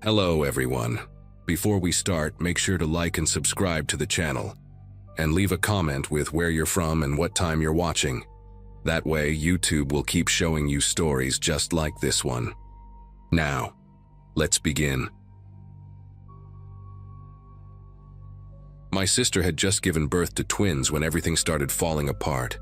Hello everyone. Before we start, make sure to like and subscribe to the channel, and leave a comment with where you're from and what time you're watching. That way, YouTube will keep showing you stories just like this one. Now, let's begin. My sister had just given birth to twins when everything started falling apart.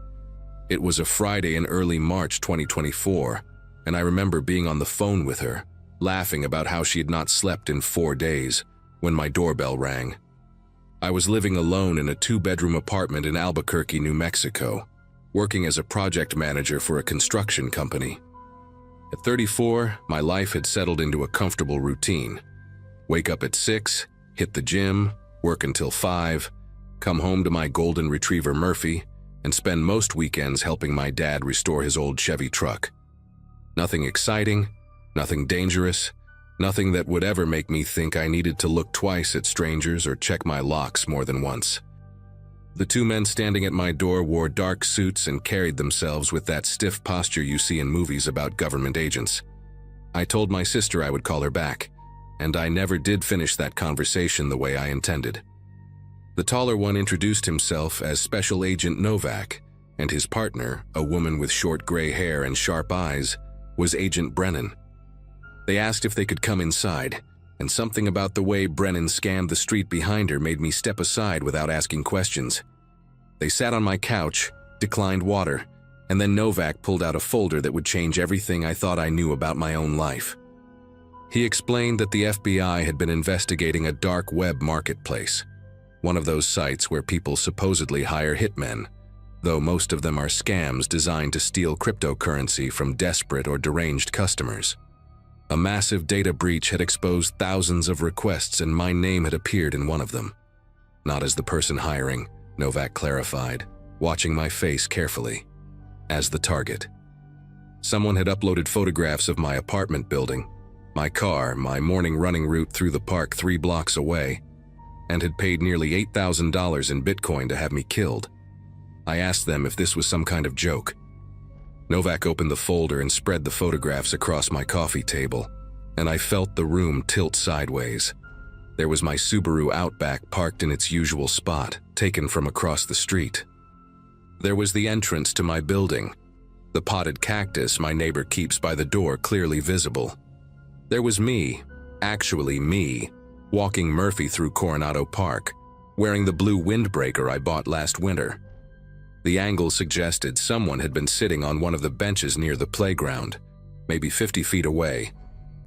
It was a Friday in early March 2024, and I remember being on the phone with her, laughing about how she had not slept in 4 days, when my doorbell rang. I was living alone in a 2-bedroom apartment in Albuquerque, New Mexico, working as a project manager for a construction company. At 34, my life had settled into a comfortable routine. Wake up at 6, hit the gym, work until 5, come home to my golden retriever Murphy, and spend most weekends helping my dad restore his old Chevy truck. Nothing exciting, nothing dangerous, nothing that would ever make me think I needed to look twice at strangers or check my locks more than once. The 2 men standing at my door wore dark suits and carried themselves with that stiff posture you see in movies about government agents. I told my sister I would call her back, and I never did finish that conversation the way I intended. The taller one introduced himself as Special Agent Novak, and his partner, a woman with short gray hair and sharp eyes, was Agent Brennan. They asked if they could come inside, and something about the way Brennan scanned the street behind her made me step aside without asking questions. They sat on my couch, declined water, and then Novak pulled out a folder that would change everything I thought I knew about my own life. He explained that the FBI had been investigating a dark web marketplace, one of those sites where people supposedly hire hitmen, though most of them are scams designed to steal cryptocurrency from desperate or deranged customers. A massive data breach had exposed thousands of requests, and my name had appeared in one of them. Not as the person hiring, Novak clarified, watching my face carefully. As the target. Someone had uploaded photographs of my apartment building, my car, my morning running route through the park 3 blocks away, and had paid nearly $8,000 in Bitcoin to have me killed. I asked them if this was some kind of joke. Novak opened the folder and spread the photographs across my coffee table, and I felt the room tilt sideways. There was my Subaru Outback parked in its usual spot, taken from across the street. There was the entrance to my building, the potted cactus my neighbor keeps by the door clearly visible. There was me, actually me, walking Murphy through Coronado Park, wearing the blue windbreaker I bought last winter. The angle suggested someone had been sitting on one of the benches near the playground, maybe 50 feet away,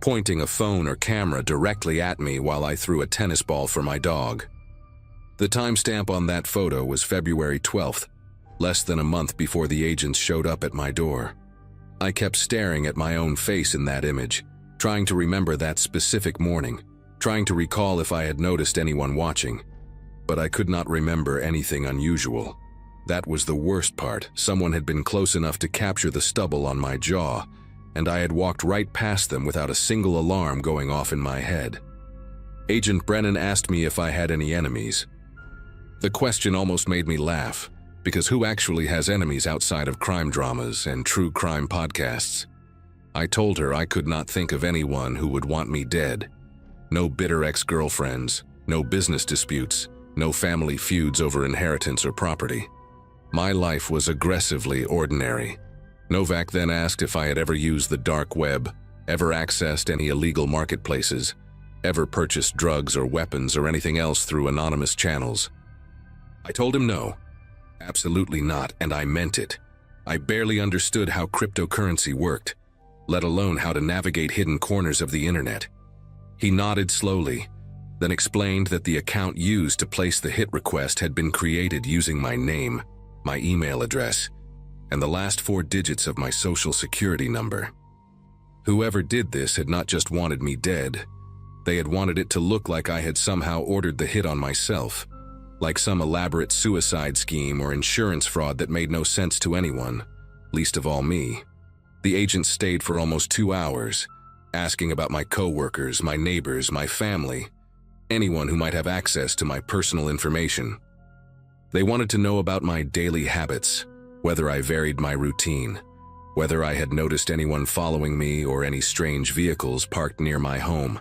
pointing a phone or camera directly at me while I threw a tennis ball for my dog. The timestamp on that photo was February 12th, less than a month before the agents showed up at my door. I kept staring at my own face in that image, trying to remember that specific morning, trying to recall if I had noticed anyone watching. But I could not remember anything unusual. That was the worst part. Someone had been close enough to capture the stubble on my jaw, and I had walked right past them without a single alarm going off in my head. Agent Brennan asked me if I had any enemies. The question almost made me laugh, because who actually has enemies outside of crime dramas and true crime podcasts? I told her I could not think of anyone who would want me dead. No bitter ex-girlfriends, no business disputes, no family feuds over inheritance or property. My life was aggressively ordinary. Novak then asked if I had ever used the dark web, ever accessed any illegal marketplaces, ever purchased drugs or weapons or anything else through anonymous channels. I told him no, absolutely not, and I meant it. I barely understood how cryptocurrency worked, let alone how to navigate hidden corners of the internet. He nodded slowly, then explained that the account used to place the hit request had been created using my name, my email address, and the last 4 digits of my social security number. Whoever did this had not just wanted me dead, they had wanted it to look like I had somehow ordered the hit on myself, like some elaborate suicide scheme or insurance fraud that made no sense to anyone, least of all me. The agent stayed for almost 2 hours, asking about my coworkers, my neighbors, my family, anyone who might have access to my personal information. They wanted to know about my daily habits, whether I varied my routine, whether I had noticed anyone following me or any strange vehicles parked near my home.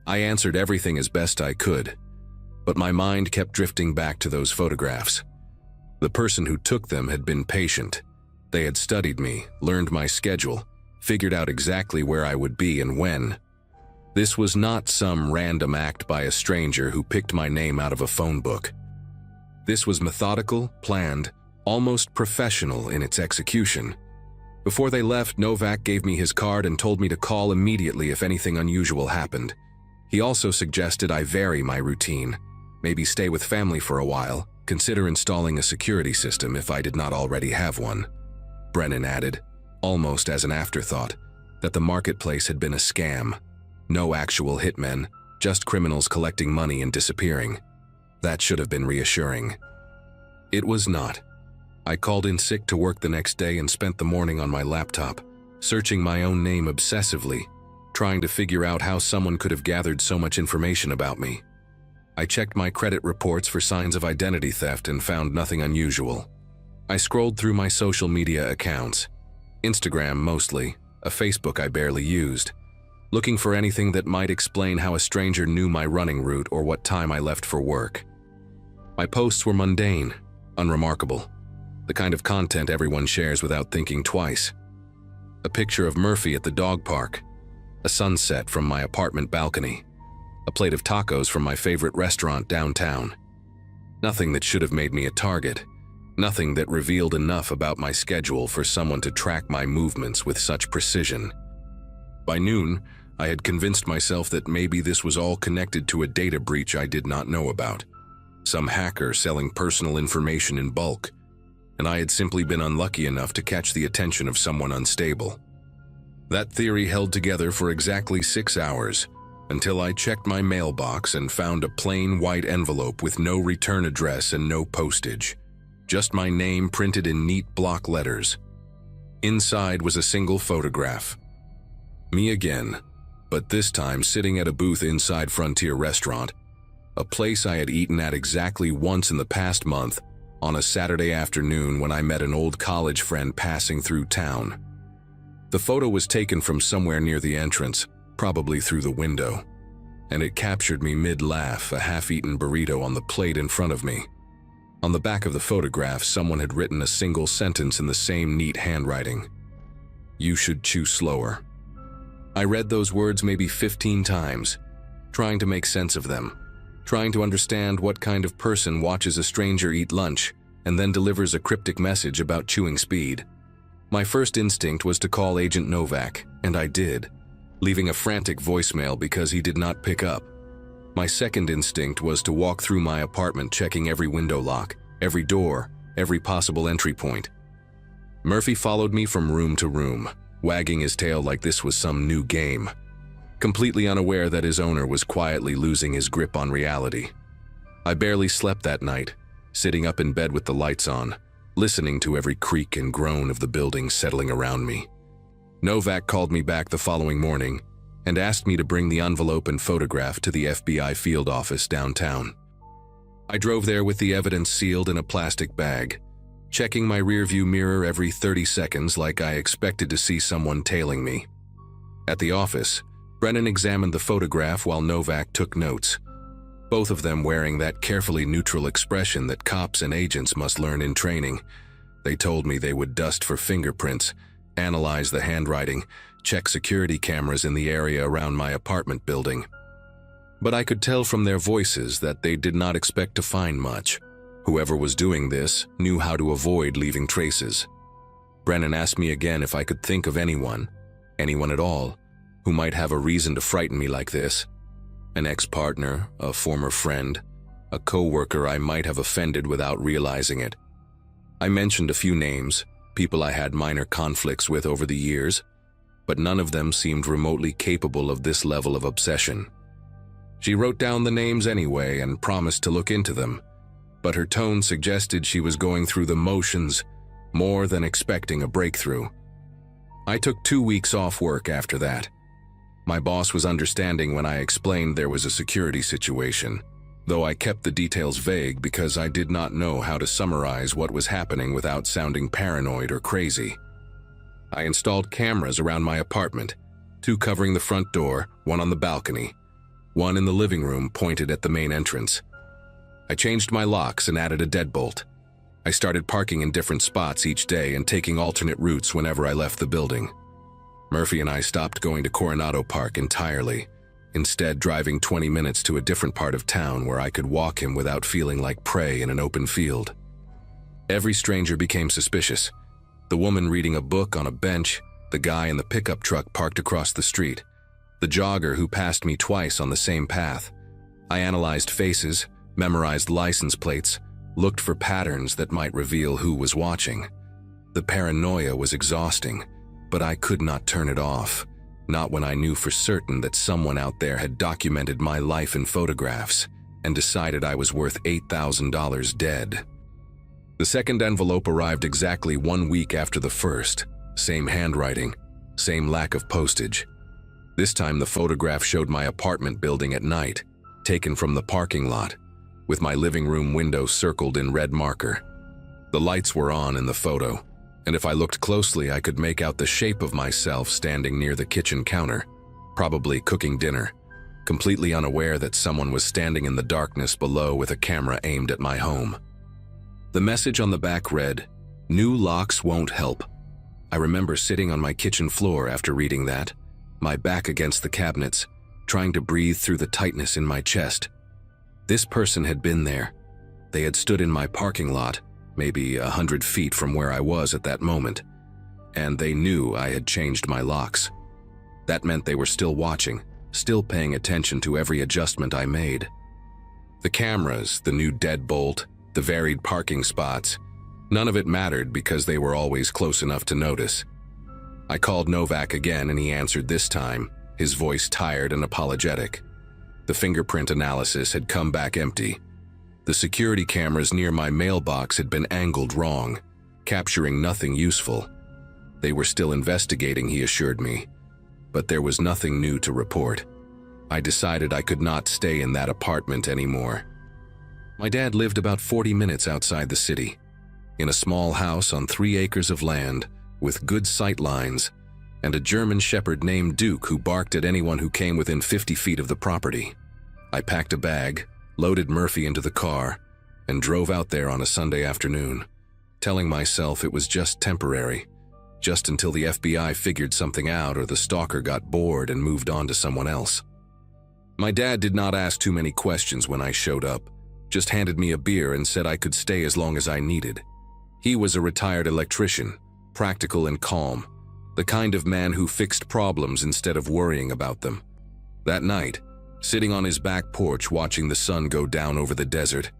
I answered everything as best I could, but my mind kept drifting back to those photographs. The person who took them had been patient. They had studied me, learned my schedule, figured out exactly where I would be and when. This was not some random act by a stranger who picked my name out of a phone book. This was methodical, planned, almost professional in its execution. Before they left, Novak gave me his card and told me to call immediately if anything unusual happened. He also suggested I vary my routine, maybe stay with family for a while, consider installing a security system if I did not already have one. Brennan added, almost as an afterthought, that the marketplace had been a scam. No actual hitmen, just criminals collecting money and disappearing. That should have been reassuring. It was not. I called in sick to work the next day and spent the morning on my laptop, searching my own name obsessively, trying to figure out how someone could have gathered so much information about me. I checked my credit reports for signs of identity theft and found nothing unusual. I scrolled through my social media accounts, Instagram mostly, a Facebook I barely used, looking for anything that might explain how a stranger knew my running route or what time I left for work. My posts were mundane, unremarkable, the kind of content everyone shares without thinking twice. A picture of Murphy at the dog park, a sunset from my apartment balcony, a plate of tacos from my favorite restaurant downtown. Nothing that should have made me a target, nothing that revealed enough about my schedule for someone to track my movements with such precision. By noon, I had convinced myself that maybe this was all connected to a data breach I did not know about, some hacker selling personal information in bulk, and I had simply been unlucky enough to catch the attention of someone unstable. That theory held together for exactly 6 hours, until I checked my mailbox and found a plain white envelope with no return address and no postage, just my name printed in neat block letters. Inside was a single photograph. Me again, but this time sitting at a booth inside Frontier Restaurant, a place I had eaten at exactly once in the past month, on a Saturday afternoon when I met an old college friend passing through town. The photo was taken from somewhere near the entrance, probably through the window, and it captured me mid-laugh, a half-eaten burrito on the plate in front of me. On the back of the photograph, someone had written a single sentence in the same neat handwriting. "You should chew slower." I read those words maybe 15 times, trying to make sense of them, trying to understand what kind of person watches a stranger eat lunch and then delivers a cryptic message about chewing speed. My first instinct was to call Agent Novak, and I did, leaving a frantic voicemail because he did not pick up. My second instinct was to walk through my apartment checking every window lock, every door, every possible entry point. Murphy followed me from room to room, wagging his tail like this was some new game, completely unaware that his owner was quietly losing his grip on reality. I barely slept that night, sitting up in bed with the lights on, listening to every creak and groan of the building settling around me. Novak called me back the following morning and asked me to bring the envelope and photograph to the FBI field office downtown. I drove there with the evidence sealed in a plastic bag, checking my rearview mirror every 30 seconds like I expected to see someone tailing me. At the office, Brennan examined the photograph while Novak took notes, both of them wearing that carefully neutral expression that cops and agents must learn in training. They told me they would dust for fingerprints, analyze the handwriting, check security cameras in the area around my apartment building. But I could tell from their voices that they did not expect to find much. Whoever was doing this knew how to avoid leaving traces. Brennan asked me again if I could think of anyone at all, who might have a reason to frighten me like this. An ex-partner, a former friend, a co-worker I might have offended without realizing it. I mentioned a few names, people I had minor conflicts with over the years, but none of them seemed remotely capable of this level of obsession. She wrote down the names anyway and promised to look into them, but her tone suggested she was going through the motions more than expecting a breakthrough. I took 2 weeks off work after that. My boss was understanding when I explained there was a security situation, though I kept the details vague because I did not know how to summarize what was happening without sounding paranoid or crazy. I installed cameras around my apartment, 2 covering the front door, 1 on the balcony. One in the living room pointed at the main entrance. I changed my locks and added a deadbolt. I started parking in different spots each day and taking alternate routes whenever I left the building. Murphy and I stopped going to Coronado Park entirely, instead driving 20 minutes to a different part of town where I could walk him without feeling like prey in an open field. Every stranger became suspicious. The woman reading a book on a bench, the guy in the pickup truck parked across the street, the jogger who passed me twice on the same path. I analyzed faces, memorized license plates, looked for patterns that might reveal who was watching. The paranoia was exhausting, but I could not turn it off, not when I knew for certain that someone out there had documented my life in photographs and decided I was worth $8,000 dead. The second envelope arrived exactly 1 week after the first. Same handwriting, same lack of postage. This time the photograph showed my apartment building at night, taken from the parking lot, with my living room window circled in red marker. The lights were on in the photo, and if I looked closely I could make out the shape of myself standing near the kitchen counter, probably cooking dinner, completely unaware that someone was standing in the darkness below with a camera aimed at my home. The message on the back read, "New locks won't help." I remember sitting on my kitchen floor after reading that, my back against the cabinets, trying to breathe through the tightness in my chest. This person had been there. They had stood in my parking lot, maybe 100 feet from where I was at that moment, and they knew I had changed my locks. That meant they were still watching, still paying attention to every adjustment I made. The cameras, the new deadbolt, the varied parking spots, none of it mattered because they were always close enough to notice. I called Novak again and he answered this time, his voice tired and apologetic. The fingerprint analysis had come back empty. The security cameras near my mailbox had been angled wrong, capturing nothing useful. They were still investigating, he assured me, but there was nothing new to report. I decided I could not stay in that apartment anymore. My dad lived about 40 minutes outside the city, in a small house on 3 acres of land, with good sight lines, and a German shepherd named Duke who barked at anyone who came within 50 feet of the property. I packed a bag, loaded Murphy into the car, and drove out there on a Sunday afternoon, telling myself it was just temporary, just until the FBI figured something out or the stalker got bored and moved on to someone else. My dad did not ask too many questions when I showed up, just handed me a beer and said I could stay as long as I needed. He was a retired electrician, practical and calm, the kind of man who fixed problems instead of worrying about them. That night, sitting on his back porch watching the sun go down over the desert,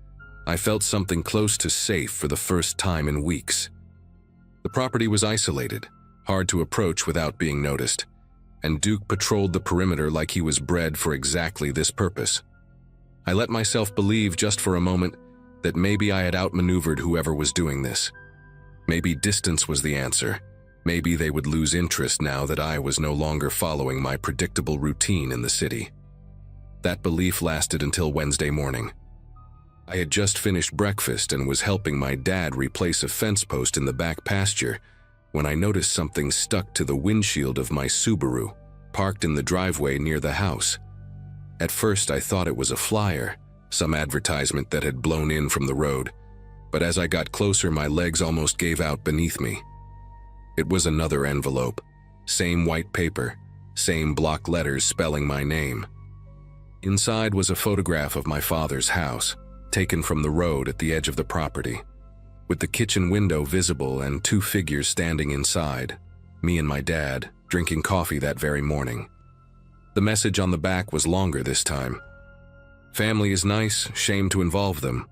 I felt something close to safe for the first time in weeks. The property was isolated, hard to approach without being noticed, and Duke patrolled the perimeter like he was bred for exactly this purpose. I let myself believe just for a moment that maybe I had outmaneuvered whoever was doing this. Maybe distance was the answer. Maybe they would lose interest now that I was no longer following my predictable routine in the city. That belief lasted until Wednesday morning. I had just finished breakfast and was helping my dad replace a fence post in the back pasture when I noticed something stuck to the windshield of my Subaru, parked in the driveway near the house. At first I thought it was a flyer, some advertisement that had blown in from the road, but as I got closer my legs almost gave out beneath me. It was another envelope, same white paper, same block letters spelling my name. Inside was a photograph of my father's house, taken from the road at the edge of the property, with the kitchen window visible and 2 figures standing inside, me and my dad, drinking coffee that very morning. The message on the back was longer this time. "Family is nice, shame to involve them."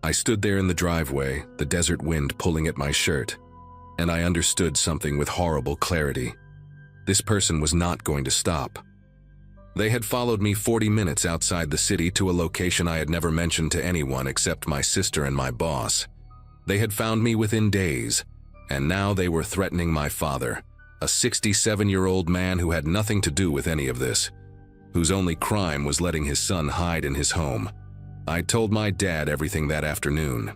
I stood there in the driveway, the desert wind pulling at my shirt, and I understood something with horrible clarity. This person was not going to stop. They had followed me 40 minutes outside the city to a location I had never mentioned to anyone except my sister and my boss. They had found me within days, and now they were threatening my father, a 67-year-old man who had nothing to do with any of this, whose only crime was letting his son hide in his home. I told my dad everything that afternoon.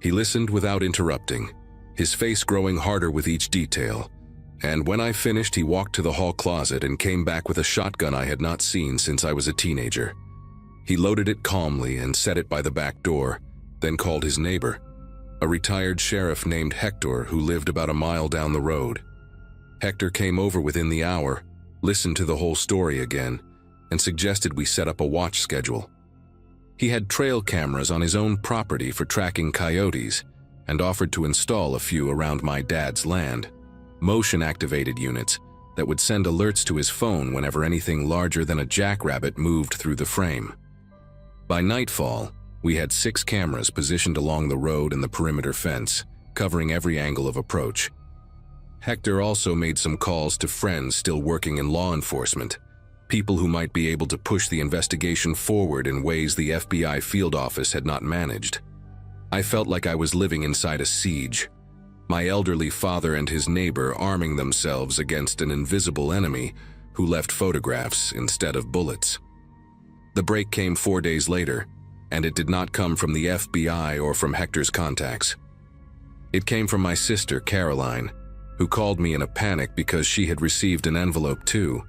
He listened without interrupting, his face growing harder with each detail, And when I finished, he walked to the hall closet and came back with a shotgun I had not seen since I was a teenager. He loaded it calmly and set it by the back door, then called his neighbor, a retired sheriff named Hector who lived about a mile down the road. Hector came over within the hour, listened to the whole story again, and suggested we set up a watch schedule. He had trail cameras on his own property for tracking coyotes and offered to install a few around my dad's land, motion-activated units that would send alerts to his phone whenever anything larger than a jackrabbit moved through the frame. By nightfall, we had 6 cameras positioned along the road and the perimeter fence, covering every angle of approach. Hector also made some calls to friends still working in law enforcement, people who might be able to push the investigation forward in ways the FBI field office had not managed. I felt like I was living inside a siege, my elderly father and his neighbor arming themselves against an invisible enemy who left photographs instead of bullets. The break came 4 days later, and it did not come from the FBI or from Hector's contacts. It came from my sister, Caroline, who called me in a panic because she had received an envelope too.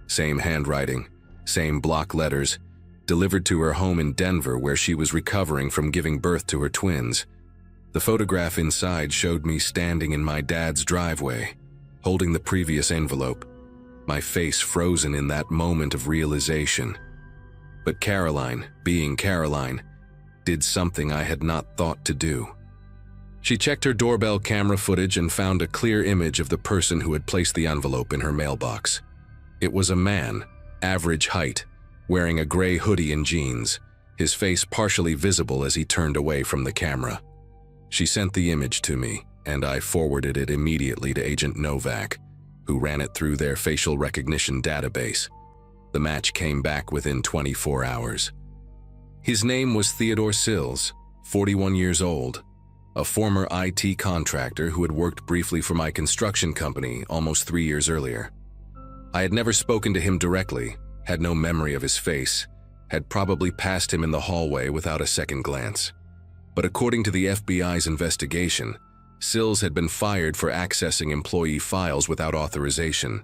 Same handwriting, same block letters, delivered to her home in Denver where she was recovering from giving birth to her twins. The photograph inside showed me standing in my dad's driveway, holding the previous envelope, my face frozen in that moment of realization. But Caroline, being Caroline, did something I had not thought to do. She checked her doorbell camera footage and found a clear image of the person who had placed the envelope in her mailbox. It was a man, average height, wearing a gray hoodie and jeans, his face partially visible as he turned away from the camera. She sent the image to me, and I forwarded it immediately to Agent Novak, who ran it through their facial recognition database. The match came back within 24 hours. His name was Theodore Sills, 41 years old, a former IT contractor who had worked briefly for my construction company almost 3 years earlier. I had never spoken to him directly, had no memory of his face, had probably passed him in the hallway without a second glance. But according to the FBI's investigation, Sills had been fired for accessing employee files without authorization,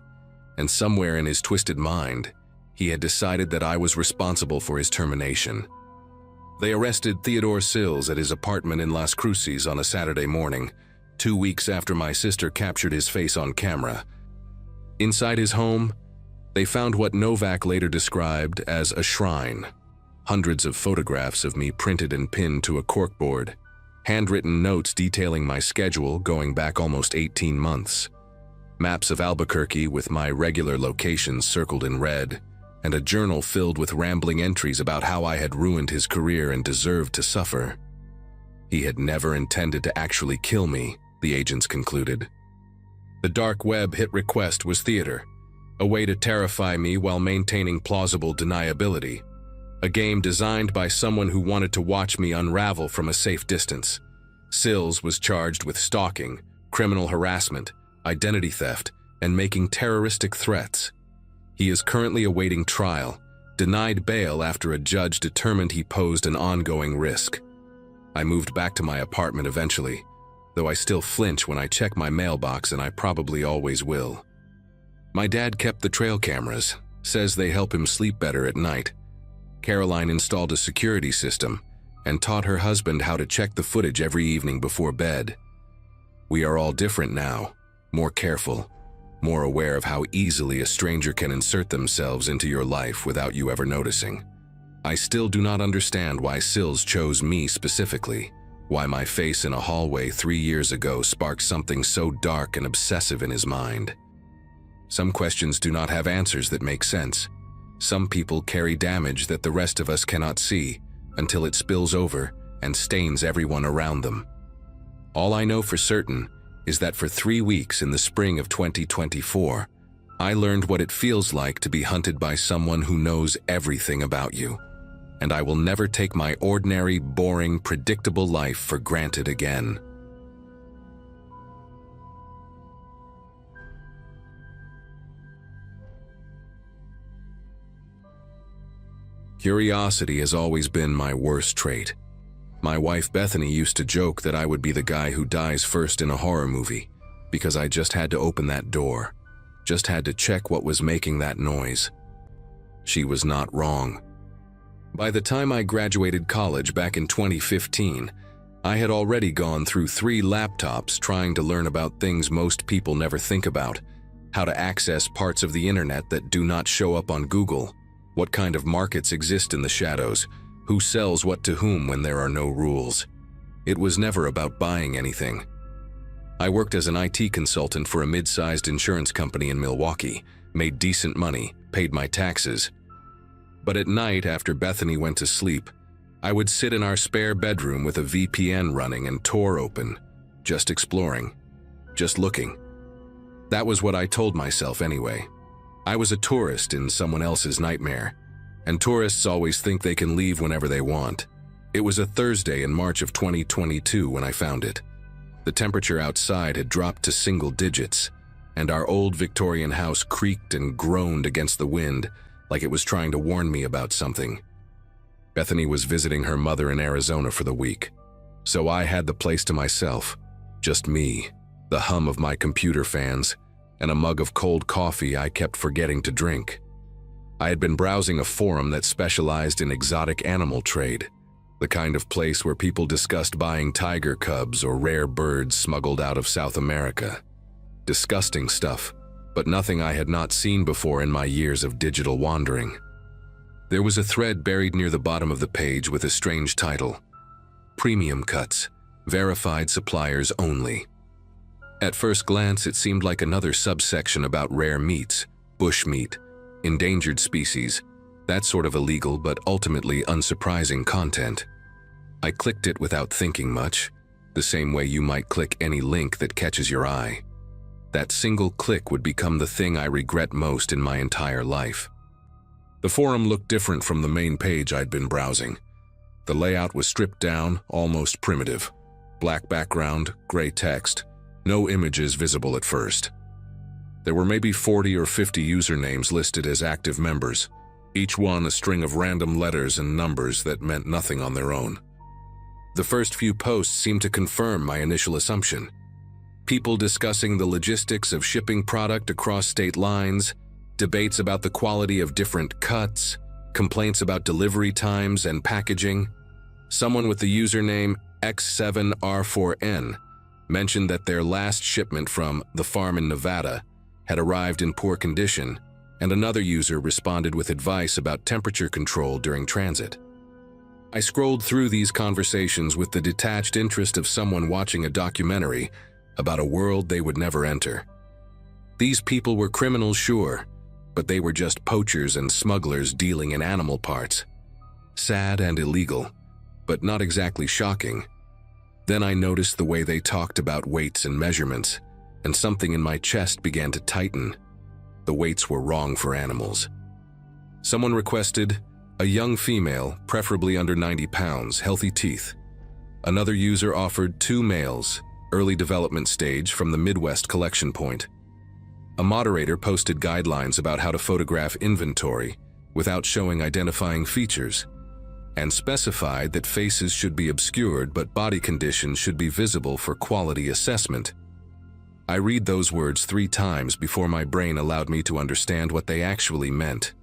and somewhere in his twisted mind, he had decided that I was responsible for his termination. They arrested Theodore Sills at his apartment in Las Cruces on a Saturday morning, 2 weeks after my sister captured his face on camera. Inside his home, they found what Novak later described as a shrine. Hundreds of photographs of me printed and pinned to a corkboard, handwritten notes detailing my schedule going back almost 18 months, maps of Albuquerque with my regular locations circled in red, and a journal filled with rambling entries about how I had ruined his career and deserved to suffer. He had never intended to actually kill me, the agents concluded. The dark web hit request was theater, a way to terrify me while maintaining plausible deniability, a game designed by someone who wanted to watch me unravel from a safe distance. Sills was charged with stalking, criminal harassment, identity theft, and making terroristic threats. He is currently awaiting trial, denied bail after a judge determined he posed an ongoing risk. I moved back to my apartment eventually, though I still flinch when I check my mailbox, and I probably always will. My dad kept the trail cameras, says they help him sleep better at night. Caroline installed a security system and taught her husband how to check the footage every evening before bed. We are all different now, more careful, more aware of how easily a stranger can insert themselves into your life without you ever noticing. I still do not understand why Sills chose me specifically, why my face in a hallway 3 years ago sparked something so dark and obsessive in his mind. Some questions do not have answers that make sense. Some people carry damage that the rest of us cannot see until it spills over and stains everyone around them. All I know for certain is that for 3 weeks in the spring of 2024, I learned what it feels like to be hunted by someone who knows everything about you. And I will never take my ordinary, boring, predictable life for granted again. Curiosity has always been my worst trait. My wife Bethany used to joke that I would be the guy who dies first in a horror movie, because I just had to open that door, just had to check what was making that noise. She was not wrong. By the time I graduated college back in 2015, I had already gone through 3 laptops trying to learn about things most people never think about: how to access parts of the internet that do not show up on Google, what kind of markets exist in the shadows, who sells what to whom when there are no rules. It was never about buying anything. I worked as an IT consultant for a mid-sized insurance company in Milwaukee, made decent money, paid my taxes. But at night, after Bethany went to sleep, I would sit in our spare bedroom with a VPN running and Tor open, just exploring, just looking. That was what I told myself anyway. I was a tourist in someone else's nightmare, and tourists always think they can leave whenever they want. It was a Thursday in March of 2022 when I found it. The temperature outside had dropped to single digits, and our old Victorian house creaked and groaned against the wind like it was trying to warn me about something. Bethany was visiting her mother in Arizona for the week, so I had the place to myself, just me, the hum of my computer fans, and a mug of cold coffee I kept forgetting to drink. I had been browsing a forum that specialized in exotic animal trade, the kind of place where people discussed buying tiger cubs or rare birds smuggled out of South America. Disgusting stuff, but nothing I had not seen before in my years of digital wandering. There was a thread buried near the bottom of the page with a strange title: Premium Cuts, Verified Suppliers Only. At first glance, it seemed like another subsection about rare meats, bush meat, endangered species, that sort of illegal but ultimately unsurprising content. I clicked it without thinking much, the same way you might click any link that catches your eye. That single click would become the thing I regret most in my entire life. The forum looked different from the main page I'd been browsing. The layout was stripped down, almost primitive. Black background, gray text, no images visible at first. There were maybe 40 or 50 usernames listed as active members, each one a string of random letters and numbers that meant nothing on their own. The first few posts seemed to confirm my initial assumption. People discussing the logistics of shipping product across state lines, debates about the quality of different cuts, complaints about delivery times and packaging. Someone with the username X7R4N mentioned that their last shipment from the farm in Nevada had arrived in poor condition, and another user responded with advice about temperature control during transit. I scrolled through these conversations with the detached interest of someone watching a documentary about a world they would never enter. These people were criminals, sure, but they were just poachers and smugglers dealing in animal parts. Sad and illegal, but not exactly shocking. Then I noticed the way they talked about weights and measurements, and something in my chest began to tighten. The weights were wrong for animals. Someone requested a young female, preferably under 90 pounds, healthy teeth. Another user offered 2 males, early development stage from the Midwest collection point. A moderator posted guidelines about how to photograph inventory without showing identifying features, and specified that faces should be obscured but body conditions should be visible for quality assessment. I read those words 3 times before my brain allowed me to understand what they actually meant.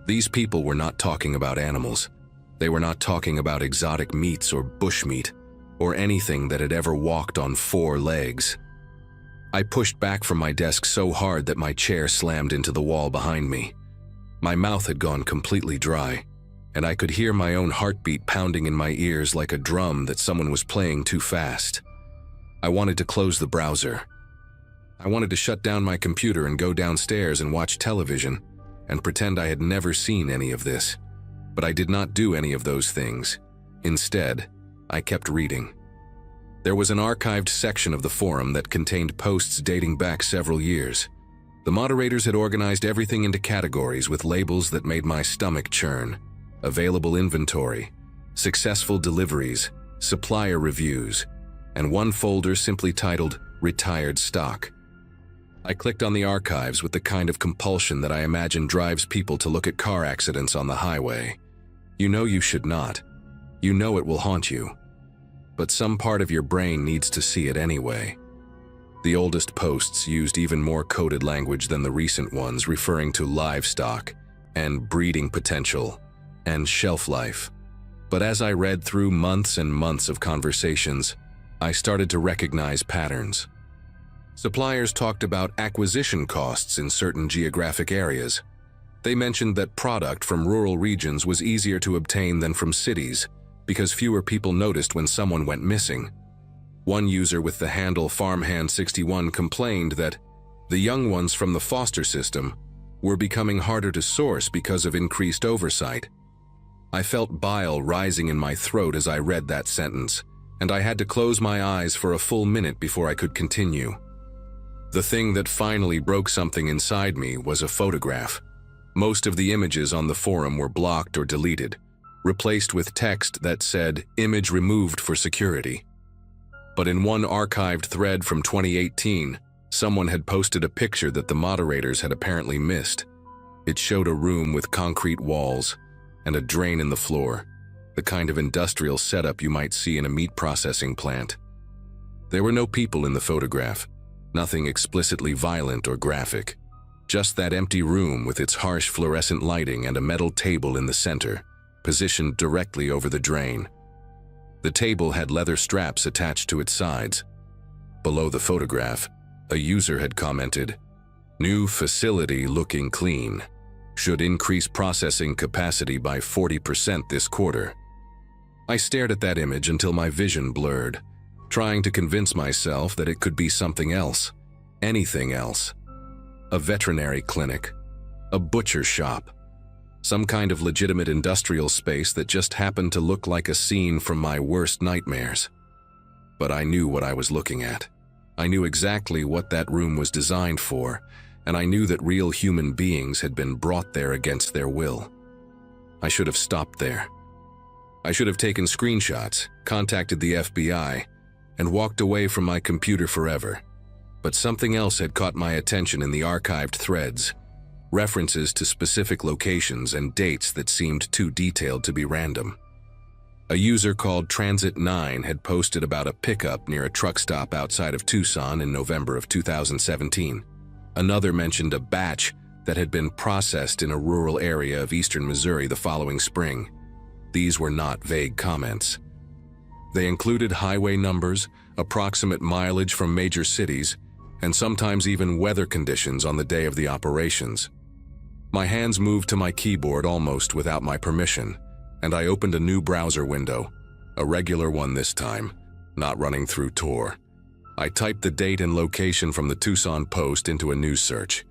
These people were not talking about animals. They were not talking about exotic meats or bushmeat, or anything that had ever walked on 4 legs. I pushed back from my desk so hard that my chair slammed into the wall behind me. My mouth had gone completely dry, and I could hear my own heartbeat pounding in my ears like a drum that someone was playing too fast. I wanted to close the browser. I wanted to shut down my computer and go downstairs and watch television and pretend I had never seen any of this. But I did not do any of those things. Instead, I kept reading. There was an archived section of the forum that contained posts dating back several years. The moderators had organized everything into categories with labels that made my stomach churn: available inventory, successful deliveries, supplier reviews, and one folder simply titled Retired Stock. I clicked on the archives with the kind of compulsion that I imagine drives people to look at car accidents on the highway. You know you should not. You know it will haunt you. But some part of your brain needs to see it anyway. The oldest posts used even more coded language than the recent ones, referring to livestock and breeding potential and shelf life. But as I read through months and months of conversations, I started to recognize patterns. Suppliers talked about acquisition costs in certain geographic areas. They mentioned that product from rural regions was easier to obtain than from cities because fewer people noticed when someone went missing. One user with the handle FarmHand61 complained that the young ones from the foster system were becoming harder to source because of increased oversight. I felt bile rising in my throat as I read that sentence, and I had to close my eyes for a full minute before I could continue. The thing that finally broke something inside me was a photograph. Most of the images on the forum were blocked or deleted, replaced with text that said, "Image removed for security." But in one archived thread from 2018, someone had posted a picture that the moderators had apparently missed. It showed a room with concrete walls and a drain in the floor, the kind of industrial setup you might see in a meat processing plant. There were no people in the photograph, nothing explicitly violent or graphic, just that empty room with its harsh fluorescent lighting and a metal table in the center, positioned directly over the drain. The table had leather straps attached to its sides. Below the photograph, a user had commented, "New facility looking clean. Should increase processing capacity by 40% this quarter." I stared at that image until my vision blurred, trying to convince myself that it could be something else, anything else. A veterinary clinic, a butcher shop, some kind of legitimate industrial space that just happened to look like a scene from my worst nightmares. But I knew what I was looking at. I knew exactly what that room was designed for, and I knew that real human beings had been brought there against their will. I should have stopped there. I should have taken screenshots, contacted the FBI, and walked away from my computer forever. But something else had caught my attention in the archived threads. References to specific locations and dates that seemed too detailed to be random. A user called Transit9 had posted about a pickup near a truck stop outside of Tucson in November of 2017. Another mentioned a batch that had been processed in a rural area of eastern Missouri the following spring. These were not vague comments. They included highway numbers, approximate mileage from major cities, and sometimes even weather conditions on the day of the operations. My hands moved to my keyboard almost without my permission, and I opened a new browser window, a regular one this time, not running through Tor. I typed the date and location from the Tucson Post into a news search.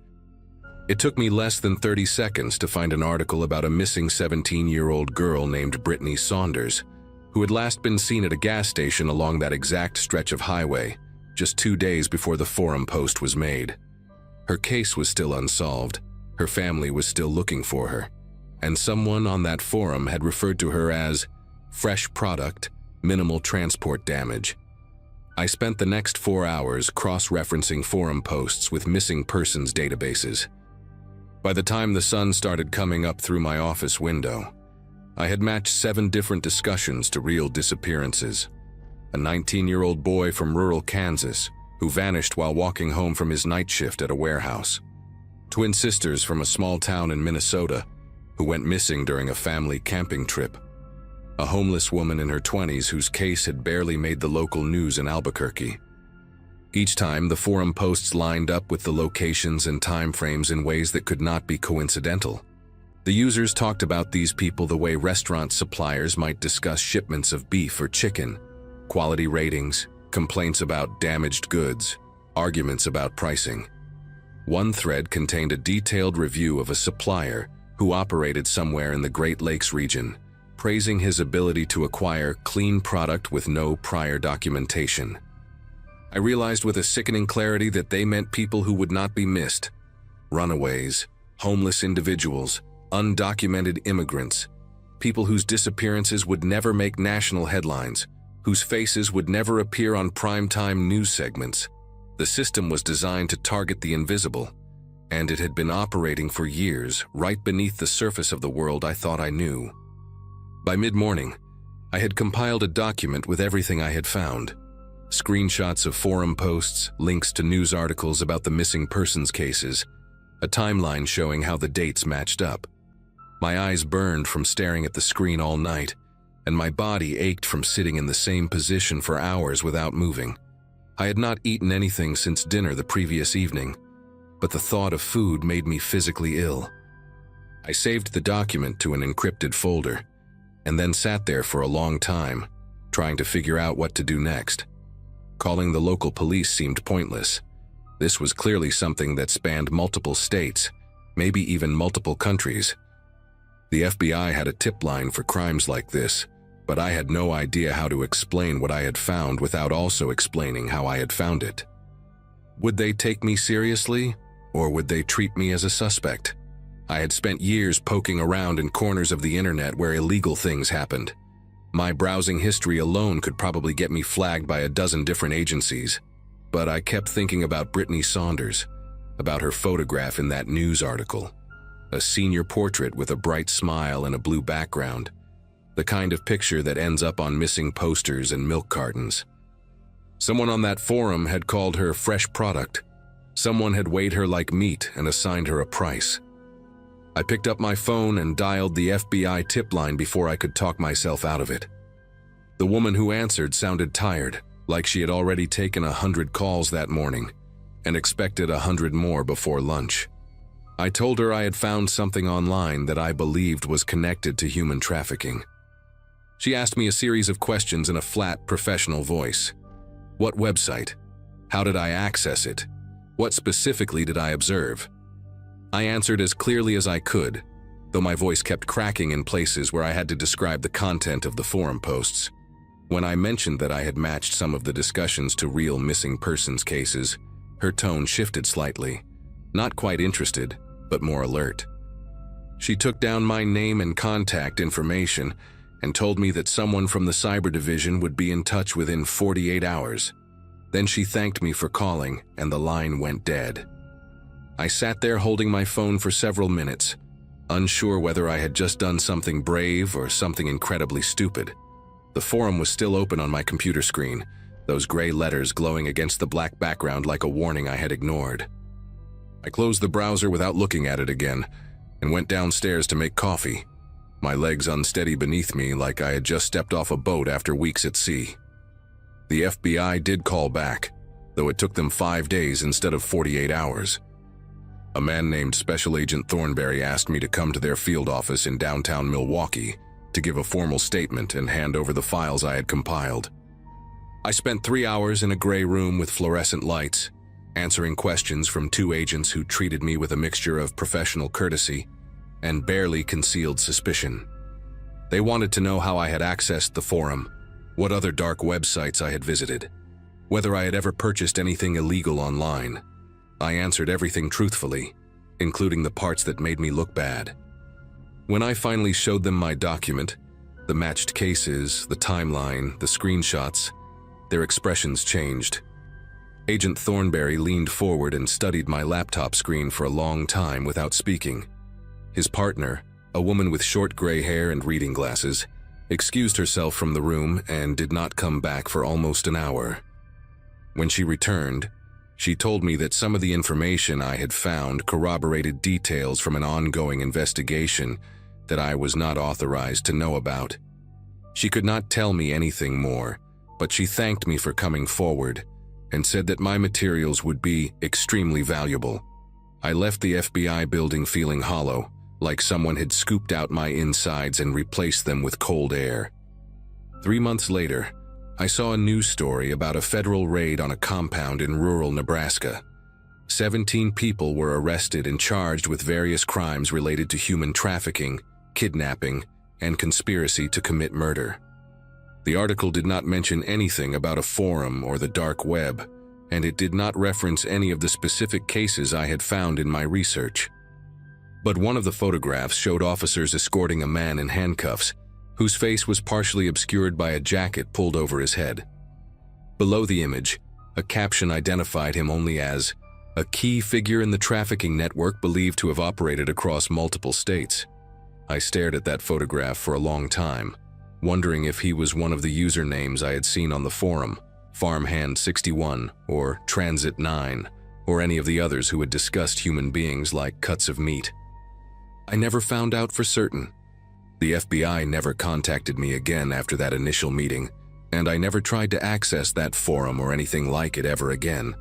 It took me less than 30 seconds to find an article about a missing 17-year-old girl named Brittany Saunders, who had last been seen at a gas station along that exact stretch of highway, just 2 days before the forum post was made. Her case was still unsolved, her family was still looking for her, and someone on that forum had referred to her as fresh product, minimal transport damage. I spent the next 4 hours cross-referencing forum posts with missing persons databases. By the time the sun started coming up through my office window, I had matched 7 different discussions to real disappearances. A 19-year-old boy from rural Kansas who vanished while walking home from his night shift at a warehouse. Twin sisters from a small town in Minnesota who went missing during a family camping trip. A homeless woman in her 20s whose case had barely made the local news in Albuquerque. Each time, the forum posts lined up with the locations and time frames in ways that could not be coincidental. The users talked about these people the way restaurant suppliers might discuss shipments of beef or chicken, quality ratings, complaints about damaged goods, arguments about pricing. One thread contained a detailed review of a supplier who operated somewhere in the Great Lakes region, praising his ability to acquire clean product with no prior documentation. I realized with a sickening clarity that they meant people who would not be missed. Runaways, homeless individuals, undocumented immigrants, people whose disappearances would never make national headlines, whose faces would never appear on primetime news segments. The system was designed to target the invisible, and it had been operating for years right beneath the surface of the world I thought I knew. By mid-morning, I had compiled a document with everything I had found. Screenshots of forum posts, links to news articles about the missing persons cases, a timeline showing how the dates matched up. My eyes burned from staring at the screen all night, and my body ached from sitting in the same position for hours without moving. I had not eaten anything since dinner the previous evening, but the thought of food made me physically ill. I saved the document to an encrypted folder, and then sat there for a long time, trying to figure out what to do next. Calling the local police seemed pointless. This was clearly something that spanned multiple states, maybe even multiple countries. The FBI had a tip line for crimes like this, but I had no idea how to explain what I had found without also explaining how I had found it. Would they take me seriously, or would they treat me as a suspect? I had spent years poking around in corners of the internet where illegal things happened. My browsing history alone could probably get me flagged by a dozen different agencies. But I kept thinking about Brittany Saunders, about her photograph in that news article. A senior portrait with a bright smile and a blue background. The kind of picture that ends up on missing posters and milk cartons. Someone on that forum had called her fresh product. Someone had weighed her like meat and assigned her a price. I picked up my phone and dialed the FBI tip line before I could talk myself out of it. The woman who answered sounded tired, like she had already taken 100 calls that morning and expected 100 more before lunch. I told her I had found something online that I believed was connected to human trafficking. She asked me a series of questions in a flat, professional voice. What website? How did I access it? What specifically did I observe? I answered as clearly as I could, though my voice kept cracking in places where I had to describe the content of the forum posts. When I mentioned that I had matched some of the discussions to real missing persons cases, her tone shifted slightly. Not quite interested, but more alert. She took down my name and contact information and told me that someone from the cyber division would be in touch within 48 hours. Then she thanked me for calling, and the line went dead. I sat there holding my phone for several minutes, unsure whether I had just done something brave or something incredibly stupid. The forum was still open on my computer screen, those gray letters glowing against the black background like a warning I had ignored. I closed the browser without looking at it again and went downstairs to make coffee, my legs unsteady beneath me like I had just stepped off a boat after weeks at sea. The FBI did call back, though it took them 5 days instead of 48 hours. A man named Special Agent Thornberry asked me to come to their field office in downtown Milwaukee to give a formal statement and hand over the files I had compiled. I spent 3 hours in a gray room with fluorescent lights, answering questions from 2 agents who treated me with a mixture of professional courtesy and barely concealed suspicion. They wanted to know how I had accessed the forum, what other dark websites I had visited, whether I had ever purchased anything illegal online. I answered everything truthfully, including the parts that made me look bad. When I finally showed them my document, the matched cases, the timeline, the screenshots, their expressions changed. Agent Thornberry leaned forward and studied my laptop screen for a long time without speaking. His partner, a woman with short gray hair and reading glasses, excused herself from the room and did not come back for almost an hour. When she returned, she told me that some of the information I had found corroborated details from an ongoing investigation that I was not authorized to know about. She could not tell me anything more, but she thanked me for coming forward and said that my materials would be extremely valuable. I left the FBI building feeling hollow, like someone had scooped out my insides and replaced them with cold air. 3 months later, I saw a news story about a federal raid on a compound in rural Nebraska. 17 people were arrested and charged with various crimes related to human trafficking, kidnapping, and conspiracy to commit murder. The article did not mention anything about a forum or the dark web, and it did not reference any of the specific cases I had found in my research. But one of the photographs showed officers escorting a man in handcuffs, whose face was partially obscured by a jacket pulled over his head. Below the image, a caption identified him only as a key figure in the trafficking network believed to have operated across multiple states. I stared at that photograph for a long time, wondering if he was one of the usernames I had seen on the forum, Farmhand 61, or Transit 9, or any of the others who had discussed human beings like cuts of meat. I never found out for certain. The FBI never contacted me again after that initial meeting, and I never tried to access that forum or anything like it ever again.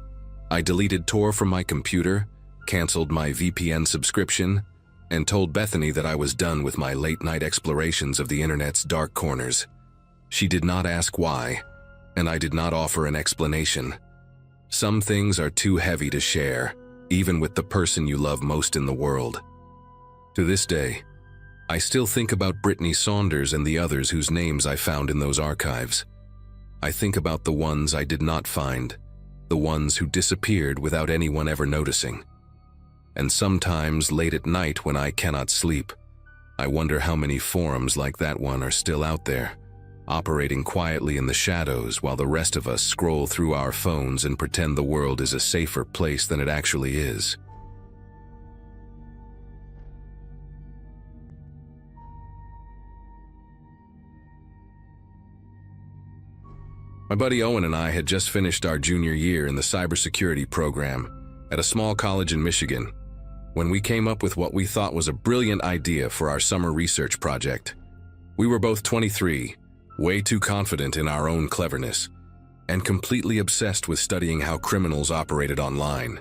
I deleted Tor from my computer, canceled my VPN subscription, and told Bethany that I was done with my late-night explorations of the internet's dark corners. She did not ask why, and I did not offer an explanation. Some things are too heavy to share, even with the person you love most in the world. To this day, I still think about Brittany Saunders and the others whose names I found in those archives. I think about the ones I did not find, the ones who disappeared without anyone ever noticing. And sometimes, late at night when I cannot sleep, I wonder how many forums like that one are still out there, operating quietly in the shadows while the rest of us scroll through our phones and pretend the world is a safer place than it actually is. My buddy Owen and I had just finished our junior year in the cybersecurity program at a small college in Michigan when we came up with what we thought was a brilliant idea for our summer research project. We were both 23, way too confident in our own cleverness, and completely obsessed with studying how criminals operated online.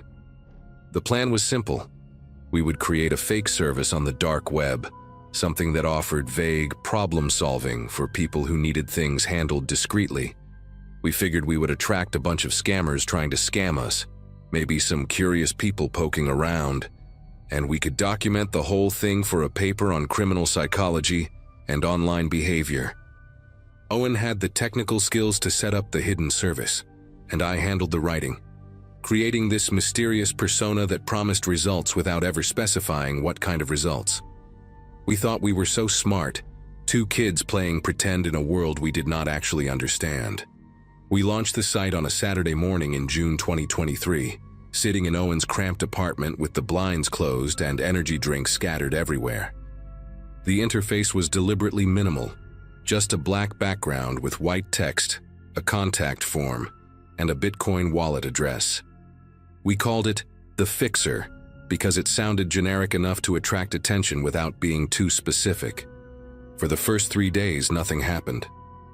The plan was simple. We would create a fake service on the dark web, something that offered vague problem solving for people who needed things handled discreetly. We figured we would attract a bunch of scammers trying to scam us, maybe some curious people poking around, and we could document the whole thing for a paper on criminal psychology and online behavior. Owen had the technical skills to set up the hidden service, and I handled the writing, creating this mysterious persona that promised results without ever specifying what kind of results. We thought we were so smart, two kids playing pretend in a world we did not actually understand. We launched the site on a Saturday morning in June 2023, sitting in Owen's cramped apartment with the blinds closed and energy drinks scattered everywhere. The interface was deliberately minimal, just a black background with white text, a contact form, and a Bitcoin wallet address. We called it The Fixer because it sounded generic enough to attract attention without being too specific. For the first 3 days, nothing happened.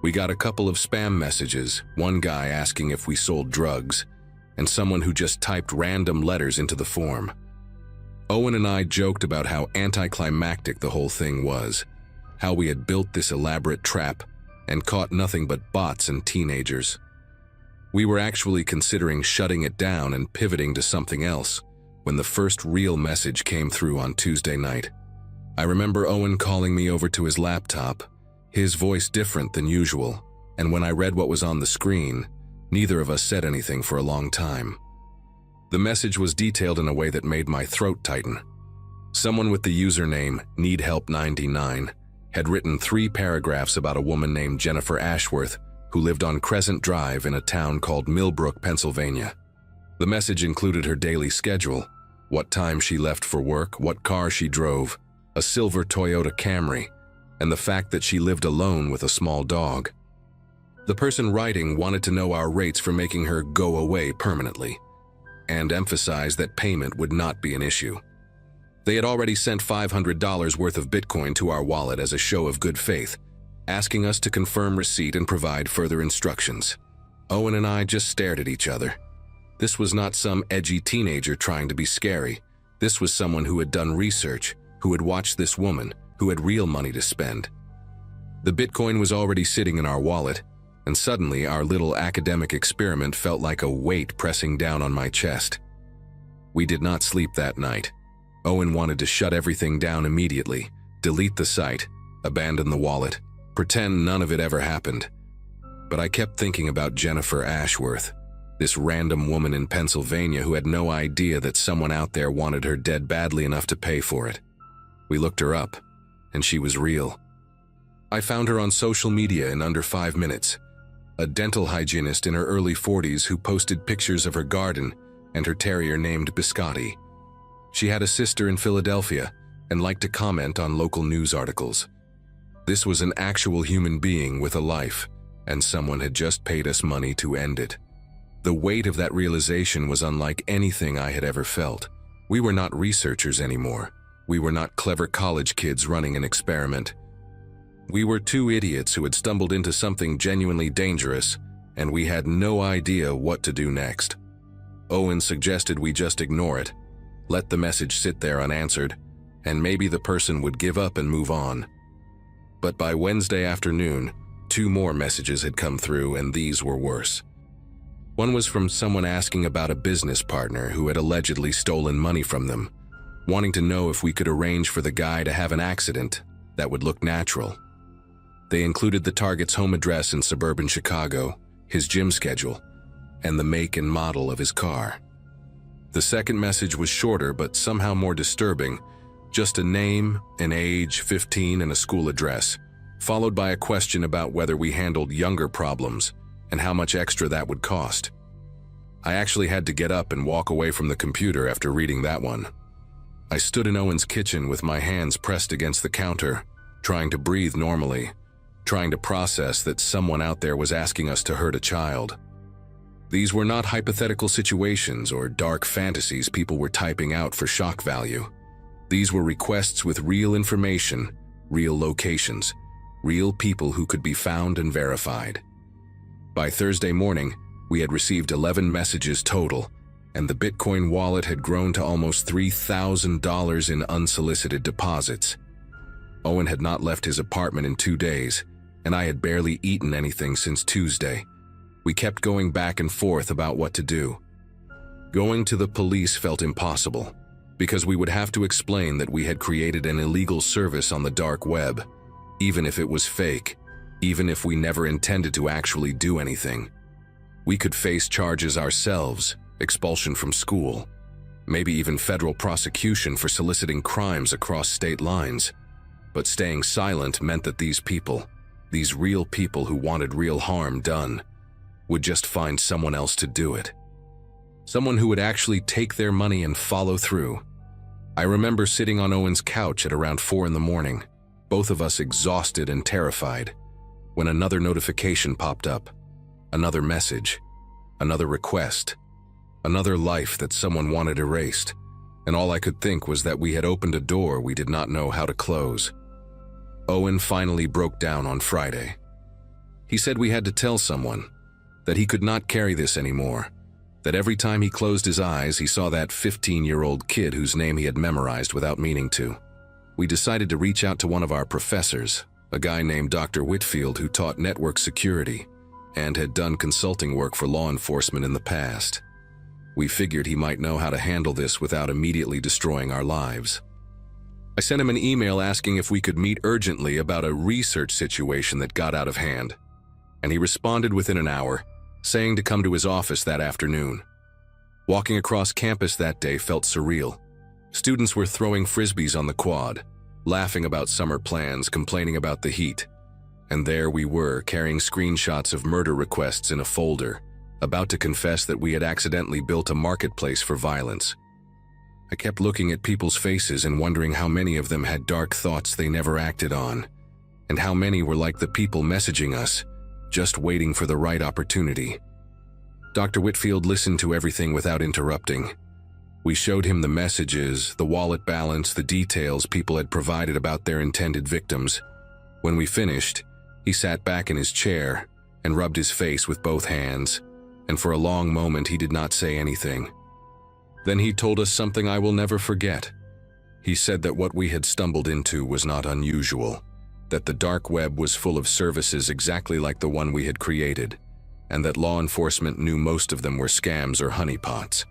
We got a couple of spam messages, one guy asking if we sold drugs, and someone who just typed random letters into the form. Owen and I joked about how anticlimactic the whole thing was, how we had built this elaborate trap and caught nothing but bots and teenagers. We were actually considering shutting it down and pivoting to something else when the first real message came through on Tuesday night. I remember Owen calling me over to his laptop, his voice different than usual, and when I read what was on the screen, neither of us said anything for a long time. The message was detailed in a way that made my throat tighten. Someone with the username NeedHelp99 had written 3 paragraphs about a woman named Jennifer Ashworth who lived on Crescent Drive in a town called Millbrook, Pennsylvania. The message included her daily schedule, what time she left for work, what car she drove, a silver Toyota Camry, and the fact that she lived alone with a small dog. The person writing wanted to know our rates for making her go away permanently, and emphasized that payment would not be an issue. They had already sent $500 worth of Bitcoin to our wallet as a show of good faith, asking us to confirm receipt and provide further instructions. Owen and I just stared at each other. This was not some edgy teenager trying to be scary. This was someone who had done research, who had watched this woman, who had real money to spend. The Bitcoin was already sitting in our wallet, and suddenly our little academic experiment felt like a weight pressing down on my chest. We did not sleep that night. Owen wanted to shut everything down immediately, delete the site, abandon the wallet, pretend none of it ever happened. But I kept thinking about Jennifer Ashworth, this random woman in Pennsylvania who had no idea that someone out there wanted her dead badly enough to pay for it. We looked her up, and she was real. I found her on social media in under 5 minutes. A dental hygienist in her early 40s who posted pictures of her garden and her terrier named Biscotti. She had a sister in Philadelphia and liked to comment on local news articles. This was an actual human being with a life, and someone had just paid us money to end it. The weight of that realization was unlike anything I had ever felt. We were not researchers anymore. We were not clever college kids running an experiment. We were two idiots who had stumbled into something genuinely dangerous, and we had no idea what to do next. Owen suggested we just ignore it, let the message sit there unanswered, and maybe the person would give up and move on. But by Wednesday afternoon, 2 more messages had come through, and these were worse. One was from someone asking about a business partner who had allegedly stolen money from them, wanting to know if we could arrange for the guy to have an accident that would look natural. They included the target's home address in suburban Chicago, his gym schedule, and the make and model of his car. The second message was shorter but somehow more disturbing, just a name, an age, 15, and a school address, followed by a question about whether we handled younger problems and how much extra that would cost. I actually had to get up and walk away from the computer after reading that one. I stood in Owen's kitchen with my hands pressed against the counter, trying to breathe normally, trying to process that someone out there was asking us to hurt a child. These were not hypothetical situations or dark fantasies people were typing out for shock value. These were requests with real information, real locations, real people who could be found and verified. By Thursday morning, we had received 11 messages total, and the Bitcoin wallet had grown to almost $3,000 in unsolicited deposits. Owen had not left his apartment in 2 days, and I had barely eaten anything since Tuesday. We kept going back and forth about what to do. Going to the police felt impossible, because we would have to explain that we had created an illegal service on the dark web, even if it was fake, even if we never intended to actually do anything. We could face charges ourselves, expulsion from school, maybe even federal prosecution for soliciting crimes across state lines. But staying silent meant that these people, these real people who wanted real harm done, would just find someone else to do it. Someone who would actually take their money and follow through. I remember sitting on Owen's couch at around 4 in the morning, both of us exhausted and terrified, when another notification popped up, another message, another request, another life that someone wanted erased, and all I could think was that we had opened a door we did not know how to close. Owen finally broke down on Friday. He said we had to tell someone, that he could not carry this anymore, that every time he closed his eyes he saw that 15-year-old kid whose name he had memorized without meaning to. We decided to reach out to one of our professors, a guy named Dr. Whitfield who taught network security and had done consulting work for law enforcement in the past. We figured he might know how to handle this without immediately destroying our lives. I sent him an email asking if we could meet urgently about a research situation that got out of hand, and he responded within an hour, saying to come to his office that afternoon. Walking across campus that day felt surreal. Students were throwing frisbees on the quad, laughing about summer plans, complaining about the heat. And there we were, carrying screenshots of murder requests in a folder, about to confess that we had accidentally built a marketplace for violence. I kept looking at people's faces and wondering how many of them had dark thoughts they never acted on, and how many were like the people messaging us, just waiting for the right opportunity. Dr. Whitfield listened to everything without interrupting. We showed him the messages, the wallet balance, the details people had provided about their intended victims. When we finished, he sat back in his chair and rubbed his face with both hands, and for a long moment he did not say anything. Then he told us something I will never forget. He said that what we had stumbled into was not unusual, that the dark web was full of services exactly like the one we had created, and that law enforcement knew most of them were scams or honeypots.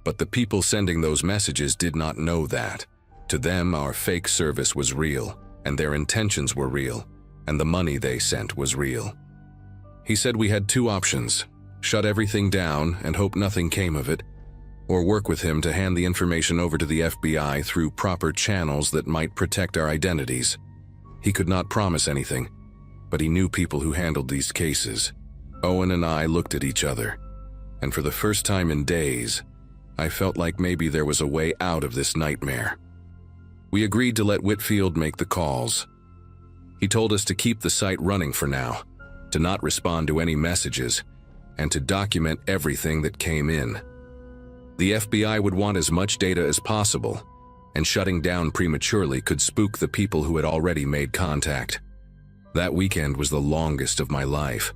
But the people sending those messages did not know that. To them, our fake service was real, and their intentions were real, and the money they sent was real. He said we had 2 options: shut everything down and hope nothing came of it, or work with him to hand the information over to the FBI through proper channels that might protect our identities. He could not promise anything, but he knew people who handled these cases. Owen and I looked at each other, and for the first time in days, I felt like maybe there was a way out of this nightmare. We agreed to let Whitfield make the calls. He told us to keep the site running for now, to not respond to any messages, and to document everything that came in. The FBI would want as much data as possible, and shutting down prematurely could spook the people who had already made contact. That weekend was the longest of my life.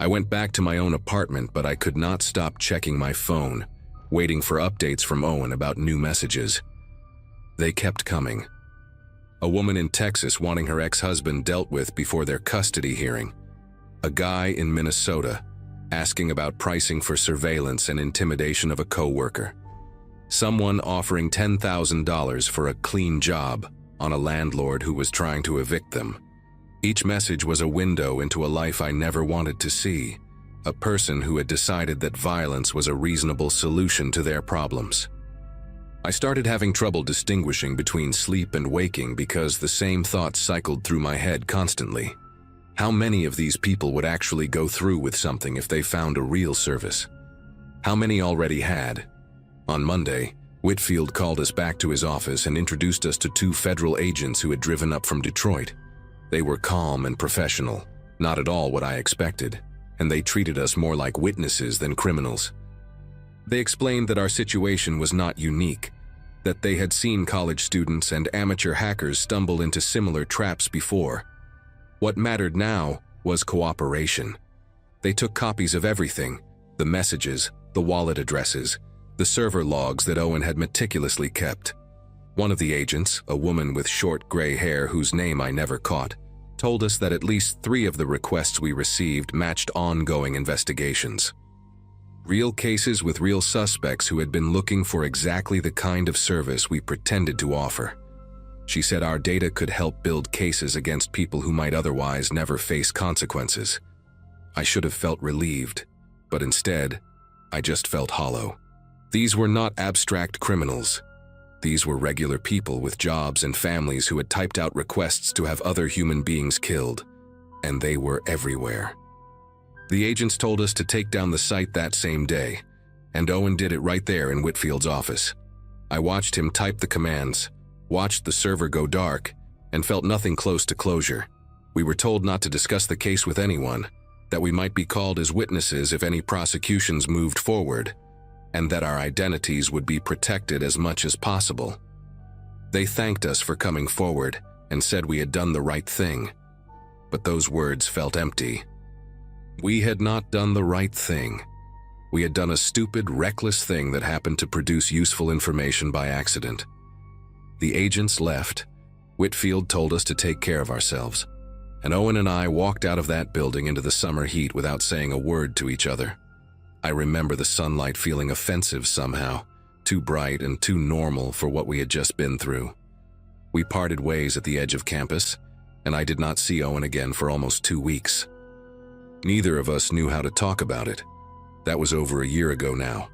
I went back to my own apartment, but I could not stop checking my phone, waiting for updates from Owen about new messages. They kept coming. A woman in Texas wanting her ex-husband dealt with before their custody hearing. A guy in Minnesota asking about pricing for surveillance and intimidation of a co-worker. Someone offering $10,000 for a clean job on a landlord who was trying to evict them. Each message was a window into a life I never wanted to see, a person who had decided that violence was a reasonable solution to their problems. I started having trouble distinguishing between sleep and waking because the same thoughts cycled through my head constantly. How many of these people would actually go through with something if they found a real service? How many already had? On Monday, Whitfield called us back to his office and introduced us to 2 federal agents who had driven up from Detroit. They were calm and professional, not at all what I expected, and they treated us more like witnesses than criminals. They explained that our situation was not unique, that they had seen college students and amateur hackers stumble into similar traps before. What mattered now was cooperation. They took copies of everything, the messages, the wallet addresses, the server logs that Owen had meticulously kept. One of the agents, a woman with short gray hair whose name I never caught, told us that at least 3 of the requests we received matched ongoing investigations. Real cases with real suspects who had been looking for exactly the kind of service we pretended to offer. She said our data could help build cases against people who might otherwise never face consequences. I should have felt relieved, but instead, I just felt hollow. These were not abstract criminals. These were regular people with jobs and families who had typed out requests to have other human beings killed, and they were everywhere. The agents told us to take down the site that same day, and Owen did it right there in Whitfield's office. I watched him type the commands, watched the server go dark, and felt nothing close to closure. We were told not to discuss the case with anyone, that we might be called as witnesses if any prosecutions moved forward, and that our identities would be protected as much as possible. They thanked us for coming forward and said we had done the right thing, but those words felt empty. We had not done the right thing. We had done a stupid, reckless thing that happened to produce useful information by accident. The agents left. Whitfield told us to take care of ourselves, and Owen and I walked out of that building into the summer heat without saying a word to each other. I remember the sunlight feeling offensive somehow, too bright and too normal for what we had just been through. We parted ways at the edge of campus, and I did not see Owen again for almost 2 weeks. Neither of us knew how to talk about it. That was over a year ago now.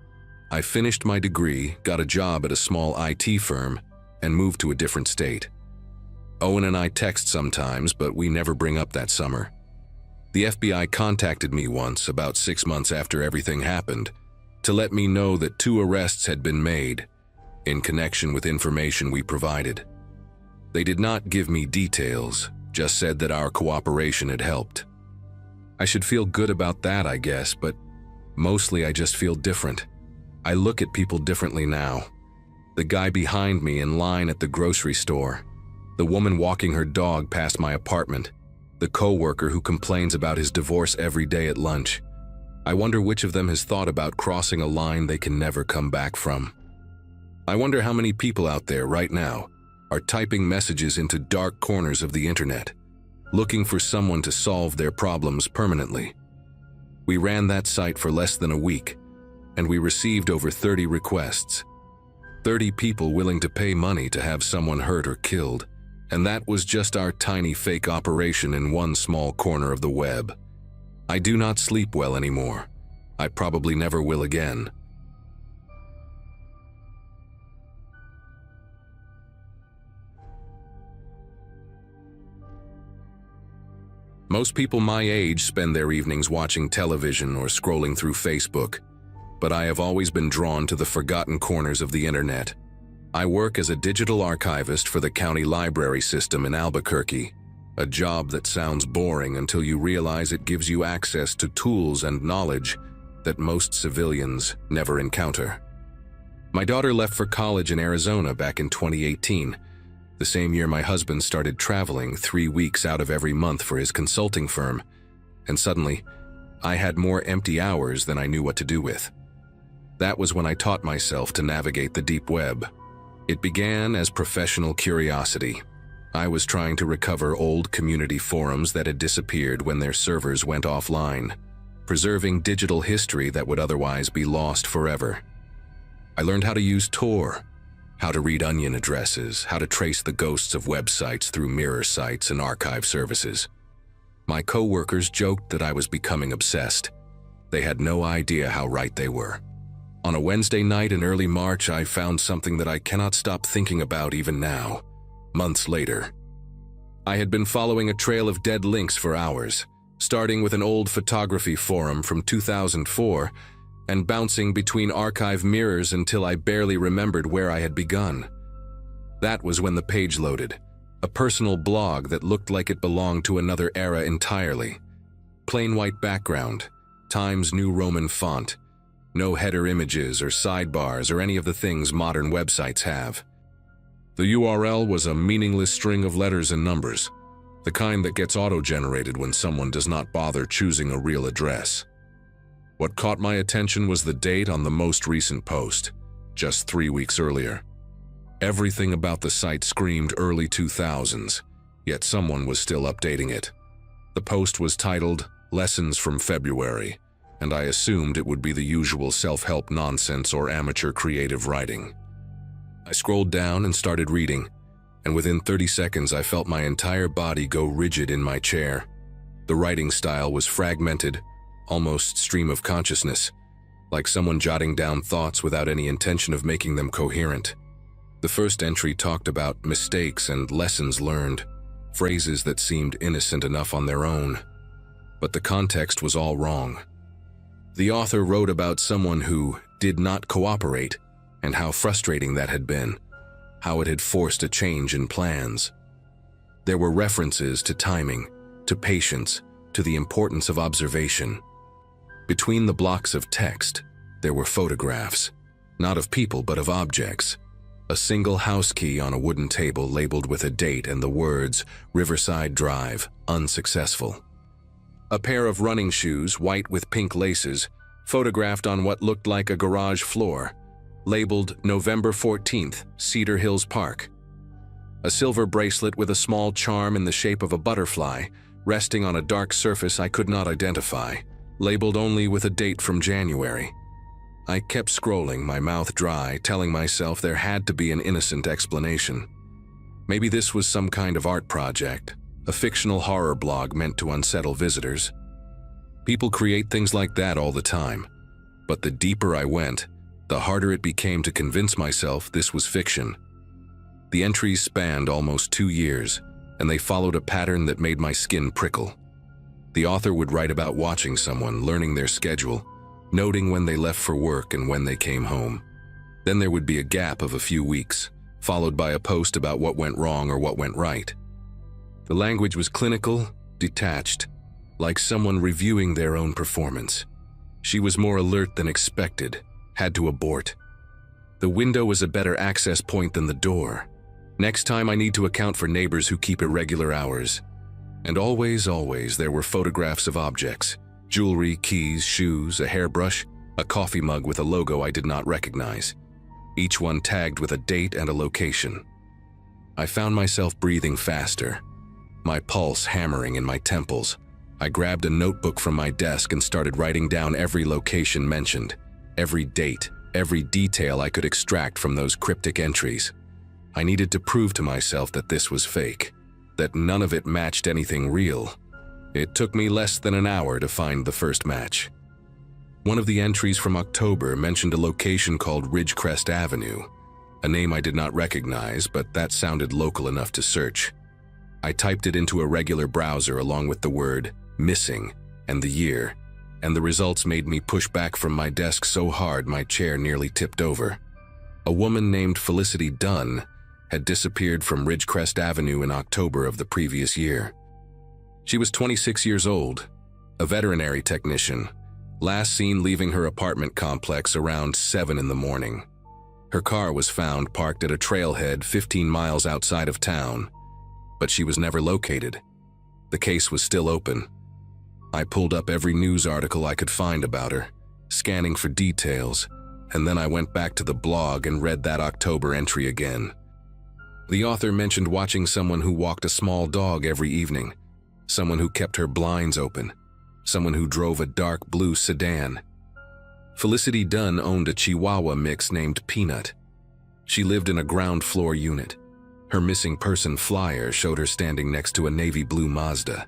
I finished my degree, got a job at a small IT firm, and moved to a different state. Owen and I text sometimes, but we never bring up that summer. The FBI contacted me once, about 6 months after everything happened, to let me know that 2 arrests had been made, in connection with information we provided. They did not give me details, just said that our cooperation had helped. I should feel good about that, I guess, but mostly I just feel different. I look at people differently now. The guy behind me in line at the grocery store, the woman walking her dog past my apartment, the co-worker who complains about his divorce every day at lunch. I wonder which of them has thought about crossing a line they can never come back from. I wonder how many people out there right now are typing messages into dark corners of the internet, looking for someone to solve their problems permanently. We ran that site for less than a week, and we received over 30 requests. 30 people willing to pay money to have someone hurt or killed, and that was just our tiny fake operation in one small corner of the web. I do not sleep well anymore. I probably never will again. Most people my age spend their evenings watching television or scrolling through Facebook, but I have always been drawn to the forgotten corners of the internet. I work as a digital archivist for the county library system in Albuquerque. A job that sounds boring until you realize it gives you access to tools and knowledge that most civilians never encounter. My daughter left for college in Arizona back in 2018, the same year my husband started traveling 3 weeks out of every month for his consulting firm, and suddenly, I had more empty hours than I knew what to do with. That was when I taught myself to navigate the deep web. It began as professional curiosity. I was trying to recover old community forums that had disappeared when their servers went offline, preserving digital history that would otherwise be lost forever. I learned how to use Tor, how to read onion addresses, how to trace the ghosts of websites through mirror sites and archive services. My coworkers joked that I was becoming obsessed. They had no idea how right they were. On a Wednesday night in early March, I found something that I cannot stop thinking about even now, months later. I had been following a trail of dead links for hours, starting with an old photography forum from 2004 and bouncing between archive mirrors until I barely remembered where I had begun. That was when the page loaded, a personal blog that looked like it belonged to another era entirely. Plain white background, Times New Roman font, no header images or sidebars or any of the things modern websites have. The URL was a meaningless string of letters and numbers, the kind that gets auto-generated when someone does not bother choosing a real address. What caught my attention was the date on the most recent post, just 3 weeks earlier. Everything about the site screamed early 2000s, yet someone was still updating it. The post was titled, "Lessons from February," and I assumed it would be the usual self-help nonsense or amateur creative writing. I scrolled down and started reading, and within 30 seconds I felt my entire body go rigid in my chair. The writing style was fragmented, almost stream of consciousness, like someone jotting down thoughts without any intention of making them coherent. The first entry talked about mistakes and lessons learned, phrases that seemed innocent enough on their own. But the context was all wrong. The author wrote about someone who did not cooperate and how frustrating that had been, how it had forced a change in plans. There were references to timing, to patience, to the importance of observation. Between the blocks of text, there were photographs, not of people but of objects. A single house key on a wooden table labeled with a date and the words, "Riverside Drive, unsuccessful." A pair of running shoes, white with pink laces, photographed on what looked like a garage floor, labeled November 14th, Cedar Hills Park. A silver bracelet with a small charm in the shape of a butterfly, resting on a dark surface I could not identify, labeled only with a date from January. I kept scrolling, my mouth dry, telling myself there had to be an innocent explanation. Maybe this was some kind of art project, a fictional horror blog meant to unsettle visitors. People create things like that all the time, but the deeper I went, the harder it became to convince myself this was fiction. The entries spanned almost 2 years, and they followed a pattern that made my skin prickle. The author would write about watching someone, learning their schedule, noting when they left for work and when they came home. Then there would be a gap of a few weeks, followed by a post about what went wrong or what went right. The language was clinical, detached, like someone reviewing their own performance. She was more alert than expected, had to abort. The window was a better access point than the door. Next time I need to account for neighbors who keep irregular hours. And always, there were photographs of objects. Jewelry, keys, shoes, a hairbrush, a coffee mug with a logo I did not recognize. Each one tagged with a date and a location. I found myself breathing faster, my pulse hammering in my temples. I grabbed a notebook from my desk and started writing down every location mentioned, every date, every detail I could extract from those cryptic entries. I needed to prove to myself that this was fake, that none of it matched anything real. It took me less than an hour to find the first match. One of the entries from October mentioned a location called Ridgecrest Avenue, a name I did not recognize, but that sounded local enough to search. I typed it into a regular browser along with the word "missing" and the year, and the results made me push back from my desk so hard my chair nearly tipped over. A woman named Felicity Dunn had disappeared from Ridgecrest Avenue in October of the previous year. She was 26 years old, a veterinary technician, last seen leaving her apartment complex around 7 in the morning. Her car was found parked at a trailhead 15 miles outside of town, but she was never located. The case was still open. I pulled up every news article I could find about her, scanning for details, and then I went back to the blog and read that October entry again. The author mentioned watching someone who walked a small dog every evening, someone who kept her blinds open, someone who drove a dark blue sedan. Felicity Dunn owned a Chihuahua mix named Peanut. She lived in a ground floor unit. Her missing person flyer showed her standing next to a navy blue Mazda.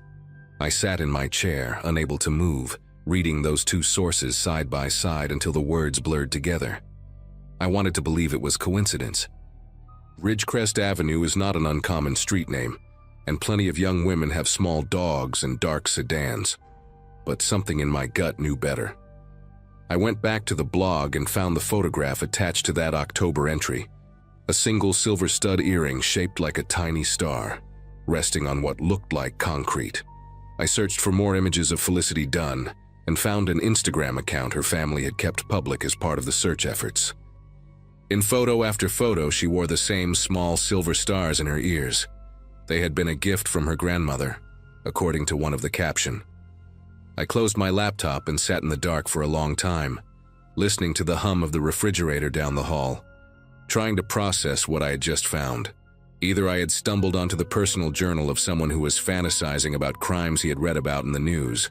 I sat in my chair, unable to move, reading those two sources side by side until the words blurred together. I wanted to believe it was coincidence. Ridgecrest Avenue is not an uncommon street name, and plenty of young women have small dogs and dark sedans. But something in my gut knew better. I went back to the blog and found the photograph attached to that October entry. A single silver stud earring shaped like a tiny star, resting on what looked like concrete. I searched for more images of Felicity Dunn and found an Instagram account her family had kept public as part of the search efforts. In photo after photo, she wore the same small silver stars in her ears. They had been a gift from her grandmother, according to one of the caption. I closed my laptop and sat in the dark for a long time, listening to the hum of the refrigerator down the hall, trying to process what I had just found. Either I had stumbled onto the personal journal of someone who was fantasizing about crimes he had read about in the news,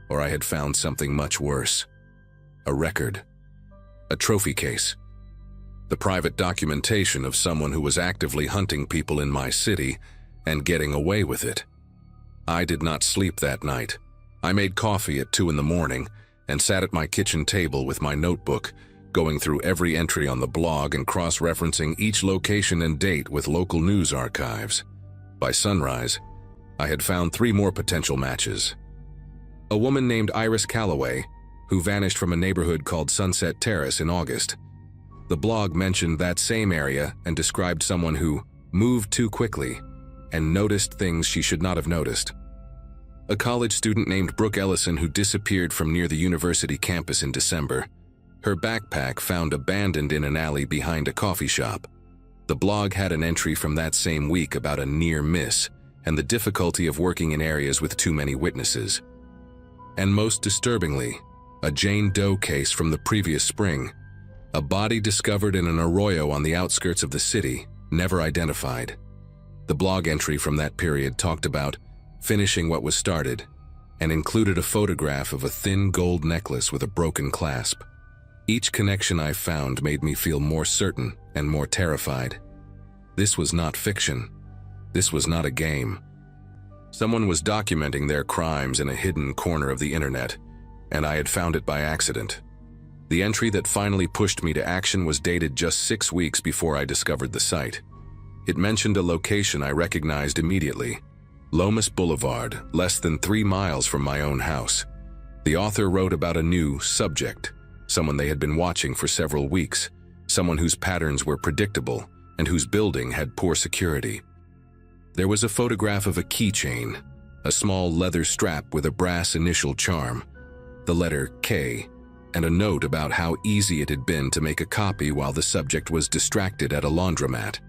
or I had found something much worse. A record. A trophy case. The private documentation of someone who was actively hunting people in my city and getting away with it. I did not sleep that night. I made coffee at 2 in the morning and sat at my kitchen table with my notebook, going through every entry on the blog and cross-referencing each location and date with local news archives. By sunrise, I had found 3 more potential matches. A woman named Iris Calloway, who vanished from a neighborhood called Sunset Terrace in August. The blog mentioned that same area and described someone who moved too quickly and noticed things she should not have noticed. A college student named Brooke Ellison who disappeared from near the university campus in December. Her backpack found abandoned in an alley behind a coffee shop. The blog had an entry from that same week about a near miss and the difficulty of working in areas with too many witnesses. And most disturbingly, a Jane Doe case from the previous spring. A body discovered in an arroyo on the outskirts of the city, never identified. The blog entry from that period talked about finishing what was started and included a photograph of a thin gold necklace with a broken clasp. Each connection I found made me feel more certain and more terrified. This was not fiction. This was not a game. Someone was documenting their crimes in a hidden corner of the internet, and I had found it by accident. The entry that finally pushed me to action was dated just 6 weeks before I discovered the site. It mentioned a location I recognized immediately: Lomas Boulevard, less than 3 miles from my own house. The author wrote about a new subject, someone they had been watching for several weeks, someone whose patterns were predictable and whose building had poor security. There was a photograph of a keychain, a small leather strap with a brass initial charm, the letter K, and a note about how easy it had been to make a copy while the subject was distracted at a laundromat.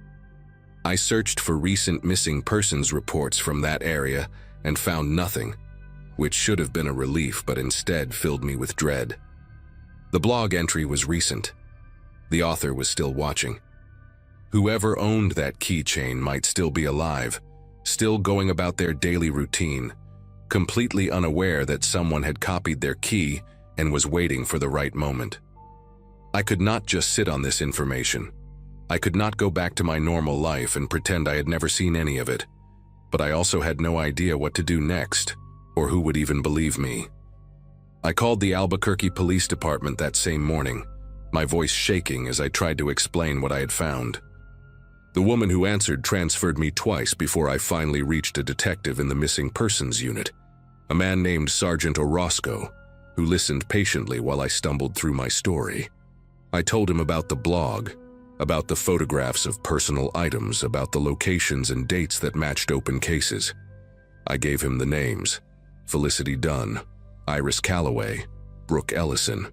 I searched for recent missing persons reports from that area and found nothing, which should have been a relief but instead filled me with dread. The blog entry was recent. The author was still watching. Whoever owned that keychain might still be alive, still going about their daily routine, completely unaware that someone had copied their key and was waiting for the right moment. I could not just sit on this information. I could not go back to my normal life and pretend I had never seen any of it, but I also had no idea what to do next, or who would even believe me. I called the Albuquerque Police Department that same morning, my voice shaking as I tried to explain what I had found. The woman who answered transferred me twice before I finally reached a detective in the missing persons unit, a man named Sergeant Orozco, who listened patiently while I stumbled through my story. I told him about the blog, about the photographs of personal items, about the locations and dates that matched open cases. I gave him the names: Felicity Dunn, Iris Calloway, Brooke Ellison.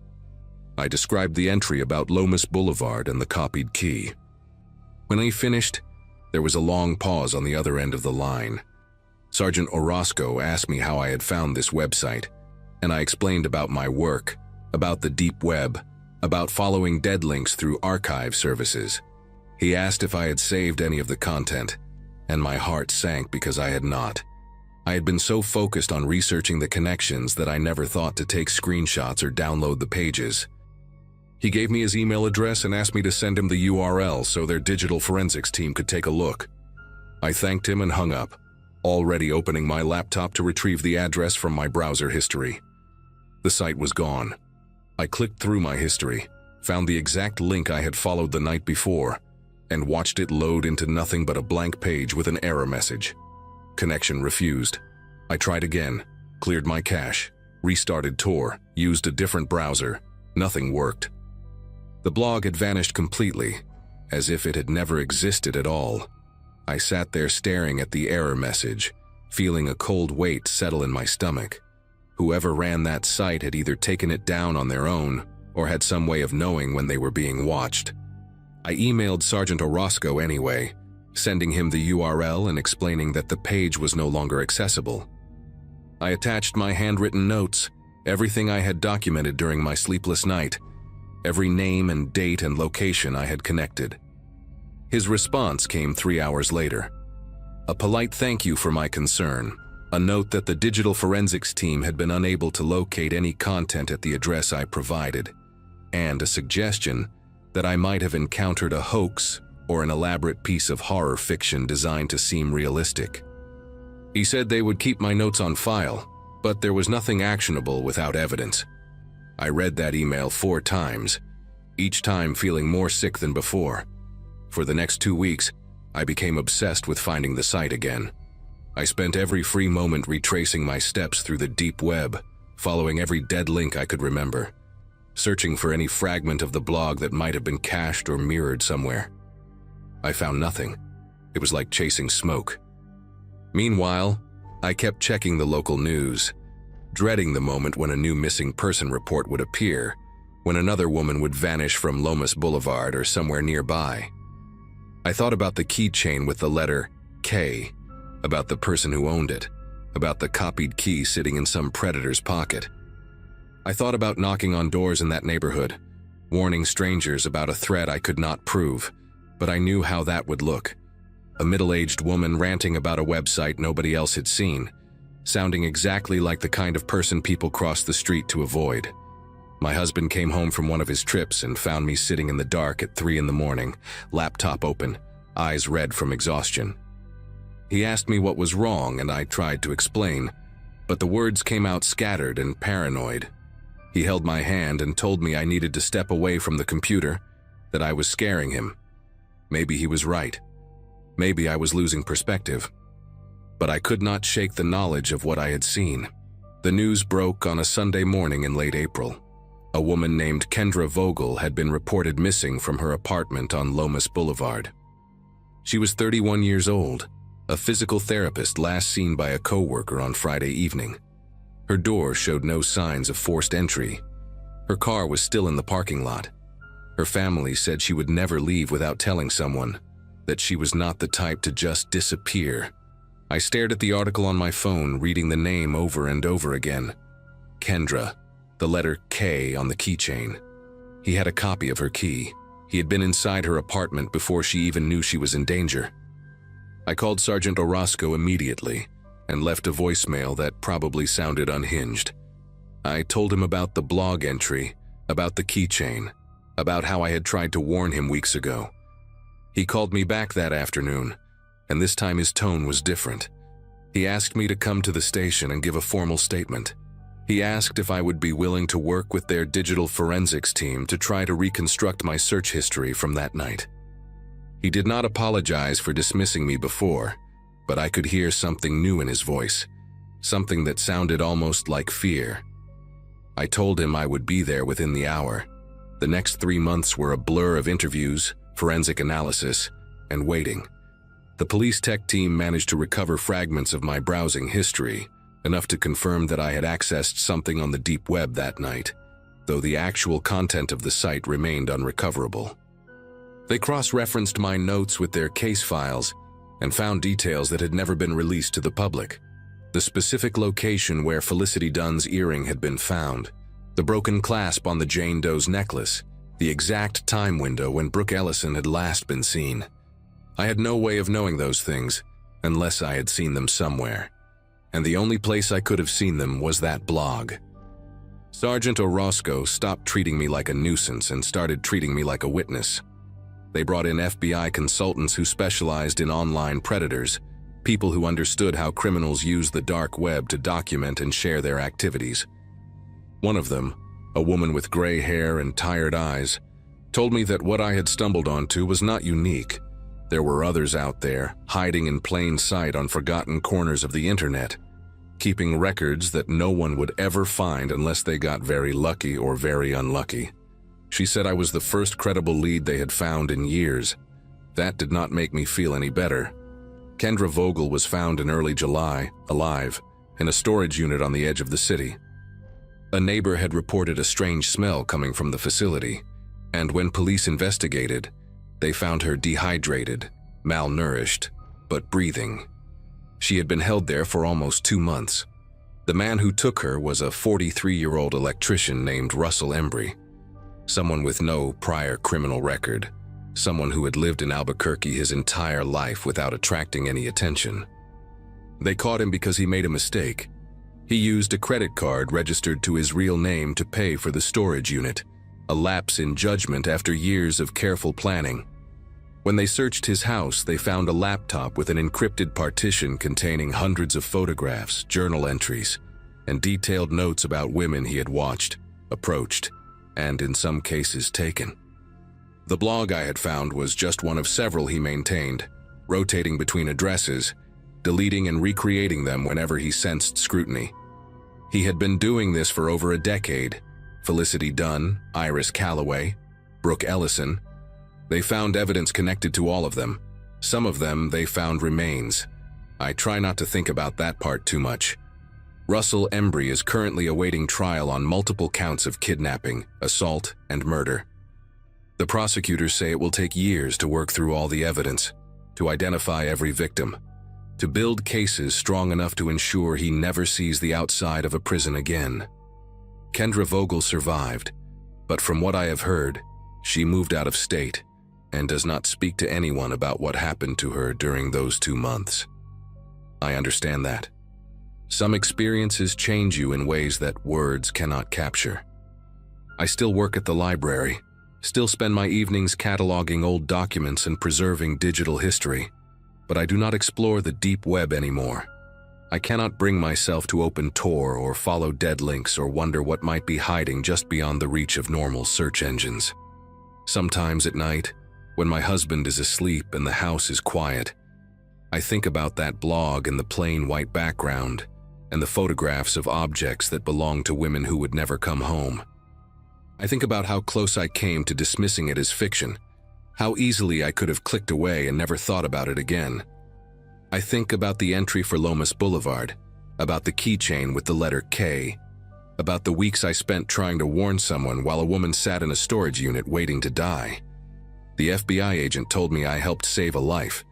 I described the entry about Lomas Boulevard and the copied key. When he finished, there was a long pause on the other end of the line. Sergeant Orozco asked me how I had found this website, and I explained about my work, about the deep web, about following dead links through archive services. He asked if I had saved any of the content, and my heart sank because I had not. I had been so focused on researching the connections that I never thought to take screenshots or download the pages. He gave me his email address and asked me to send him the URL so their digital forensics team could take a look. I thanked him and hung up, already opening my laptop to retrieve the address from my browser history. The site was gone. I clicked through my history, found the exact link I had followed the night before, and watched it load into nothing but a blank page with an error message. Connection refused. I tried again, cleared my cache, restarted Tor, used a different browser. Nothing worked. The blog had vanished completely, as if it had never existed at all. I sat there staring at the error message, feeling a cold weight settle in my stomach. Whoever ran that site had either taken it down on their own or had some way of knowing when they were being watched. I emailed Sergeant Orozco anyway, sending him the URL and explaining that the page was no longer accessible. I attached my handwritten notes, everything I had documented during my sleepless night, every name and date and location I had connected. His response came 3 hours later. A polite thank you for my concern, a note that the digital forensics team had been unable to locate any content at the address I provided, and a suggestion that I might have encountered a hoax or an elaborate piece of horror fiction designed to seem realistic. He said they would keep my notes on file, but there was nothing actionable without evidence. I read that email 4 times, each time feeling more sick than before. For the next 2 weeks, I became obsessed with finding the site again. I spent every free moment retracing my steps through the deep web, following every dead link I could remember, searching for any fragment of the blog that might have been cached or mirrored somewhere. I found nothing. It was like chasing smoke. Meanwhile, I kept checking the local news, dreading the moment when a new missing person report would appear, when another woman would vanish from Lomas Boulevard or somewhere nearby. I thought about the keychain with the letter K, about the person who owned it, about the copied key sitting in some predator's pocket. I thought about knocking on doors in that neighborhood, warning strangers about a threat I could not prove, but I knew how that would look. A middle-aged woman ranting about a website nobody else had seen, sounding exactly like the kind of person people cross the street to avoid. My husband came home from one of his trips and found me sitting in the dark at 3 a.m, laptop open, eyes red from exhaustion. He asked me what was wrong and I tried to explain, but the words came out scattered and paranoid. He held my hand and told me I needed to step away from the computer, that I was scaring him. Maybe he was right. Maybe I was losing perspective. But I could not shake the knowledge of what I had seen. The news broke on a Sunday morning in late April. A woman named Kendra Vogel had been reported missing from her apartment on Lomas Boulevard. She was 31 years old, a physical therapist last seen by a coworker on Friday evening. Her door showed no signs of forced entry. Her car was still in the parking lot. Her family said she would never leave without telling someone, that she was not the type to just disappear. I stared at the article on my phone, reading the name over and over again. Kendra, the letter K on the keychain. He had a copy of her key. He had been inside her apartment before she even knew she was in danger. I called Sergeant Orozco immediately and left a voicemail that probably sounded unhinged. I told him about the blog entry, about the keychain, about how I had tried to warn him weeks ago. He called me back that afternoon, and this time his tone was different. He asked me to come to the station and give a formal statement. He asked if I would be willing to work with their digital forensics team to try to reconstruct my search history from that night. He did not apologize for dismissing me before, but I could hear something new in his voice, something that sounded almost like fear. I told him I would be there within the hour. The next 3 months were a blur of interviews, forensic analysis, and waiting. The police tech team managed to recover fragments of my browsing history, enough to confirm that I had accessed something on the deep web that night, though the actual content of the site remained unrecoverable. They cross-referenced my notes with their case files and found details that had never been released to the public. The specific location where Felicity Dunn's earring had been found, the broken clasp on the Jane Doe's necklace, the exact time window when Brooke Ellison had last been seen. I had no way of knowing those things unless I had seen them somewhere, and the only place I could have seen them was that blog. Sergeant Orozco stopped treating me like a nuisance and started treating me like a witness. They brought in FBI consultants who specialized in online predators, people who understood how criminals use the dark web to document and share their activities. One of them, a woman with gray hair and tired eyes, told me that what I had stumbled onto was not unique. There were others out there, hiding in plain sight on forgotten corners of the internet, keeping records that no one would ever find unless they got very lucky or very unlucky. She said I was the first credible lead they had found in years. That did not make me feel any better. Kendra Vogel was found in early July, alive, in a storage unit on the edge of the city. A neighbor had reported a strange smell coming from the facility, and when police investigated, they found her dehydrated, malnourished, but breathing. She had been held there for almost 2 months. The man who took her was a 43-year-old electrician named Russell Embry, someone with no prior criminal record, someone who had lived in Albuquerque his entire life without attracting any attention. They caught him because he made a mistake. He used a credit card registered to his real name to pay for the storage unit, a lapse in judgment after years of careful planning. When they searched his house, they found a laptop with an encrypted partition containing hundreds of photographs, journal entries, and detailed notes about women he had watched, approached, and in some cases taken. The blog I had found was just one of several he maintained, rotating between addresses, deleting and recreating them whenever he sensed scrutiny. He had been doing this for over a decade. Felicity Dunn, Iris Calloway, Brooke Ellison. They found evidence connected to all of them. Some of them they found remains. I try not to think about that part too much. Russell Embry is currently awaiting trial on multiple counts of kidnapping, assault, and murder. The prosecutors say it will take years to work through all the evidence, to identify every victim, to build cases strong enough to ensure he never sees the outside of a prison again. Kendra Vogel survived, but from what I have heard, she moved out of state and does not speak to anyone about what happened to her during those 2 months. I understand that. Some experiences change you in ways that words cannot capture. I still work at the library, still spend my evenings cataloging old documents and preserving digital history, but I do not explore the deep web anymore. I cannot bring myself to open Tor or follow dead links or wonder what might be hiding just beyond the reach of normal search engines. Sometimes at night, when my husband is asleep and the house is quiet, I think about that blog and the plain white background and the photographs of objects that belong to women who would never come home. I think about how close I came to dismissing it as fiction, how easily I could have clicked away and never thought about it again. I think about the entry for Lomas Boulevard, about the keychain with the letter K, about the weeks I spent trying to warn someone while a woman sat in a storage unit waiting to die. The FBI agent told me I helped save a life,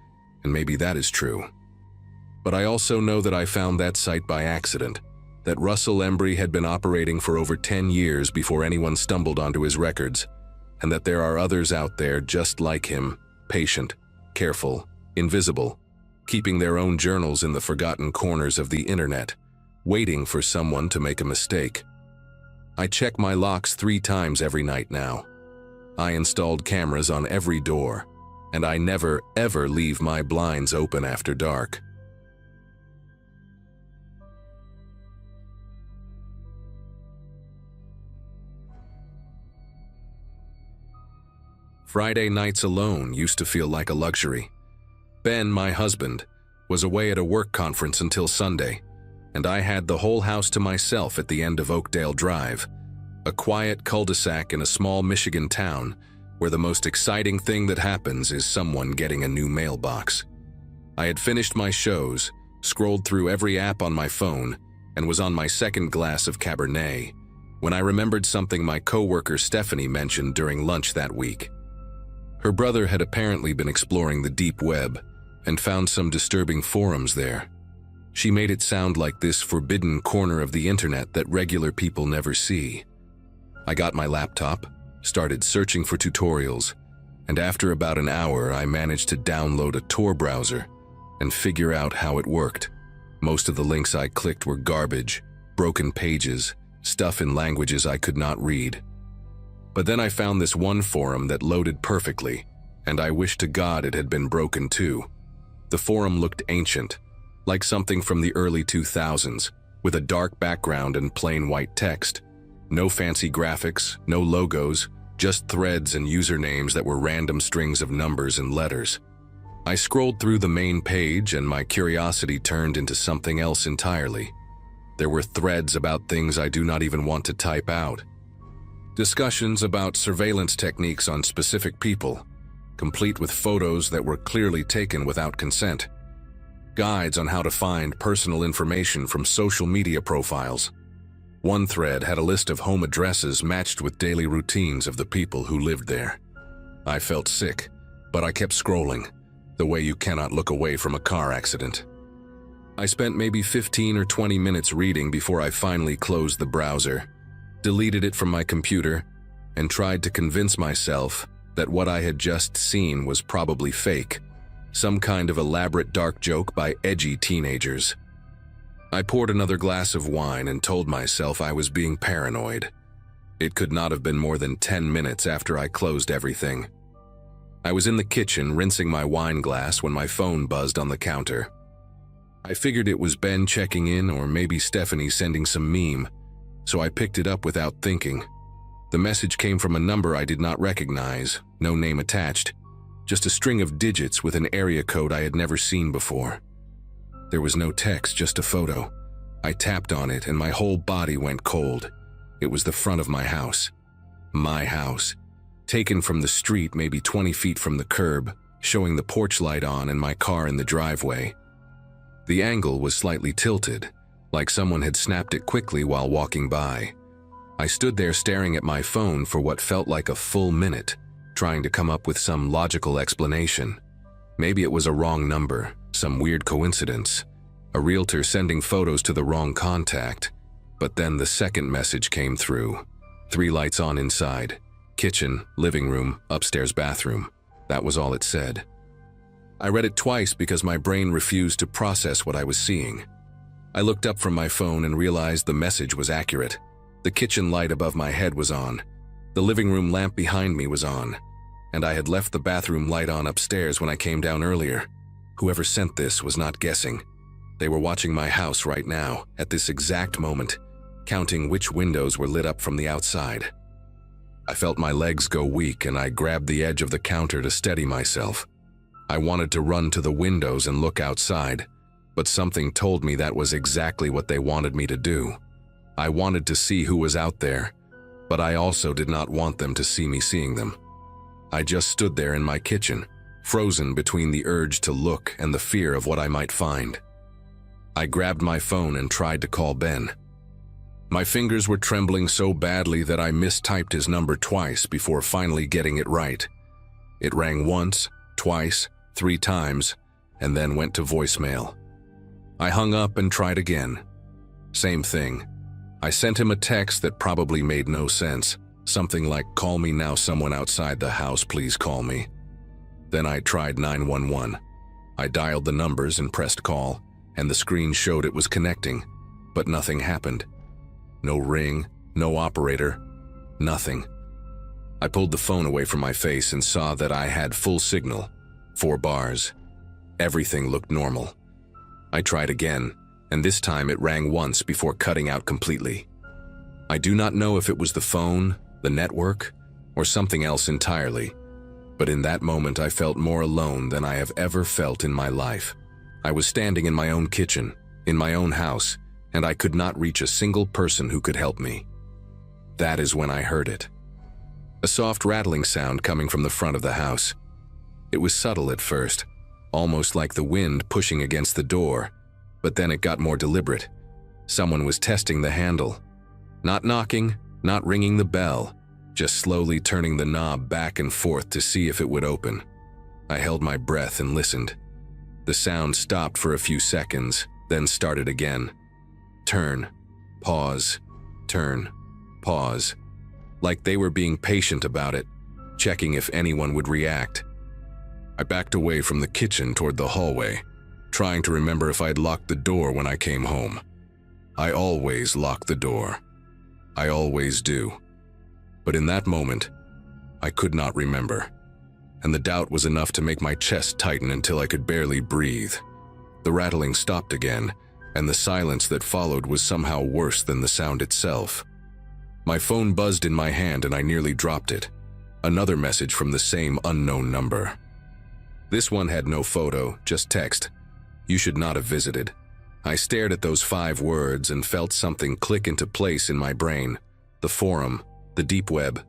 and maybe that is true. But I also know that I found that site by accident, that Russell Embry had been operating for over 10 years before anyone stumbled onto his records, and that there are others out there just like him, patient, careful, invisible, keeping their own journals in the forgotten corners of the internet, waiting for someone to make a mistake. I check my locks 3 times every night now. I installed cameras on every door, and I never, ever leave my blinds open after dark. Friday nights alone used to feel like a luxury. Ben, my husband, was away at a work conference until Sunday, and I had the whole house to myself at the end of Oakdale Drive, a quiet cul-de-sac in a small Michigan town where the most exciting thing that happens is someone getting a new mailbox. I had finished my shows, scrolled through every app on my phone, and was on my second glass of Cabernet when I remembered something my coworker Stephanie mentioned during lunch that week. Her brother had apparently been exploring the deep web and found some disturbing forums there. She made it sound like this forbidden corner of the internet that regular people never see. I got my laptop, started searching for tutorials, and after about an hour I managed to download a Tor browser and figure out how it worked. Most of the links I clicked were garbage, broken pages, stuff in languages I could not read. But then I found this one forum that loaded perfectly, and I wished to God it had been broken too. The forum looked ancient, like something from the early 2000s, with a dark background and plain white text. No fancy graphics, no logos, just threads and usernames that were random strings of numbers and letters. I scrolled through the main page and my curiosity turned into something else entirely. There were threads about things I do not even want to type out. Discussions about surveillance techniques on specific people, complete with photos that were clearly taken without consent. Guides on how to find personal information from social media profiles. One thread had a list of home addresses matched with daily routines of the people who lived there. I felt sick, but I kept scrolling, the way you cannot look away from a car accident. I spent maybe 15 or 20 minutes reading before I finally closed the browser, deleted it from my computer, and tried to convince myself that what I had just seen was probably fake, some kind of elaborate dark joke by edgy teenagers. I poured another glass of wine and told myself I was being paranoid. It could not have been more than 10 minutes after I closed everything. I was in the kitchen rinsing my wine glass when my phone buzzed on the counter. I figured it was Ben checking in or maybe Stephanie sending some meme, so I picked it up without thinking. The message came from a number I did not recognize, no name attached, just a string of digits with an area code I had never seen before. There was no text, just a photo. I tapped on it and my whole body went cold. It was the front of my house. My house. Taken from the street maybe 20 feet from the curb, showing the porch light on and my car in the driveway. The angle was slightly tilted, like someone had snapped it quickly while walking by. I stood there staring at my phone for what felt like a full minute, trying to come up with some logical explanation. Maybe it was a wrong number, some weird coincidence, a realtor sending photos to the wrong contact. But then the second message came through. 3 lights on inside. Kitchen, living room, upstairs bathroom. That was all it said. I read it twice because my brain refused to process what I was seeing. I looked up from my phone and realized the message was accurate. The kitchen light above my head was on. The living room lamp behind me was on. And I had left the bathroom light on upstairs when I came down earlier. Whoever sent this was not guessing. They were watching my house right now, at this exact moment, counting which windows were lit up from the outside. I felt my legs go weak and I grabbed the edge of the counter to steady myself. I wanted to run to the windows and look outside, but something told me that was exactly what they wanted me to do. I wanted to see who was out there, but I also did not want them to see me seeing them. I just stood there in my kitchen, frozen between the urge to look and the fear of what I might find. I grabbed my phone and tried to call Ben. My fingers were trembling so badly that I mistyped his number twice before finally getting it right. It rang once, twice, 3 times, and then went to voicemail. I hung up and tried again. Same thing. I sent him a text that probably made no sense, something like, "Call me now, someone outside the house, please call me." Then I tried 911. I dialed the numbers and pressed call, and the screen showed it was connecting, but nothing happened. No ring, no operator, nothing. I pulled the phone away from my face and saw that I had full signal, 4 bars. Everything looked normal. I tried again, and this time it rang once before cutting out completely. I do not know if it was the phone, the network, or something else entirely, but in that moment I felt more alone than I have ever felt in my life. I was standing in my own kitchen, in my own house, and I could not reach a single person who could help me. That is when I heard it. A soft rattling sound coming from the front of the house. It was subtle at first, almost like the wind pushing against the door, but then it got more deliberate. Someone was testing the handle. Not knocking, not ringing the bell, just slowly turning the knob back and forth to see if it would open. I held my breath and listened. The sound stopped for a few seconds, then started again. Turn, pause, turn, pause. Like they were being patient about it, checking if anyone would react. I backed away from the kitchen toward the hallway, trying to remember if I'd locked the door when I came home. I always lock the door. I always do. But in that moment, I could not remember, and the doubt was enough to make my chest tighten until I could barely breathe. The rattling stopped again, and the silence that followed was somehow worse than the sound itself. My phone buzzed in my hand and I nearly dropped it. Another message from the same unknown number. This one had no photo, just text. You should not have visited. I stared at those 5 words and felt something click into place in my brain. The forum, the deep web.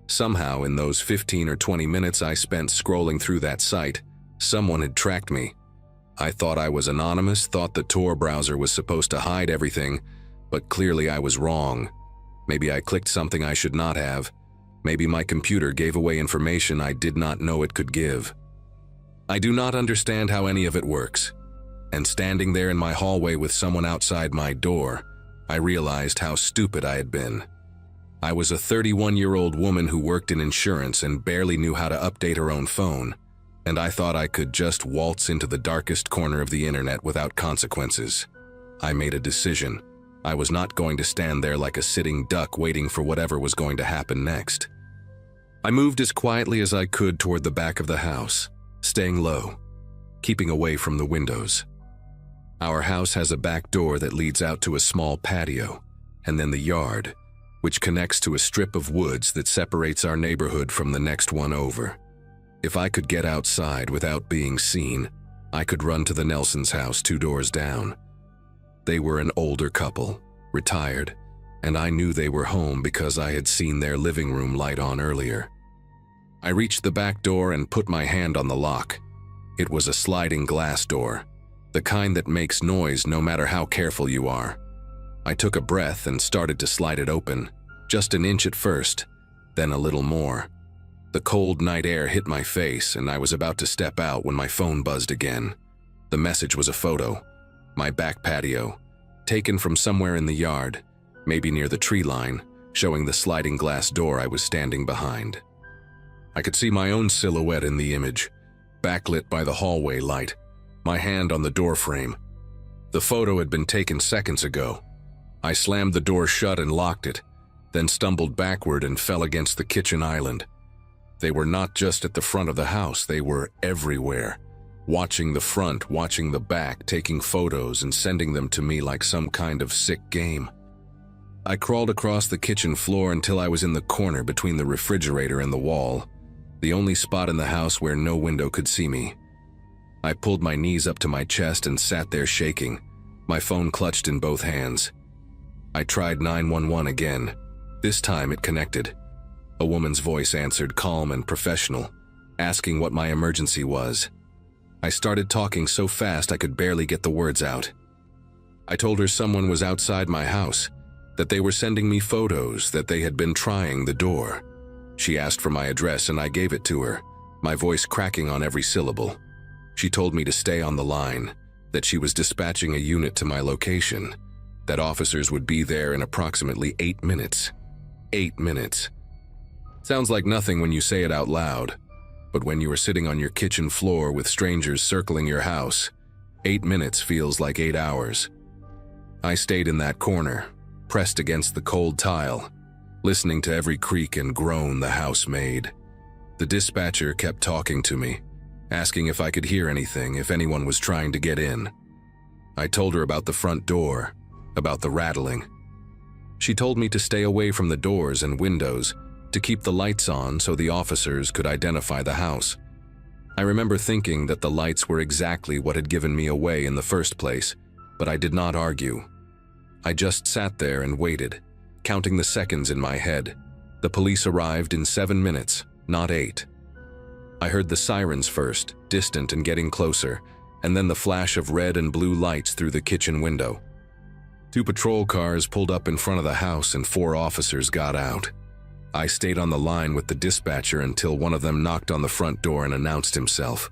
Somehow in those 15 or 20 minutes I spent scrolling through that site, someone had tracked me. I thought I was anonymous, thought the Tor browser was supposed to hide everything, but clearly I was wrong. Maybe I clicked something I should not have. Maybe my computer gave away information I did not know it could give. I do not understand how any of it works. And standing there in my hallway with someone outside my door, I realized how stupid I had been. I was a 31-year-old woman who worked in insurance and barely knew how to update her own phone, and I thought I could just waltz into the darkest corner of the internet without consequences. I made a decision. I was not going to stand there like a sitting duck waiting for whatever was going to happen next. I moved as quietly as I could toward the back of the house, staying low, keeping away from the windows. Our house has a back door that leads out to a small patio, and then the yard, which connects to a strip of woods that separates our neighborhood from the next one over. If I could get outside without being seen, I could run to the Nelson's house 2 doors down. They were an older couple, retired, and I knew they were home because I had seen their living room light on earlier. I reached the back door and put my hand on the lock. It was a sliding glass door, the kind that makes noise no matter how careful you are. I took a breath and started to slide it open, just an inch at first, then a little more. The cold night air hit my face and I was about to step out when my phone buzzed again. The message was a photo, my back patio, taken from somewhere in the yard, maybe near the tree line, showing the sliding glass door I was standing behind. I could see my own silhouette in the image, backlit by the hallway light, my hand on the door frame. The photo had been taken seconds ago. I slammed the door shut and locked it, then stumbled backward and fell against the kitchen island. They were not just at the front of the house, they were everywhere. Watching the front, watching the back, taking photos and sending them to me like some kind of sick game. I crawled across the kitchen floor until I was in the corner between the refrigerator and the wall, the only spot in the house where no window could see me. I pulled my knees up to my chest and sat there shaking, my phone clutched in both hands. I tried 911 again. This time it connected. A woman's voice answered, calm and professional, asking what my emergency was. I started talking so fast I could barely get the words out. I told her someone was outside my house, that they were sending me photos, that they had been trying the door. She asked for my address and I gave it to her, my voice cracking on every syllable. She told me to stay on the line, that she was dispatching a unit to my location, that officers would be there in approximately 8 minutes. 8 minutes. Sounds like nothing when you say it out loud, but when you are sitting on your kitchen floor with strangers circling your house, 8 minutes feels like 8 hours. I stayed in that corner, pressed against the cold tile, listening to every creak and groan the house made. The dispatcher kept talking to me, asking if I could hear anything, if anyone was trying to get in. I told her about the front door, about the rattling. She told me to stay away from the doors and windows, to keep the lights on so the officers could identify the house. I remember thinking that the lights were exactly what had given me away in the first place, but I did not argue. I just sat there and waited, counting the seconds in my head. The police arrived in 7 minutes, not 8. I heard the sirens first, distant and getting closer, and then the flash of red and blue lights through the kitchen window. 2 patrol cars pulled up in front of the house and 4 officers got out. I stayed on the line with the dispatcher until one of them knocked on the front door and announced himself.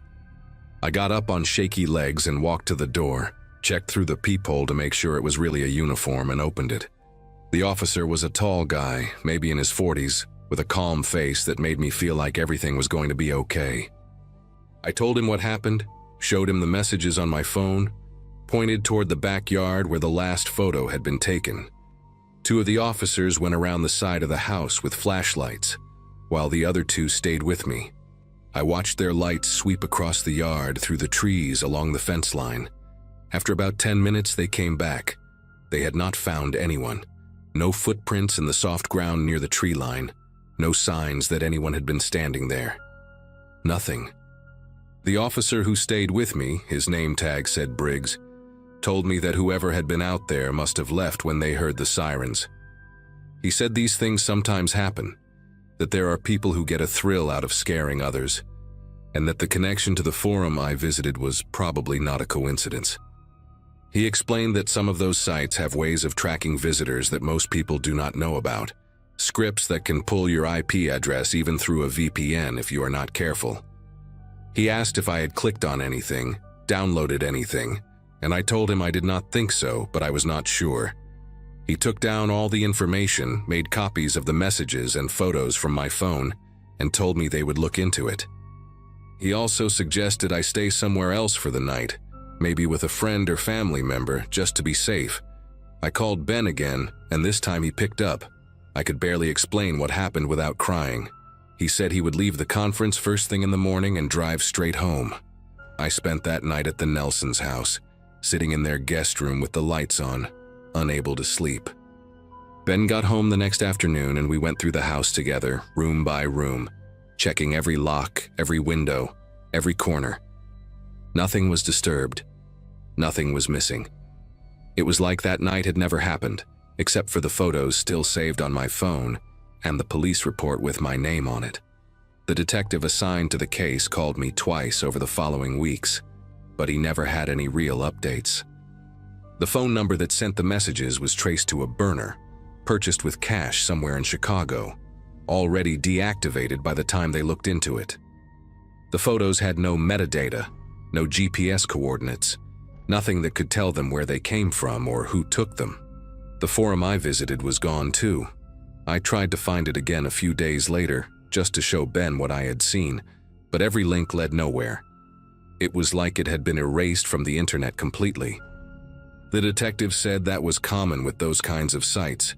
I got up on shaky legs and walked to the door, checked through the peephole to make sure it was really a uniform, and opened it. The officer was a tall guy, maybe in his 40s, with a calm face that made me feel like everything was going to be okay. I told him what happened, showed him the messages on my phone, pointed toward the backyard where the last photo had been taken. 2 of the officers went around the side of the house with flashlights, while the other 2 stayed with me. I watched their lights sweep across the yard through the trees along the fence line. After about 10 minutes, they came back. They had not found anyone. No footprints in the soft ground near the tree line. No signs that anyone had been standing there. Nothing. The officer who stayed with me, his name tag said Briggs, told me that whoever had been out there must have left when they heard the sirens. He said these things sometimes happen, that there are people who get a thrill out of scaring others, and that the connection to the forum I visited was probably not a coincidence. He explained that some of those sites have ways of tracking visitors that most people do not know about, scripts that can pull your IP address even through a VPN if you are not careful. He asked if I had clicked on anything, downloaded anything, and I told him I did not think so, but I was not sure. He took down all the information, made copies of the messages and photos from my phone, and told me they would look into it. He also suggested I stay somewhere else for the night, maybe with a friend or family member, just to be safe. I called Ben again, and this time he picked up. I could barely explain what happened without crying. He said he would leave the conference first thing in the morning and drive straight home. I spent that night at the Nelsons' house, sitting in their guest room with the lights on, unable to sleep. Ben got home the next afternoon and we went through the house together, room by room, checking every lock, every window, every corner. Nothing was disturbed. Nothing was missing. It was like that night had never happened, except for the photos still saved on my phone and the police report with my name on it. The detective assigned to the case called me twice over the following weeks, but he never had any real updates. The phone number that sent the messages was traced to a burner, purchased with cash somewhere in Chicago, already deactivated by the time they looked into it. The photos had no metadata, no GPS coordinates, nothing that could tell them where they came from or who took them. The forum I visited was gone too. I tried to find it again a few days later, just to show Ben what I had seen, but every link led nowhere. It was like it had been erased from the internet completely. The detective said that was common with those kinds of sites,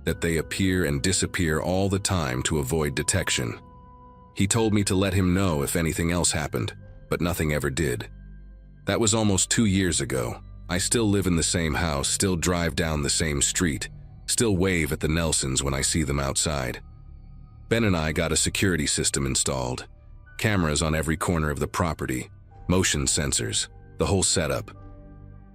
that they appear and disappear all the time to avoid detection. He told me to let him know if anything else happened, but nothing ever did. That was almost 2 years ago. I still live in the same house, still drive down the same street, still wave at the Nelsons when I see them outside. Ben and I got a security system installed, cameras on every corner of the property, motion sensors, the whole setup.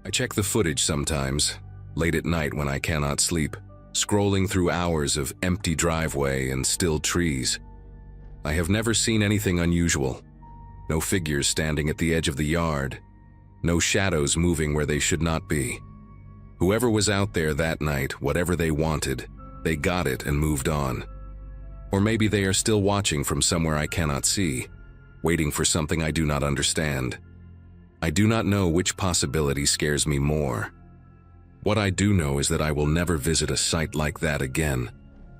I check the footage sometimes, late at night when I cannot sleep, scrolling through hours of empty driveway and still trees. I have never seen anything unusual. No figures standing at the edge of the yard. No shadows moving where they should not be. Whoever was out there that night, whatever they wanted, they got it and moved on. Or maybe they are still watching from somewhere I cannot see, waiting for something I do not understand. I do not know which possibility scares me more. What I do know is that I will never visit a site like that again,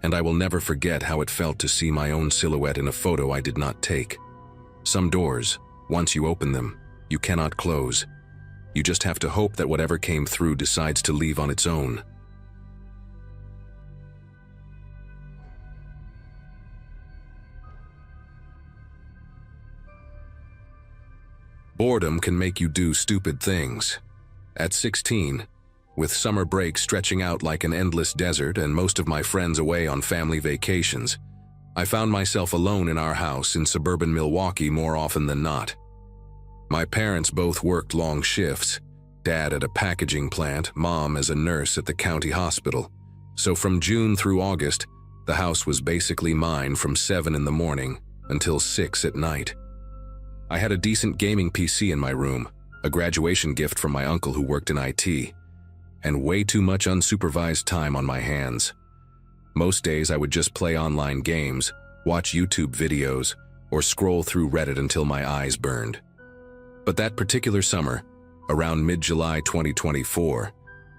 and I will never forget how it felt to see my own silhouette in a photo I did not take. Some doors, once you open them, you cannot close. You just have to hope that whatever came through decides to leave on its own. Boredom can make you do stupid things. At 16, with summer break stretching out like an endless desert and most of my friends away on family vacations, I found myself alone in our house in suburban Milwaukee more often than not. My parents both worked long shifts, Dad at a packaging plant, Mom as a nurse at the county hospital. So from June through August, the house was basically mine from 7 in the morning until 6 at night. I had a decent gaming PC in my room, a graduation gift from my uncle who worked in IT, and way too much unsupervised time on my hands. Most days I would just play online games, watch YouTube videos, or scroll through Reddit until my eyes burned. But that particular summer, around mid-July 2024,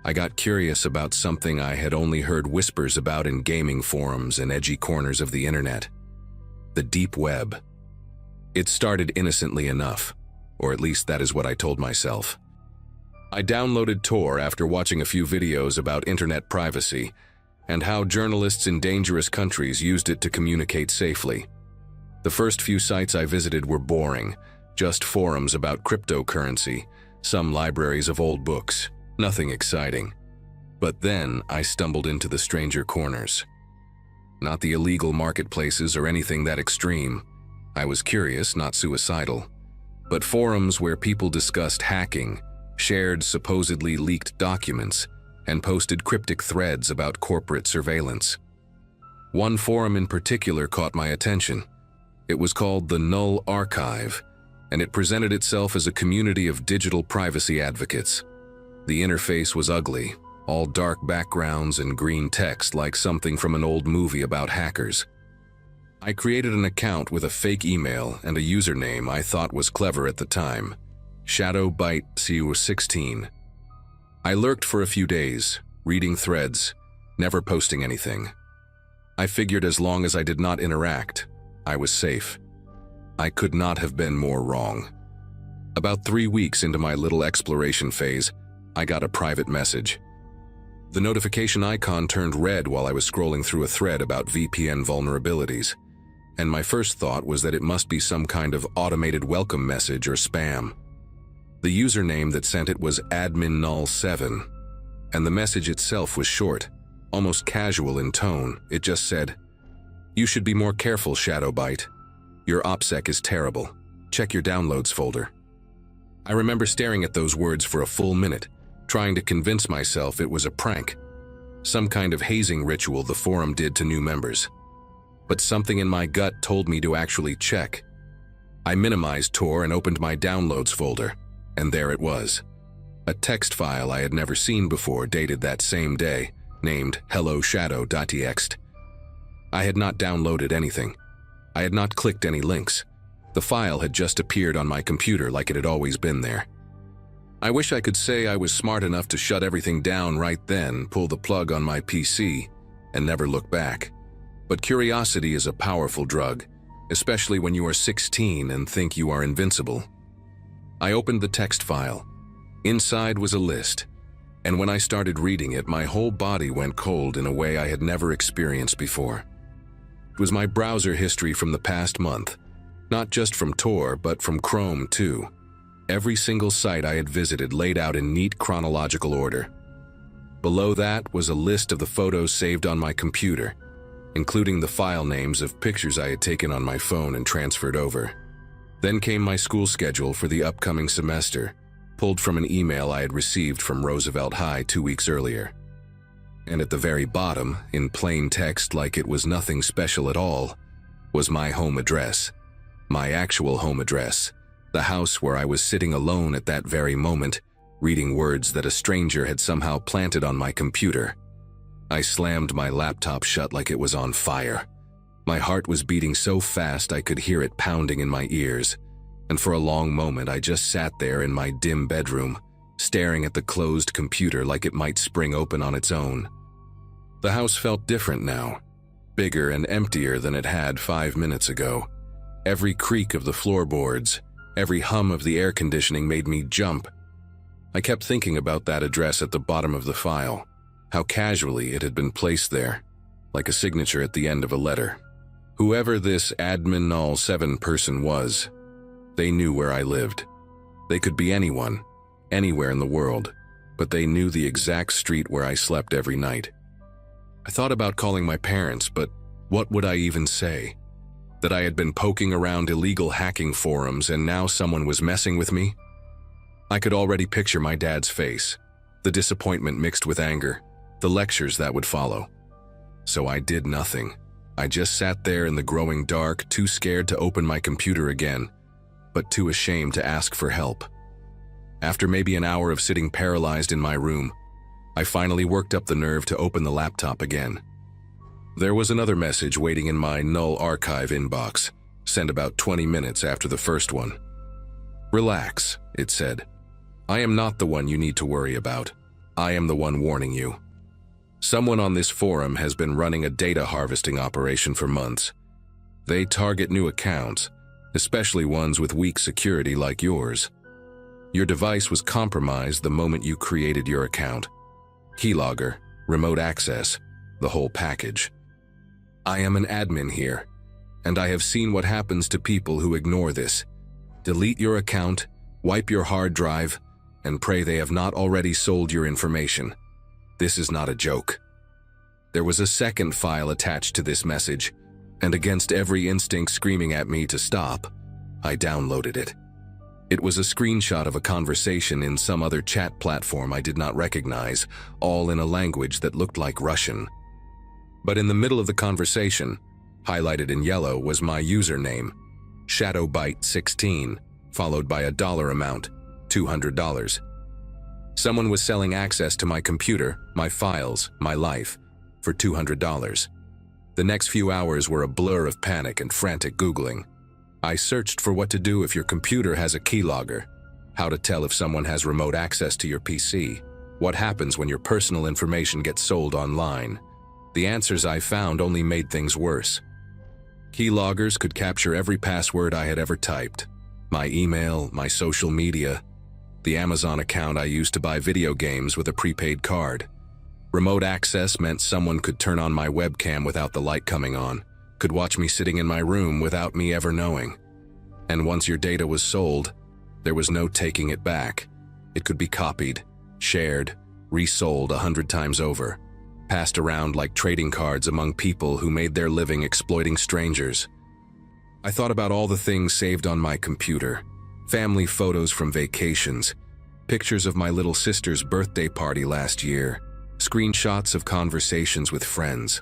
I got curious about something I had only heard whispers about in gaming forums and edgy corners of the internet: the deep web. It started innocently enough, or at least that is what I told myself. I downloaded Tor after watching a few videos about internet privacy and how journalists in dangerous countries used it to communicate safely. The first few sites I visited were boring, just forums about cryptocurrency, some libraries of old books, nothing exciting. But then I stumbled into the stranger corners. Not the illegal marketplaces or anything that extreme. I was curious, not suicidal. But forums where people discussed hacking, shared supposedly leaked documents, and posted cryptic threads about corporate surveillance. One forum in particular caught my attention. It was called the Null Archive, and it presented itself as a community of digital privacy advocates. The interface was ugly, all dark backgrounds and green text like something from an old movie about hackers. I created an account with a fake email and a username I thought was clever at the time: ShadowBite16. I lurked for a few days, reading threads, never posting anything. I figured as long as I did not interact, I was safe. I could not have been more wrong. About 3 weeks into my little exploration phase, I got a private message. The notification icon turned red while I was scrolling through a thread about VPN vulnerabilities, and my first thought was that it must be some kind of automated welcome message or spam. The username that sent it was adminnull7, and the message itself was short, almost casual in tone. It just said, "You should be more careful, ShadowBite. Your OPSEC is terrible. Check your downloads folder." I remember staring at those words for a full minute, trying to convince myself it was a prank, some kind of hazing ritual the forum did to new members. But something in my gut told me to actually check. I minimized Tor and opened my downloads folder, and there it was. A text file I had never seen before, dated that same day, named helloshadow.txt. I had not downloaded anything. I had not clicked any links. The file had just appeared on my computer like it had always been there. I wish I could say I was smart enough to shut everything down right then, pull the plug on my PC, and never look back. But curiosity is a powerful drug, especially when you are 16 and think you are invincible. I opened the text file. Inside was a list, and when I started reading it, my whole body went cold in a way I had never experienced before. It was my browser history from the past month, not just from Tor, but from Chrome too. Every single site I had visited laid out in neat chronological order. Below that was a list of the photos saved on my computer, including the file names of pictures I had taken on my phone and transferred over. Then came my school schedule for the upcoming semester, pulled from an email I had received from Roosevelt High 2 weeks earlier. And at the very bottom, in plain text like it was nothing special at all, was my home address. My actual home address, the house where I was sitting alone at that very moment, reading words that a stranger had somehow planted on my computer. I slammed my laptop shut like it was on fire. My heart was beating so fast I could hear it pounding in my ears, and for a long moment I just sat there in my dim bedroom, staring at the closed computer like it might spring open on its own. The house felt different now, bigger and emptier than it had 5 minutes ago. Every creak of the floorboards, every hum of the air conditioning made me jump. I kept thinking about that address at the bottom of the file, how casually it had been placed there, like a signature at the end of a letter. Whoever this adminnull7 person was, they knew where I lived. They could be anyone, anywhere in the world, but they knew the exact street where I slept every night. I thought about calling my parents, but what would I even say? That I had been poking around illegal hacking forums and now someone was messing with me? I could already picture my dad's face, the disappointment mixed with anger, the lectures that would follow. So I did nothing. I just sat there in the growing dark, too scared to open my computer again. but too ashamed to ask for help. After maybe an hour of sitting paralyzed in my room, I finally worked up the nerve to open the laptop again. There was another message waiting in my null archive inbox, sent about 20 minutes after the first one. "Relax," it said. "I am not the one you need to worry about. I am the one warning you. Someone on this forum has been running a data harvesting operation for months. They target new accounts, especially ones with weak security like yours. Your device was compromised the moment you created your account. Keylogger, remote access, the whole package. I am an admin here, and I have seen what happens to people who ignore this. Delete your account, wipe your hard drive, and pray they have not already sold your information. This is not a joke." There was a second file attached to this message, and against every instinct screaming at me to stop, I downloaded it. It was a screenshot of a conversation in some other chat platform I did not recognize, all in a language that looked like Russian. But in the middle of the conversation, highlighted in yellow, was my username, Shadowbite16, followed by a dollar amount, $200. Someone was selling access to my computer, my files, my life, for $200. The next few hours were a blur of panic and frantic Googling. I searched for what to do if your computer has a keylogger, how to tell if someone has remote access to your PC, what happens when your personal information gets sold online. The answers I found only made things worse. Keyloggers could capture every password I had ever typed, my email, my social media, the Amazon account I used to buy video games with a prepaid card. Remote access meant someone could turn on my webcam without the light coming on, could watch me sitting in my room without me ever knowing. And once your data was sold, there was no taking it back. It could be copied, shared, resold 100 times over, passed around like trading cards among people who made their living exploiting strangers. I thought about all the things saved on my computer, family photos from vacations, pictures of my little sister's birthday party last year, screenshots of conversations with friends.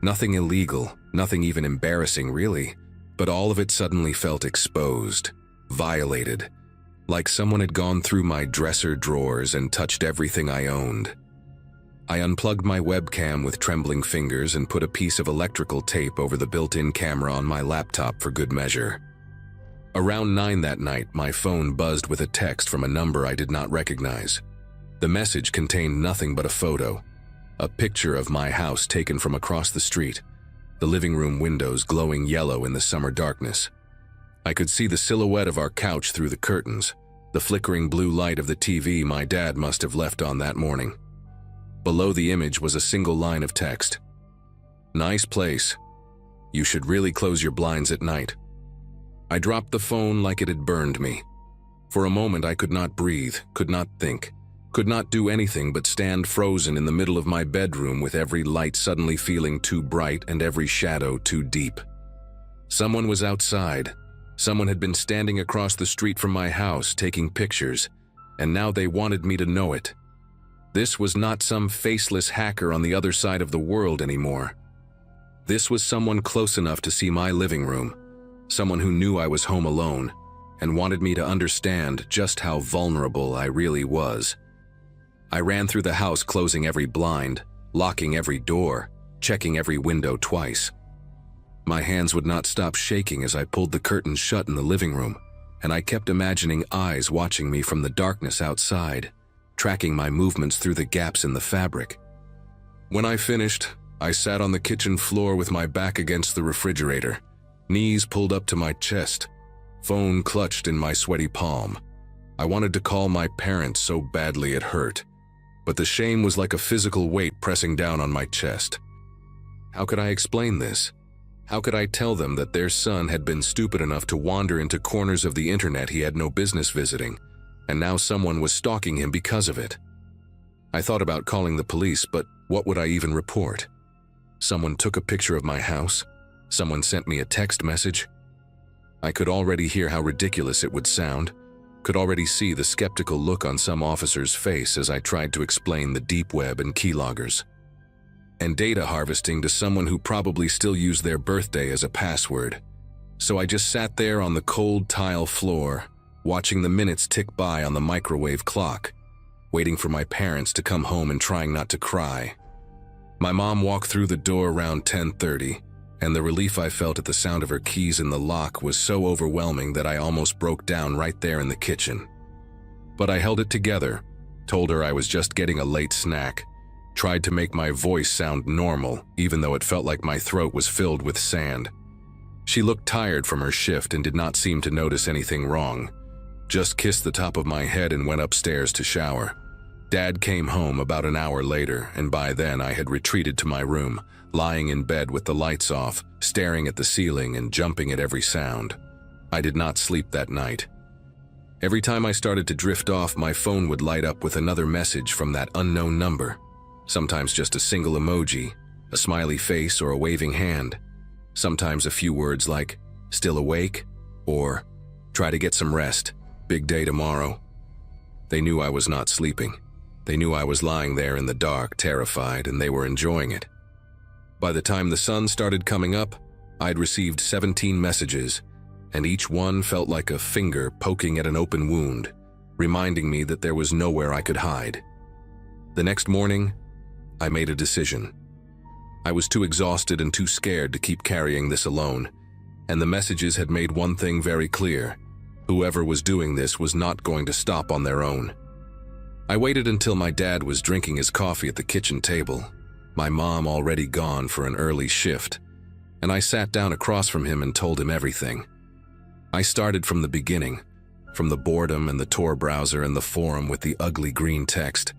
Nothing illegal, nothing even embarrassing really, but all of it suddenly felt exposed, violated, like someone had gone through my dresser drawers and touched everything I owned. I unplugged my webcam with trembling fingers and put a piece of electrical tape over the built-in camera on my laptop for good measure. Around 9 that night, my phone buzzed with a text from a number I did not recognize. The message contained nothing but a photo, a picture of my house taken from across the street, the living room windows glowing yellow in the summer darkness. I could see the silhouette of our couch through the curtains, the flickering blue light of the TV my dad must have left on that morning. Below the image was a single line of text. "Nice place. You should really close your blinds at night." I dropped the phone like it had burned me. For a moment I could not breathe, could not think, could not do anything but stand frozen in the middle of my bedroom with every light suddenly feeling too bright and every shadow too deep. Someone was outside. Someone had been standing across the street from my house taking pictures, and now they wanted me to know it. This was not some faceless hacker on the other side of the world anymore. This was someone close enough to see my living room, someone who knew I was home alone, and wanted me to understand just how vulnerable I really was. I ran through the house closing every blind, locking every door, checking every window twice. My hands would not stop shaking as I pulled the curtains shut in the living room, and I kept imagining eyes watching me from the darkness outside, tracking my movements through the gaps in the fabric. When I finished, I sat on the kitchen floor with my back against the refrigerator, knees pulled up to my chest, phone clutched in my sweaty palm. I wanted to call my parents so badly it hurt, but the shame was like a physical weight pressing down on my chest. How could I explain this? How could I tell them that their son had been stupid enough to wander into corners of the internet he had no business visiting, and now someone was stalking him because of it? I thought about calling the police, but what would I even report? Someone took a picture of my house? Someone sent me a text message? I could already hear how ridiculous it would sound, could already see the skeptical look on some officer's face as I tried to explain the deep web and keyloggers. And data harvesting to someone who probably still used their birthday as a password. So I just sat there on the cold tile floor, watching the minutes tick by on the microwave clock, waiting for my parents to come home and trying not to cry. My mom walked through the door around 10:30, and the relief I felt at the sound of her keys in the lock was so overwhelming that I almost broke down right there in the kitchen. But I held it together, told her I was just getting a late snack, tried to make my voice sound normal, even though it felt like my throat was filled with sand. She looked tired from her shift and did not seem to notice anything wrong, just kissed the top of my head and went upstairs to shower. Dad came home about an hour later, and by then I had retreated to my room, lying in bed with the lights off, staring at the ceiling and jumping at every sound. I did not sleep that night. Every time I started to drift off, my phone would light up with another message from that unknown number. Sometimes just a single emoji, a smiley face or a waving hand. Sometimes a few words like, "Still awake?" or "Try to get some rest, big day tomorrow." They knew I was not sleeping. They knew I was lying there in the dark, terrified, and they were enjoying it. By the time the sun started coming up, I'd received 17 messages, and each one felt like a finger poking at an open wound, reminding me that there was nowhere I could hide. The next morning, I made a decision. I was too exhausted and too scared to keep carrying this alone, and the messages had made one thing very clear. Whoever was doing this was not going to stop on their own. I waited until my dad was drinking his coffee at the kitchen table, my mom already gone for an early shift, and I sat down across from him and told him everything. I started from the beginning, from the boredom and the Tor browser and the forum with the ugly green text,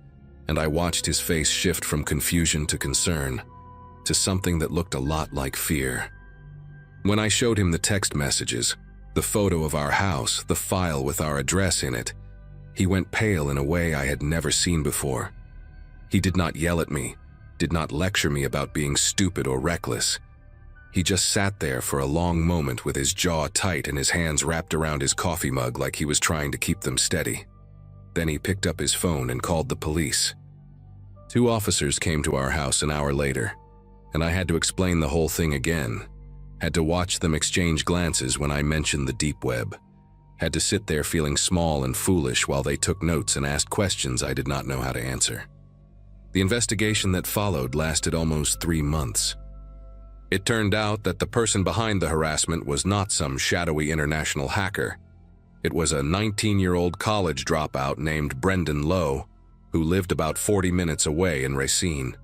and I watched his face shift from confusion to concern, to something that looked a lot like fear. When I showed him the text messages, the photo of our house, the file with our address in it, he went pale in a way I had never seen before. He did not yell at me, did not lecture me about being stupid or reckless. He just sat there for a long moment with his jaw tight and his hands wrapped around his coffee mug like he was trying to keep them steady. Then he picked up his phone and called the police. 2 officers came to our house an hour later, and I had to explain the whole thing again. Had to watch them exchange glances when I mentioned the deep web. Had to sit there feeling small and foolish while they took notes and asked questions I did not know how to answer. The investigation that followed lasted almost 3 months. It turned out that the person behind the harassment was not some shadowy international hacker. It was a 19-year-old college dropout named Brendan Lowe, who lived about 40 minutes away in Racine.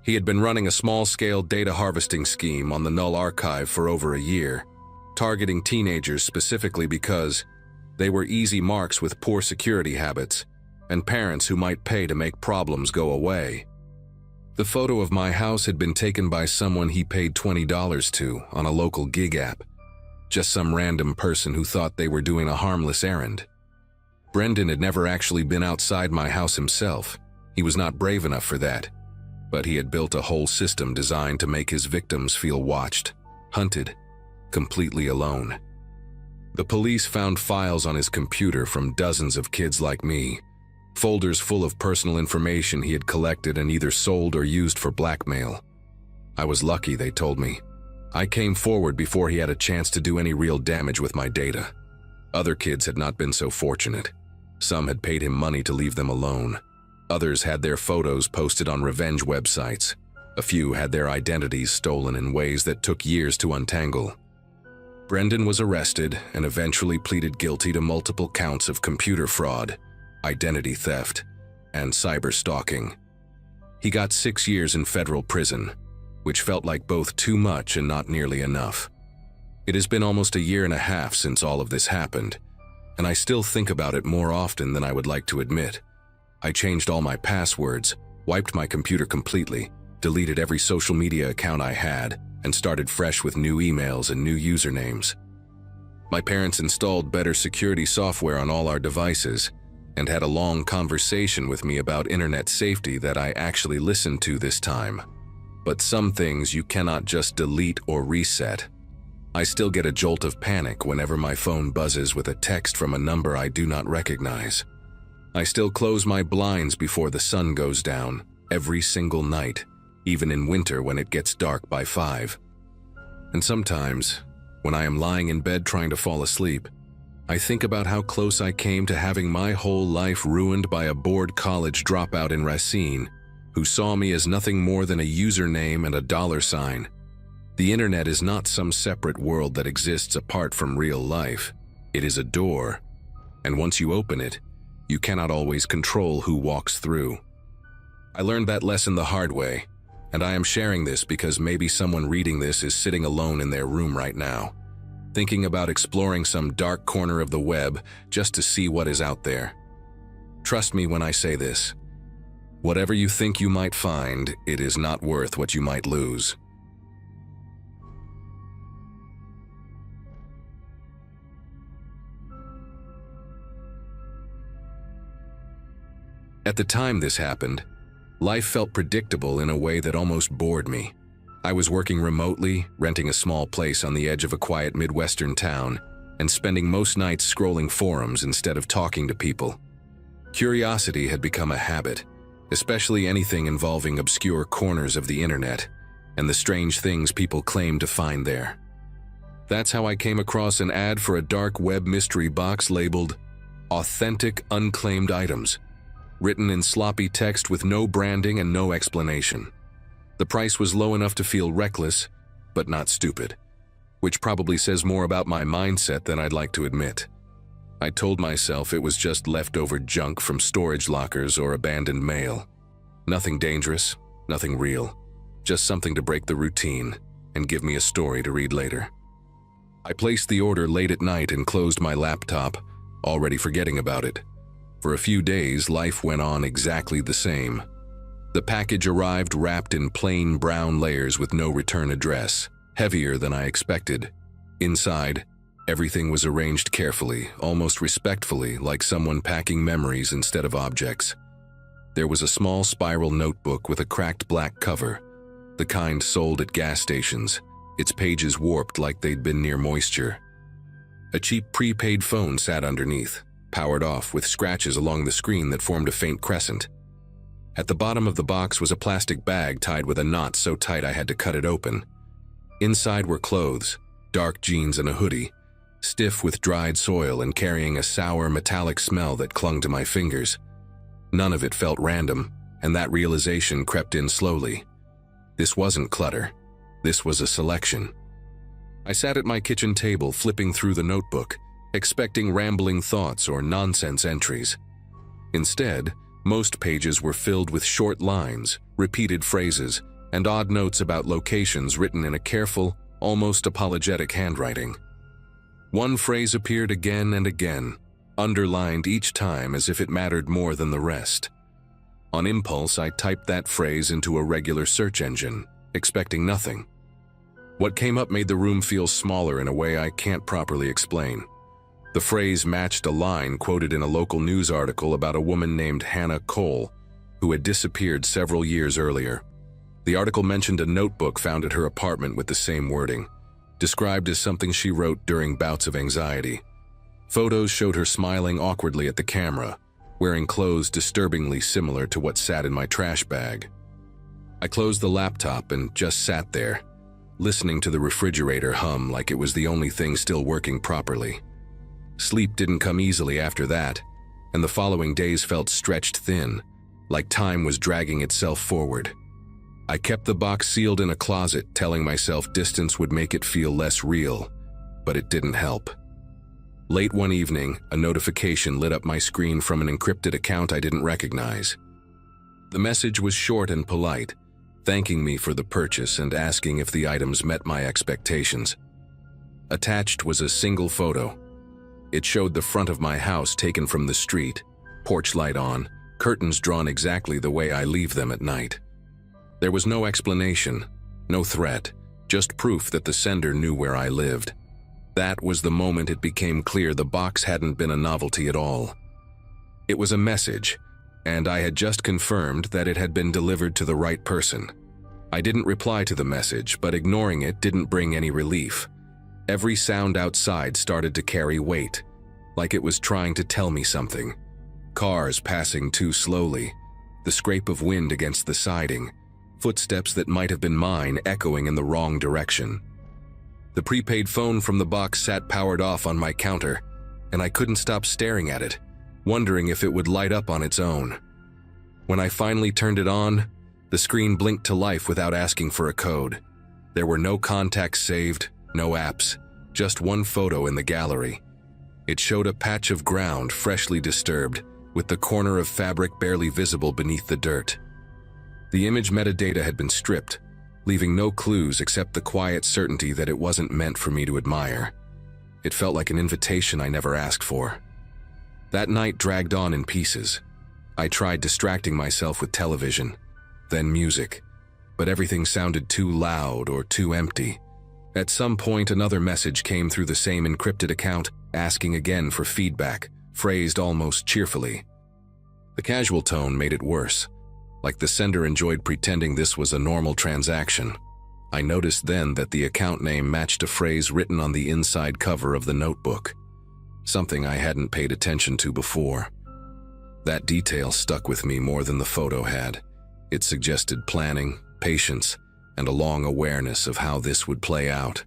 He had been running a small-scale data harvesting scheme on the Null Archive for over a year, targeting teenagers specifically because they were easy marks with poor security habits and parents who might pay to make problems go away. The photo of my house had been taken by someone he paid $20 to on a local gig app, just some random person who thought they were doing a harmless errand. Brendan had never actually been outside my house himself. He was not brave enough for that. But he had built a whole system designed to make his victims feel watched, hunted, completely alone. The police found files on his computer from dozens of kids like me, folders full of personal information he had collected and either sold or used for blackmail. I was lucky, they told me. I came forward before he had a chance to do any real damage with my data. Other kids had not been so fortunate. Some had paid him money to leave them alone. Others had their photos posted on revenge websites. A few had their identities stolen in ways that took years to untangle. Brendan was arrested and eventually pleaded guilty to multiple counts of computer fraud, identity theft, and cyber stalking. He got 6 years in federal prison, which felt like both too much and not nearly enough. It has been almost a year and a half since all of this happened, and I still think about it more often than I would like to admit. I changed all my passwords, wiped my computer completely, deleted every social media account I had, and started fresh with new emails and new usernames. My parents installed better security software on all our devices and had a long conversation with me about internet safety that I actually listened to this time. But some things you cannot just delete or reset. I still get a jolt of panic whenever my phone buzzes with a text from a number I do not recognize. I still close my blinds before the sun goes down, every single night, even in winter when it gets dark by 5. And sometimes, When I am lying in bed trying to fall asleep, I think about how close I came to having my whole life ruined by a bored college dropout in Racine, who saw me as nothing more than a username and a dollar sign. The internet is not some separate world that exists apart from real life. It is a door, and once you open it, you cannot always control who walks through. I learned that lesson the hard way, and I am sharing this because maybe someone reading this is sitting alone in their room right now, thinking about exploring some dark corner of the web just to see what is out there. Trust me when I say this. Whatever you think you might find, it is not worth what you might lose. At the time this happened, life felt predictable in a way that almost bored me. I was working remotely, renting a small place on the edge of a quiet Midwestern town, and spending most nights scrolling forums instead of talking to people. Curiosity had become a habit, especially anything involving obscure corners of the internet and the strange things people claim to find there. That's how I came across an ad for a dark web mystery box labeled "Authentic Unclaimed Items," written in sloppy text with no branding and no explanation. The price was low enough to feel reckless, but not stupid, which probably says more about my mindset than I'd like to admit. I told myself it was just leftover junk from storage lockers or abandoned mail. Nothing dangerous, nothing real, just something to break the routine and give me a story to read later. I placed the order late at night and closed my laptop, already forgetting about it. For a few days, life went on exactly the same. The package arrived wrapped in plain brown layers with no return address, heavier than I expected. Inside, everything was arranged carefully, almost respectfully, like someone packing memories instead of objects. There was a small spiral notebook with a cracked black cover, the kind sold at gas stations, its pages warped like they'd been near moisture. A cheap prepaid phone sat underneath, powered off with scratches along the screen that formed a faint crescent. At the bottom of the box was a plastic bag tied with a knot so tight I had to cut it open. Inside were clothes, dark jeans and a hoodie, stiff with dried soil and carrying a sour metallic smell that clung to my fingers. None of it felt random, and that realization crept in slowly. This wasn't clutter. This was a selection. I sat at my kitchen table flipping through the notebook, expecting rambling thoughts or nonsense entries. Instead, most pages were filled with short lines, repeated phrases, and odd notes about locations written in a careful, almost apologetic handwriting. One phrase appeared again and again, underlined each time as if it mattered more than the rest. On impulse, I typed that phrase into a regular search engine, expecting nothing. What came up made the room feel smaller in a way I can't properly explain. The phrase matched a line quoted in a local news article about a woman named Hannah Cole, who had disappeared several years earlier. The article mentioned a notebook found at her apartment with the same wording, described as something she wrote during bouts of anxiety. Photos showed her smiling awkwardly at the camera, wearing clothes disturbingly similar to what sat in my trash bag. I closed the laptop and just sat there, listening to the refrigerator hum like it was the only thing still working properly. Sleep didn't come easily after that, and the following days felt stretched thin, like time was dragging itself forward. I kept the box sealed in a closet, telling myself distance would make it feel less real, but it didn't help. Late one evening, a notification lit up my screen from an encrypted account I didn't recognize. The message was short and polite, thanking me for the purchase and asking if the items met my expectations. Attached was a single photo. It showed the front of my house taken from the street, porch light on, curtains drawn exactly the way I leave them at night. There was no explanation, no threat, just proof that the sender knew where I lived. That was the moment it became clear the box hadn't been a novelty at all. It was a message, and I had just confirmed that it had been delivered to the right person. I didn't reply to the message, but ignoring it didn't bring any relief. Every sound outside started to carry weight, like it was trying to tell me something. Cars passing too slowly, the scrape of wind against the siding, footsteps that might have been mine echoing in the wrong direction. The prepaid phone from the box sat powered off on my counter, and I couldn't stop staring at it, wondering if it would light up on its own. When I finally turned it on, the screen blinked to life without asking for a code. There were no contacts saved, no apps, just one photo in the gallery. It showed a patch of ground freshly disturbed, with the corner of fabric barely visible beneath the dirt. The image metadata had been stripped, leaving no clues except the quiet certainty that it wasn't meant for me to admire. It felt like an invitation I never asked for. That night dragged on in pieces. I tried distracting myself with television, then music, but everything sounded too loud or too empty. At some point, another message came through the same encrypted account, asking again for feedback, phrased almost cheerfully. The casual tone made it worse, like the sender enjoyed pretending this was a normal transaction. I noticed then that the account name matched a phrase written on the inside cover of the notebook, something I hadn't paid attention to before. That detail stuck with me more than the photo had. It suggested planning, patience, and a long awareness of how this would play out.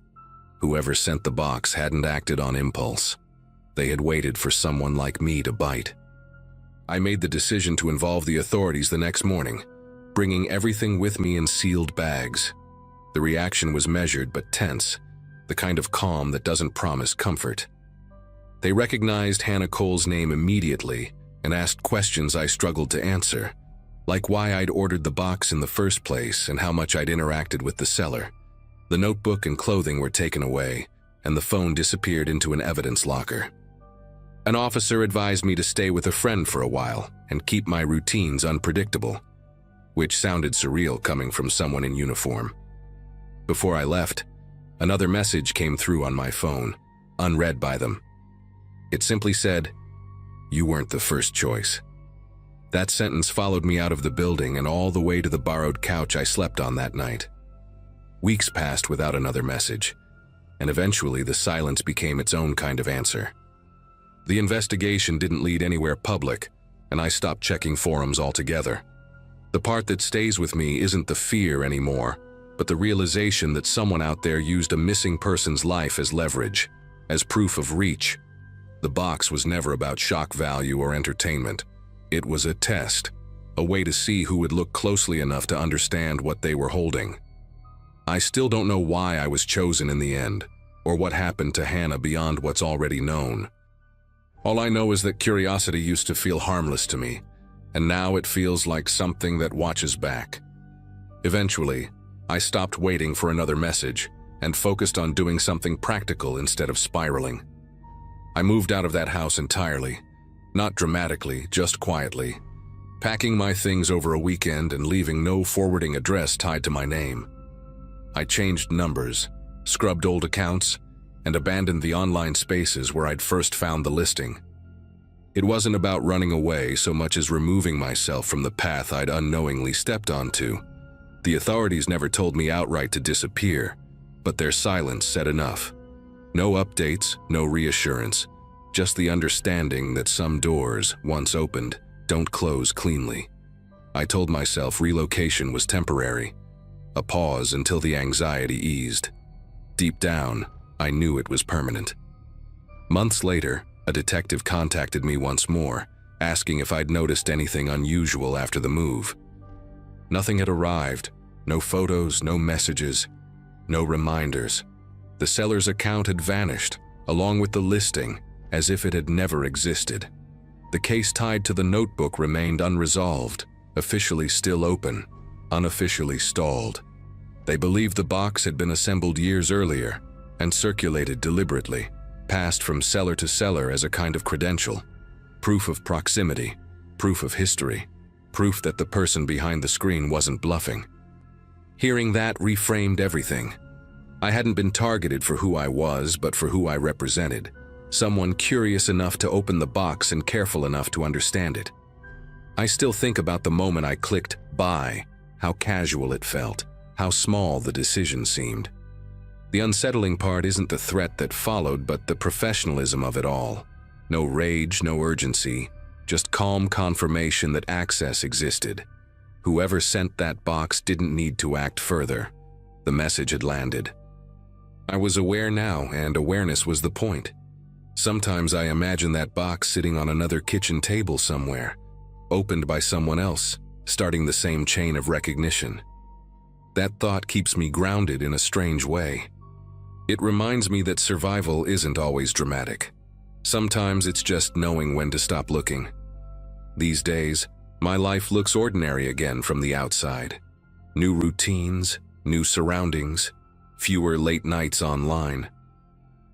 Whoever sent the box hadn't acted on impulse. They had waited for someone like me to bite. I made the decision to involve the authorities the next morning, bringing everything with me in sealed bags. The reaction was measured but tense, the kind of calm that doesn't promise comfort. They recognized Hannah Cole's name immediately and asked questions I struggled to answer, like why I'd ordered the box in the first place and how much I'd interacted with the seller. The notebook and clothing were taken away, and the phone disappeared into an evidence locker. An officer advised me to stay with a friend for a while and keep my routines unpredictable, which sounded surreal coming from someone in uniform. Before I left, another message came through on my phone, unread by them. It simply said, "You weren't the first choice." That sentence followed me out of the building and all the way to the borrowed couch I slept on that night. Weeks passed without another message, and eventually the silence became its own kind of answer. The investigation didn't lead anywhere public, and I stopped checking forums altogether. The part that stays with me isn't the fear anymore, but the realization that someone out there used a missing person's life as leverage, as proof of reach. The box was never about shock value or entertainment. It was a test, a way to see who would look closely enough to understand what they were holding. I still don't know why I was chosen in the end, or what happened to Hannah beyond what's already known. All I know is that curiosity used to feel harmless to me, and now it feels like something that watches back. Eventually, I stopped waiting for another message and focused on doing something practical instead of spiraling. I moved out of that house entirely, not dramatically, just quietly, packing my things over a weekend and leaving no forwarding address tied to my name. I changed numbers, scrubbed old accounts, and abandoned the online spaces where I'd first found the listing. It wasn't about running away so much as removing myself from the path I'd unknowingly stepped onto. The authorities never told me outright to disappear, but their silence said enough. No updates, no reassurance, just the understanding that some doors, once opened, don't close cleanly. I told myself relocation was temporary, a pause until the anxiety eased. Deep down, I knew it was permanent. Months later, a detective contacted me once more, asking if I'd noticed anything unusual after the move. Nothing had arrived, no photos, no messages, no reminders. The seller's account had vanished, along with the listing, as if it had never existed. The case tied to the notebook remained unresolved, officially still open, unofficially stalled. They believed the box had been assembled years earlier and circulated deliberately, passed from seller to seller as a kind of credential, proof of proximity, proof of history, proof that the person behind the screen wasn't bluffing. Hearing that reframed everything. I hadn't been targeted for who I was, but for who I represented. Someone curious enough to open the box and careful enough to understand it. I still think about the moment I clicked buy, how casual it felt, how small the decision seemed. The unsettling part isn't the threat that followed, but the professionalism of it all. No rage, no urgency, just calm confirmation that access existed. Whoever sent that box didn't need to act further. The message had landed. I was aware now, and awareness was the point. Sometimes I imagine that box sitting on another kitchen table somewhere, opened by someone else, starting the same chain of recognition. That thought keeps me grounded in a strange way. It reminds me that survival isn't always dramatic. Sometimes it's just knowing when to stop looking. These days, my life looks ordinary again from the outside. New routines, new surroundings, fewer late nights online.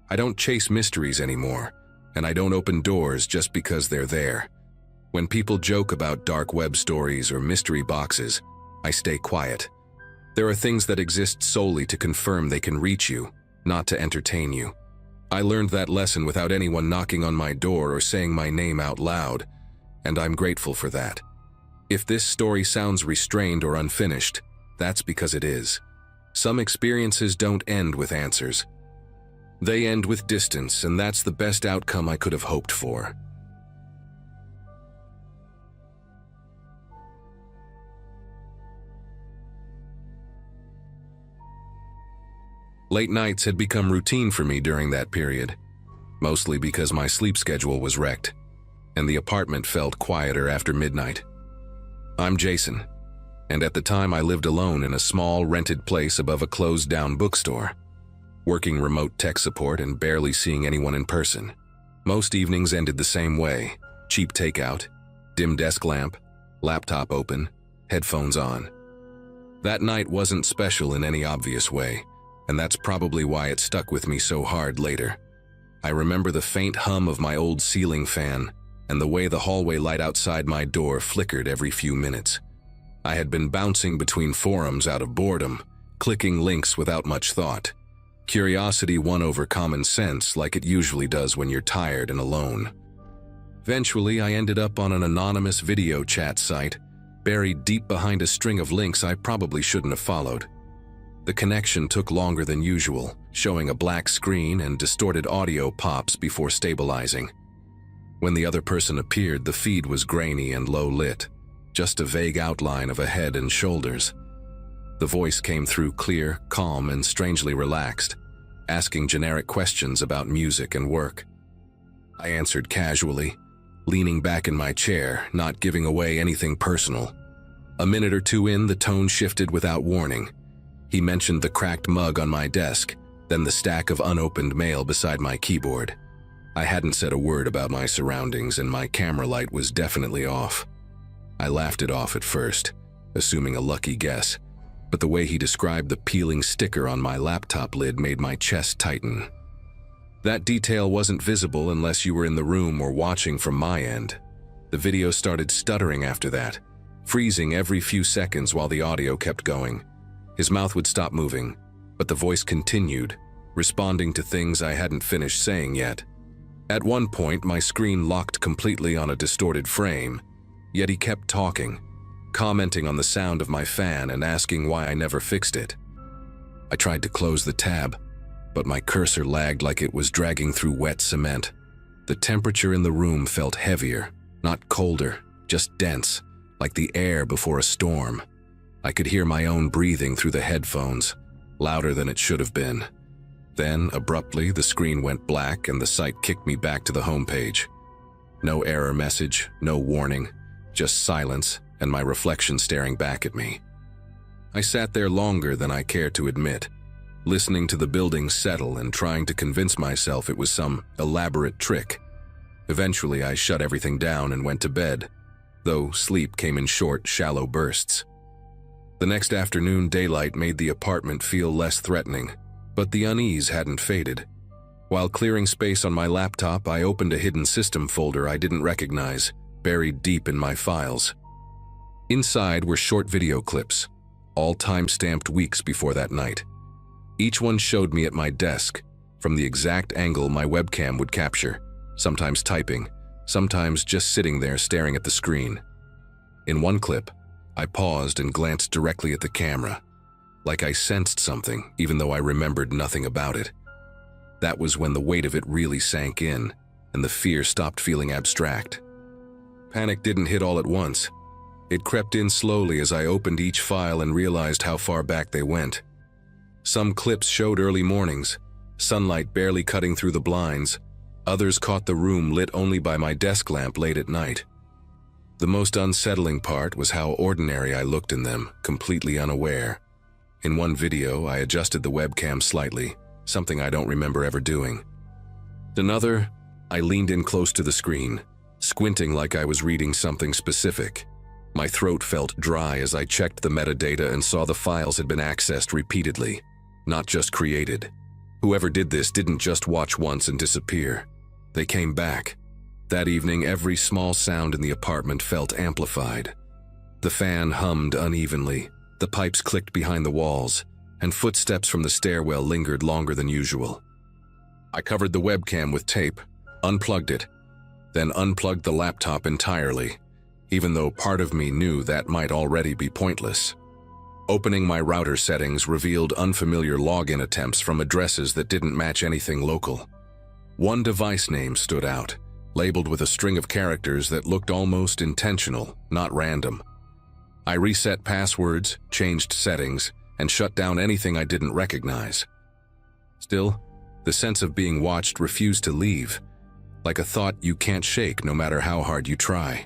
I don't chase mysteries anymore, and I don't open doors just because they're there. When people joke about dark web stories or mystery boxes, I stay quiet. There are things that exist solely to confirm they can reach you, not to entertain you. I learned that lesson without anyone knocking on my door or saying my name out loud, and I'm grateful for that. If this story sounds restrained or unfinished, that's because it is. Some experiences don't end with answers. They end with distance, and that's the best outcome I could have hoped for. Late nights had become routine for me during that period, mostly because my sleep schedule was wrecked, and the apartment felt quieter after midnight. I'm Jason, and at the time I lived alone in a small rented place above a closed-down bookstore, working remote tech support and barely seeing anyone in person. Most evenings ended the same way: cheap takeout, dim desk lamp, laptop open, headphones on. That night wasn't special in any obvious way, and that's probably why it stuck with me so hard later. I remember the faint hum of my old ceiling fan and the way the hallway light outside my door flickered every few minutes. I had been bouncing between forums out of boredom, clicking links without much thought. Curiosity won over common sense like it usually does when you're tired and alone. Eventually, I ended up on an anonymous video chat site, buried deep behind a string of links I probably shouldn't have followed. The connection took longer than usual, showing a black screen and distorted audio pops before stabilizing. When the other person appeared, the feed was grainy and low-lit, just a vague outline of a head and shoulders. The voice came through clear, calm, and strangely relaxed, asking generic questions about music and work. I answered casually, leaning back in my chair, not giving away anything personal. A minute or two in, the tone shifted without warning. He mentioned the cracked mug on my desk, then the stack of unopened mail beside my keyboard. I hadn't said a word about my surroundings, and my camera light was definitely off. I laughed it off at first, assuming a lucky guess, but the way he described the peeling sticker on my laptop lid made my chest tighten. That detail wasn't visible unless you were in the room or watching from my end. The video started stuttering after that, freezing every few seconds while the audio kept going. His mouth would stop moving, but the voice continued, responding to things I hadn't finished saying yet. At one point, my screen locked completely on a distorted frame, yet he kept talking, commenting on the sound of my fan and asking why I never fixed it. I tried to close the tab, but my cursor lagged like it was dragging through wet cement. The temperature in the room felt heavier, not colder, just dense, like the air before a storm. I could hear my own breathing through the headphones, louder than it should have been. Then, abruptly, the screen went black and the site kicked me back to the homepage. No error message, no warning, just silence and my reflection staring back at me. I sat there longer than I care to admit, listening to the building settle and trying to convince myself it was some elaborate trick. Eventually, I shut everything down and went to bed, though sleep came in short, shallow bursts. The next afternoon, daylight made the apartment feel less threatening, but the unease hadn't faded. While clearing space on my laptop, I opened a hidden system folder I didn't recognize, buried deep in my files. Inside were short video clips, all time-stamped weeks before that night. Each one showed me at my desk, from the exact angle my webcam would capture, sometimes typing, sometimes just sitting there staring at the screen. In one clip, I paused and glanced directly at the camera, like I sensed something, even though I remembered nothing about it. That was when the weight of it really sank in, and the fear stopped feeling abstract. Panic didn't hit all at once. It crept in slowly as I opened each file and realized how far back they went. Some clips showed early mornings, sunlight barely cutting through the blinds. Others caught the room lit only by my desk lamp late at night. The most unsettling part was how ordinary I looked in them, completely unaware. In one video, I adjusted the webcam slightly, something I don't remember ever doing. Another, I leaned in close to the screen, squinting like I was reading something specific. My throat felt dry as I checked the metadata and saw the files had been accessed repeatedly, not just created. Whoever did this didn't just watch once and disappear. They came back. That evening, every small sound in the apartment felt amplified. The fan hummed unevenly, the pipes clicked behind the walls, and footsteps from the stairwell lingered longer than usual. I covered the webcam with tape, unplugged it, then unplugged the laptop entirely, even though part of me knew that might already be pointless. Opening my router settings revealed unfamiliar login attempts from addresses that didn't match anything local. One device name stood out, labeled with a string of characters that looked almost intentional, not random. I reset passwords, changed settings, and shut down anything I didn't recognize. Still, the sense of being watched refused to leave, like a thought you can't shake no matter how hard you try.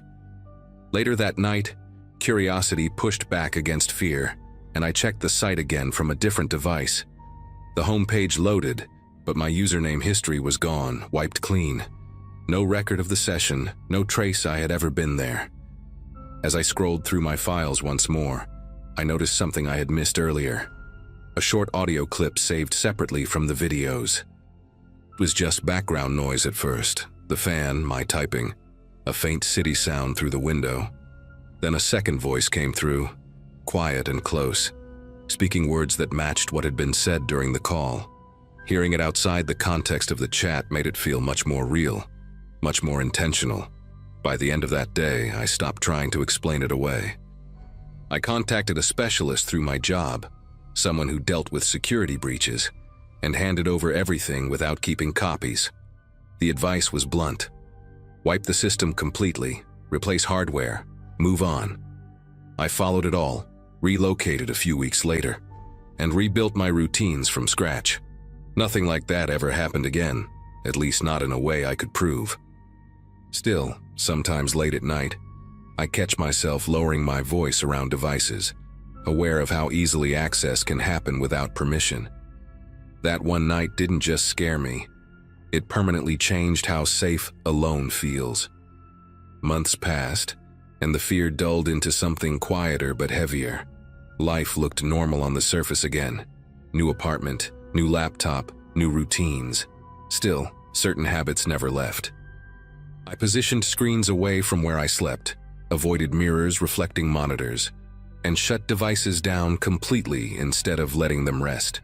Later that night, curiosity pushed back against fear, and I checked the site again from a different device. The homepage loaded, but my username history was gone, wiped clean. No record of the session, no trace I had ever been there. As I scrolled through my files once more, I noticed something I had missed earlier. A short audio clip saved separately from the videos. It was just background noise at first, the fan, my typing, a faint city sound through the window. Then a second voice came through, quiet and close, speaking words that matched what had been said during the call. Hearing it outside the context of the chat made it feel much more real, much more intentional. By the end of that day, I stopped trying to explain it away. I contacted a specialist through my job, someone who dealt with security breaches, and handed over everything without keeping copies. The advice was blunt. Wipe the system completely, replace hardware, move on. I followed it all, relocated a few weeks later, and rebuilt my routines from scratch. Nothing like that ever happened again, at least not in a way I could prove. Still, sometimes late at night, I catch myself lowering my voice around devices, aware of how easily access can happen without permission. That one night didn't just scare me, it permanently changed how safe alone feels. Months passed, and the fear dulled into something quieter but heavier. Life looked normal on the surface again. New apartment, new laptop, new routines. Still, certain habits never left. I positioned screens away from where I slept, avoided mirrors reflecting monitors, and shut devices down completely instead of letting them rest.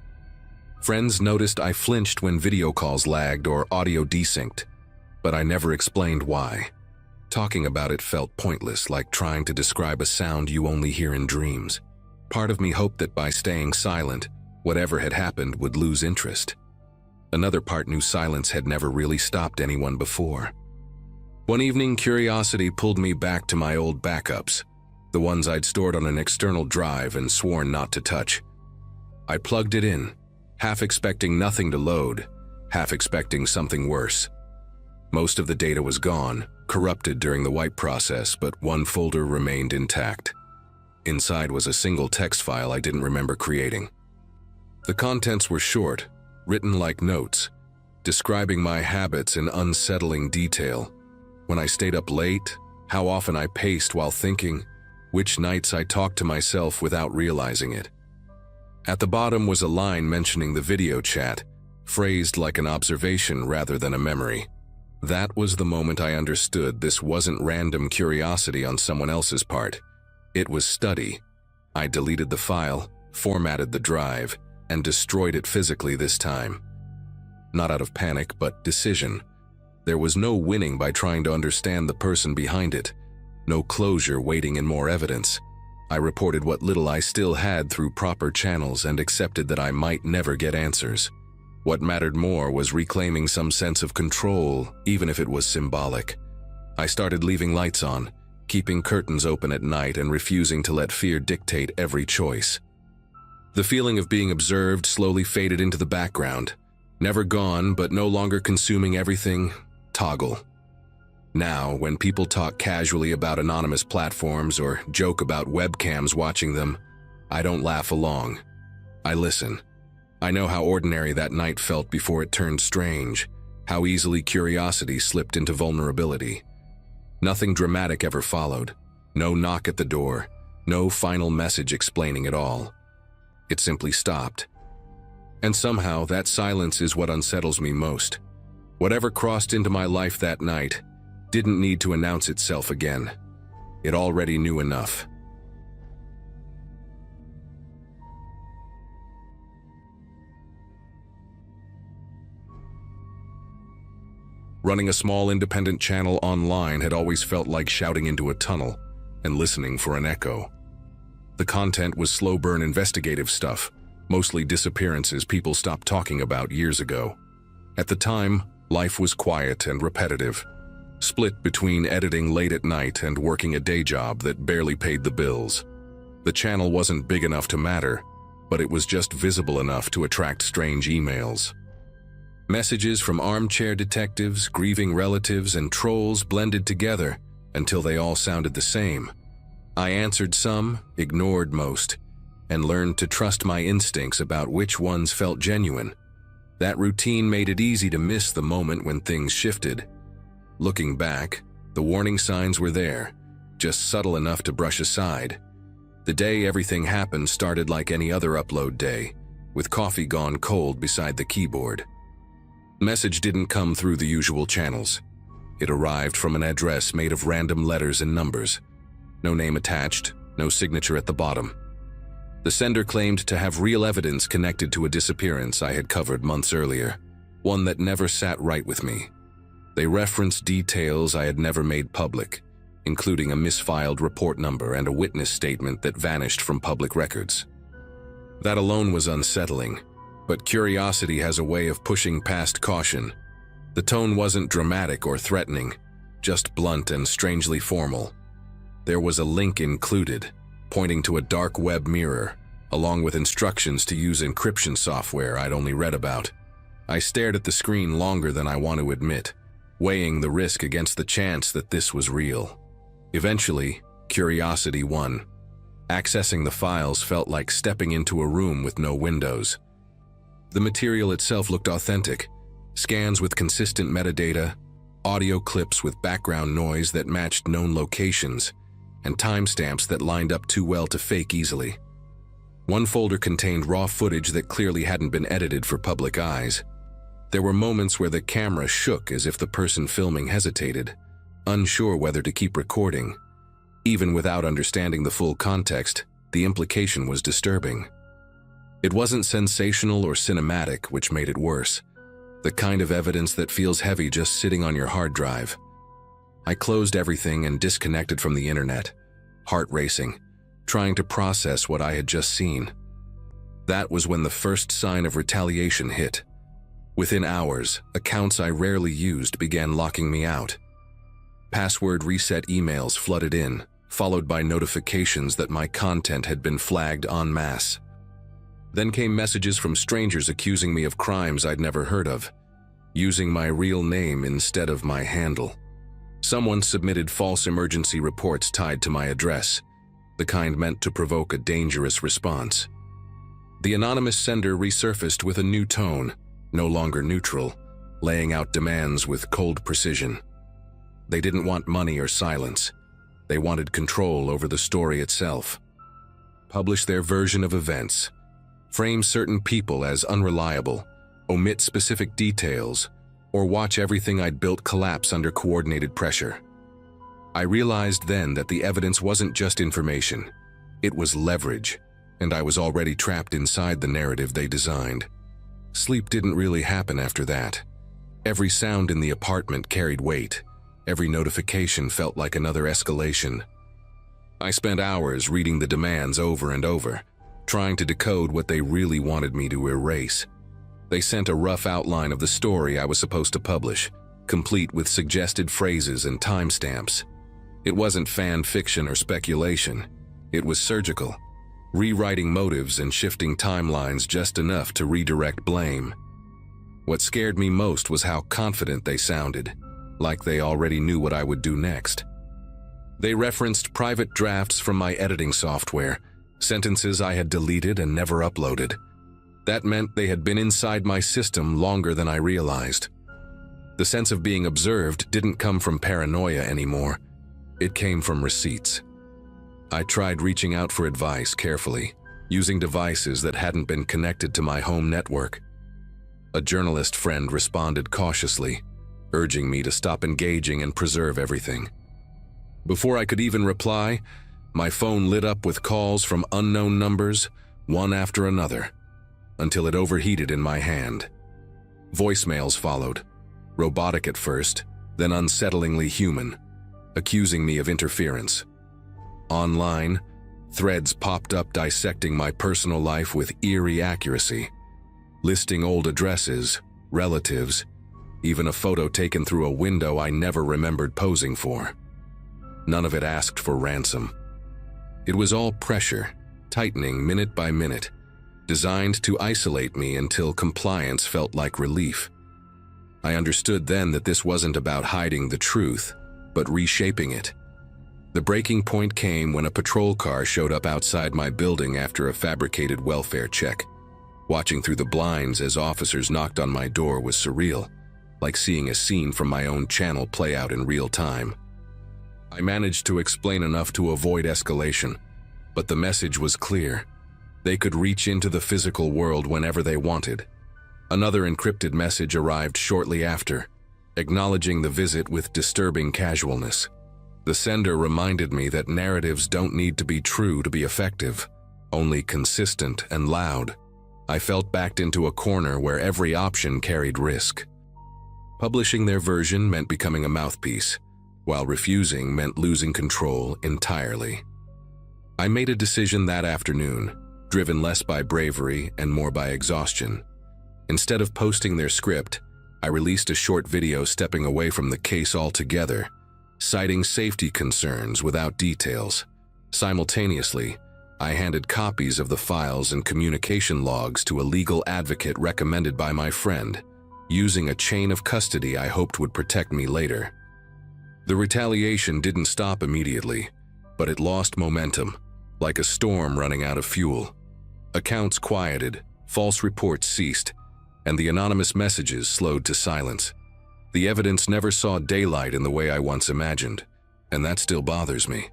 Friends noticed I flinched when video calls lagged or audio desynced, but I never explained why. Talking about it felt pointless, like trying to describe a sound you only hear in dreams. Part of me hoped that by staying silent, whatever had happened would lose interest. Another part knew silence had never really stopped anyone before. One evening, curiosity pulled me back to my old backups, the ones I'd stored on an external drive and sworn not to touch. I plugged it in, half expecting nothing to load, half expecting something worse. Most of the data was gone, corrupted during the wipe process, but one folder remained intact. Inside was a single text file I didn't remember creating. The contents were short, written like notes, describing my habits in unsettling detail. When I stayed up late, how often I paced while thinking, which nights I talked to myself without realizing it. At the bottom was a line mentioning the video chat, phrased like an observation rather than a memory. That was the moment I understood this wasn't random curiosity on someone else's part. It was study. I deleted the file, formatted the drive, and destroyed it physically this time. Not out of panic, but decision. There was no winning by trying to understand the person behind it. No closure waiting in more evidence. I reported what little I still had through proper channels and accepted that I might never get answers. What mattered more was reclaiming some sense of control, even if it was symbolic. I started leaving lights on, keeping curtains open at night and refusing to let fear dictate every choice. The feeling of being observed slowly faded into the background. Never gone, but no longer consuming everything. Toggle. Now, when people talk casually about anonymous platforms or joke about webcams watching them, I don't laugh along. I listen. I know how ordinary that night felt before it turned strange, how easily curiosity slipped into vulnerability. Nothing dramatic ever followed. No knock at the door. No final message explaining it all. It simply stopped. And somehow that silence is what unsettles me most. Whatever crossed into my life that night didn't need to announce itself again. It already knew enough. Running a small independent channel online had always felt like shouting into a tunnel and listening for an echo. The content was slow-burn investigative stuff, mostly disappearances people stopped talking about years ago. At the time, life was quiet and repetitive, split between editing late at night and working a day job that barely paid the bills. The channel wasn't big enough to matter, but it was just visible enough to attract strange emails. Messages from armchair detectives, grieving relatives, and trolls blended together until they all sounded the same. I answered some, ignored most, and learned to trust my instincts about which ones felt genuine. That routine made it easy to miss the moment when things shifted. Looking back, the warning signs were there, just subtle enough to brush aside. The day everything happened started like any other upload day, with coffee gone cold beside the keyboard. Message didn't come through the usual channels. It arrived from an address made of random letters and numbers. No name attached, no signature at the bottom. The sender claimed to have real evidence connected to a disappearance I had covered months earlier, one that never sat right with me. They referenced details I had never made public, including a misfiled report number and a witness statement that vanished from public records. That alone was unsettling, but curiosity has a way of pushing past caution. The tone wasn't dramatic or threatening, just blunt and strangely formal. There was a link included, pointing to a dark web mirror, along with instructions to use encryption software I'd only read about. I stared at the screen longer than I want to admit, weighing the risk against the chance that this was real. Eventually, curiosity won. Accessing the files felt like stepping into a room with no windows. The material itself looked authentic. Scans with consistent metadata, audio clips with background noise that matched known locations, and timestamps that lined up too well to fake easily. One folder contained raw footage that clearly hadn't been edited for public eyes. There were moments where the camera shook as if the person filming hesitated, unsure whether to keep recording. Even without understanding the full context, the implication was disturbing. It wasn't sensational or cinematic, which made it worse. The kind of evidence that feels heavy just sitting on your hard drive. I closed everything and disconnected from the internet, heart racing, trying to process what I had just seen. That was when the first sign of retaliation hit. Within hours, accounts I rarely used began locking me out. Password reset emails flooded in, followed by notifications that my content had been flagged en masse. Then came messages from strangers accusing me of crimes I'd never heard of, using my real name instead of my handle. Someone submitted false emergency reports tied to my address, the kind meant to provoke a dangerous response. The anonymous sender resurfaced with a new tone, no longer neutral, laying out demands with cold precision. They didn't want money or silence. They wanted control over the story itself. Publish their version of events. Frame certain people as unreliable, omit specific details, or watch everything I'd built collapse under coordinated pressure. I realized then that the evidence wasn't just information. It was leverage, and I was already trapped inside the narrative they designed. Sleep didn't really happen after that. Every sound in the apartment carried weight. Every notification felt like another escalation. I spent hours reading the demands over and over, trying to decode what they really wanted me to erase. They sent a rough outline of the story I was supposed to publish, complete with suggested phrases and timestamps. It wasn't fan fiction or speculation. It was surgical. rewriting motives and shifting timelines just enough to redirect blame. What scared me most was how confident they sounded, like they already knew what I would do next. They referenced private drafts from my editing software, sentences I had deleted and never uploaded. That meant they had been inside my system longer than I realized. The sense of being observed didn't come from paranoia anymore. It came from receipts. I tried reaching out for advice carefully, using devices that hadn't been connected to my home network. A journalist friend responded cautiously, urging me to stop engaging and preserve everything. Before I could even reply, my phone lit up with calls from unknown numbers, one after another, until it overheated in my hand. Voicemails followed, robotic at first, then unsettlingly human, accusing me of interference. Online, threads popped up dissecting my personal life with eerie accuracy, listing old addresses, relatives, even a photo taken through a window I never remembered posing for. None of it asked for ransom. It was all pressure, tightening minute by minute, designed to isolate me until compliance felt like relief. I understood then that this wasn't about hiding the truth, but reshaping it. The breaking point came when a patrol car showed up outside my building after a fabricated welfare check. Watching through the blinds as officers knocked on my door was surreal, like seeing a scene from my own channel play out in real time. I managed to explain enough to avoid escalation, but the message was clear. They could reach into the physical world whenever they wanted. Another encrypted message arrived shortly after, acknowledging the visit with disturbing casualness. The sender reminded me that narratives don't need to be true to be effective, only consistent and loud. I felt backed into a corner where every option carried risk. Publishing their version meant becoming a mouthpiece, while refusing meant losing control entirely. I made a decision that afternoon, driven less by bravery and more by exhaustion. Instead of posting their script, I released a short video stepping away from the case altogether, citing safety concerns without details. Simultaneously, I handed copies of the files and communication logs to a legal advocate recommended by my friend, using a chain of custody I hoped would protect me later. The retaliation didn't stop immediately, but it lost momentum, like a storm running out of fuel. Accounts quieted, false reports ceased, and the anonymous messages slowed to silence. The evidence never saw daylight in the way I once imagined, and that still bothers me.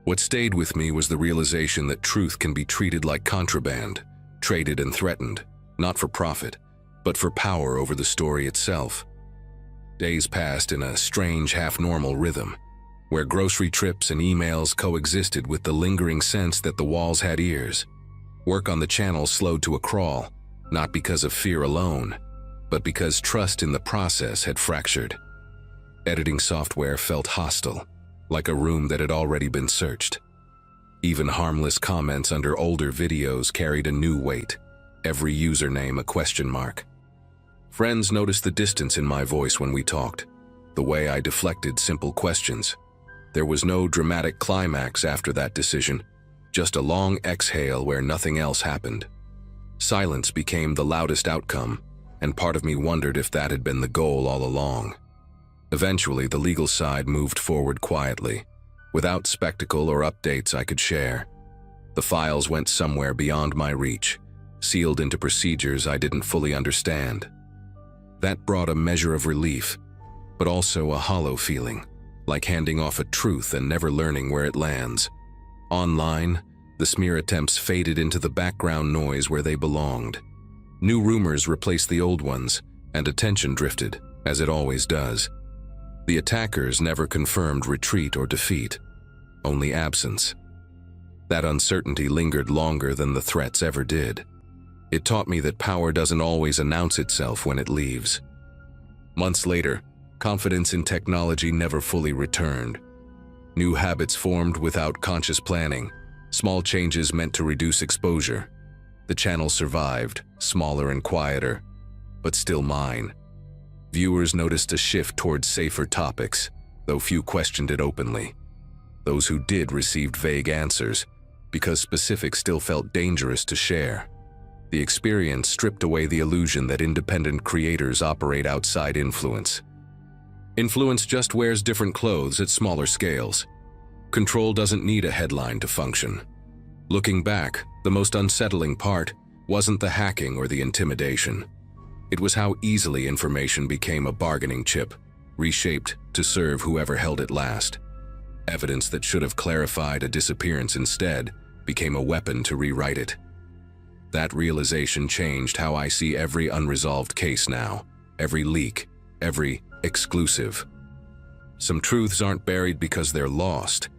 What stayed with me was the realization that truth can be treated like contraband, traded and threatened, not for profit, but for power over the story itself. Days passed in a strange half-normal rhythm, where grocery trips and emails coexisted with the lingering sense that the walls had ears. Work on the channel slowed to a crawl, not because of fear alone, but because trust in the process had fractured. Editing software felt hostile, like a room that had already been searched. Even harmless comments under older videos carried a new weight, every username a question mark. Friends noticed the distance in my voice when we talked, the way I deflected simple questions. There was no dramatic climax after that decision, just a long exhale where nothing else happened. Silence became the loudest outcome, and part of me wondered if that had been the goal all along. Eventually, the legal side moved forward quietly, without spectacle or updates I could share. The files went somewhere beyond my reach, sealed into procedures I didn't fully understand. That brought a measure of relief, but also a hollow feeling, like handing off a truth and never learning where it lands. Online, the smear attempts faded into the background noise where they belonged. New rumors replaced the old ones, and attention drifted, as it always does. The attackers never confirmed retreat or defeat, only absence. That uncertainty lingered longer than the threats ever did. It taught me that power doesn't always announce itself when it leaves. Months later, confidence in technology never fully returned. New habits formed without conscious planning, small changes meant to reduce exposure. The channel survived, smaller and quieter, but still mine. Viewers noticed a shift towards safer topics, though few questioned it openly. Those who did received vague answers, because specifics still felt dangerous to share. The experience stripped away the illusion that independent creators operate outside influence. Influence just wears different clothes at smaller scales. Control doesn't need a headline to function. Looking back, the most unsettling part wasn't the hacking or the intimidation. It was how easily information became a bargaining chip, reshaped to serve whoever held it last. Evidence that should have clarified a disappearance instead became a weapon to rewrite it. That realization changed how I see every unresolved case now, every leak, every exclusive. Some truths aren't buried because they're lost,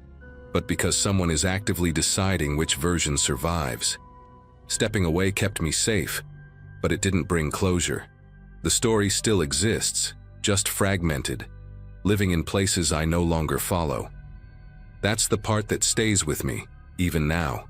but because someone is actively deciding which version survives. Stepping away kept me safe, but it didn't bring closure. The story still exists, just fragmented, living in places I no longer follow. That's the part that stays with me, even now.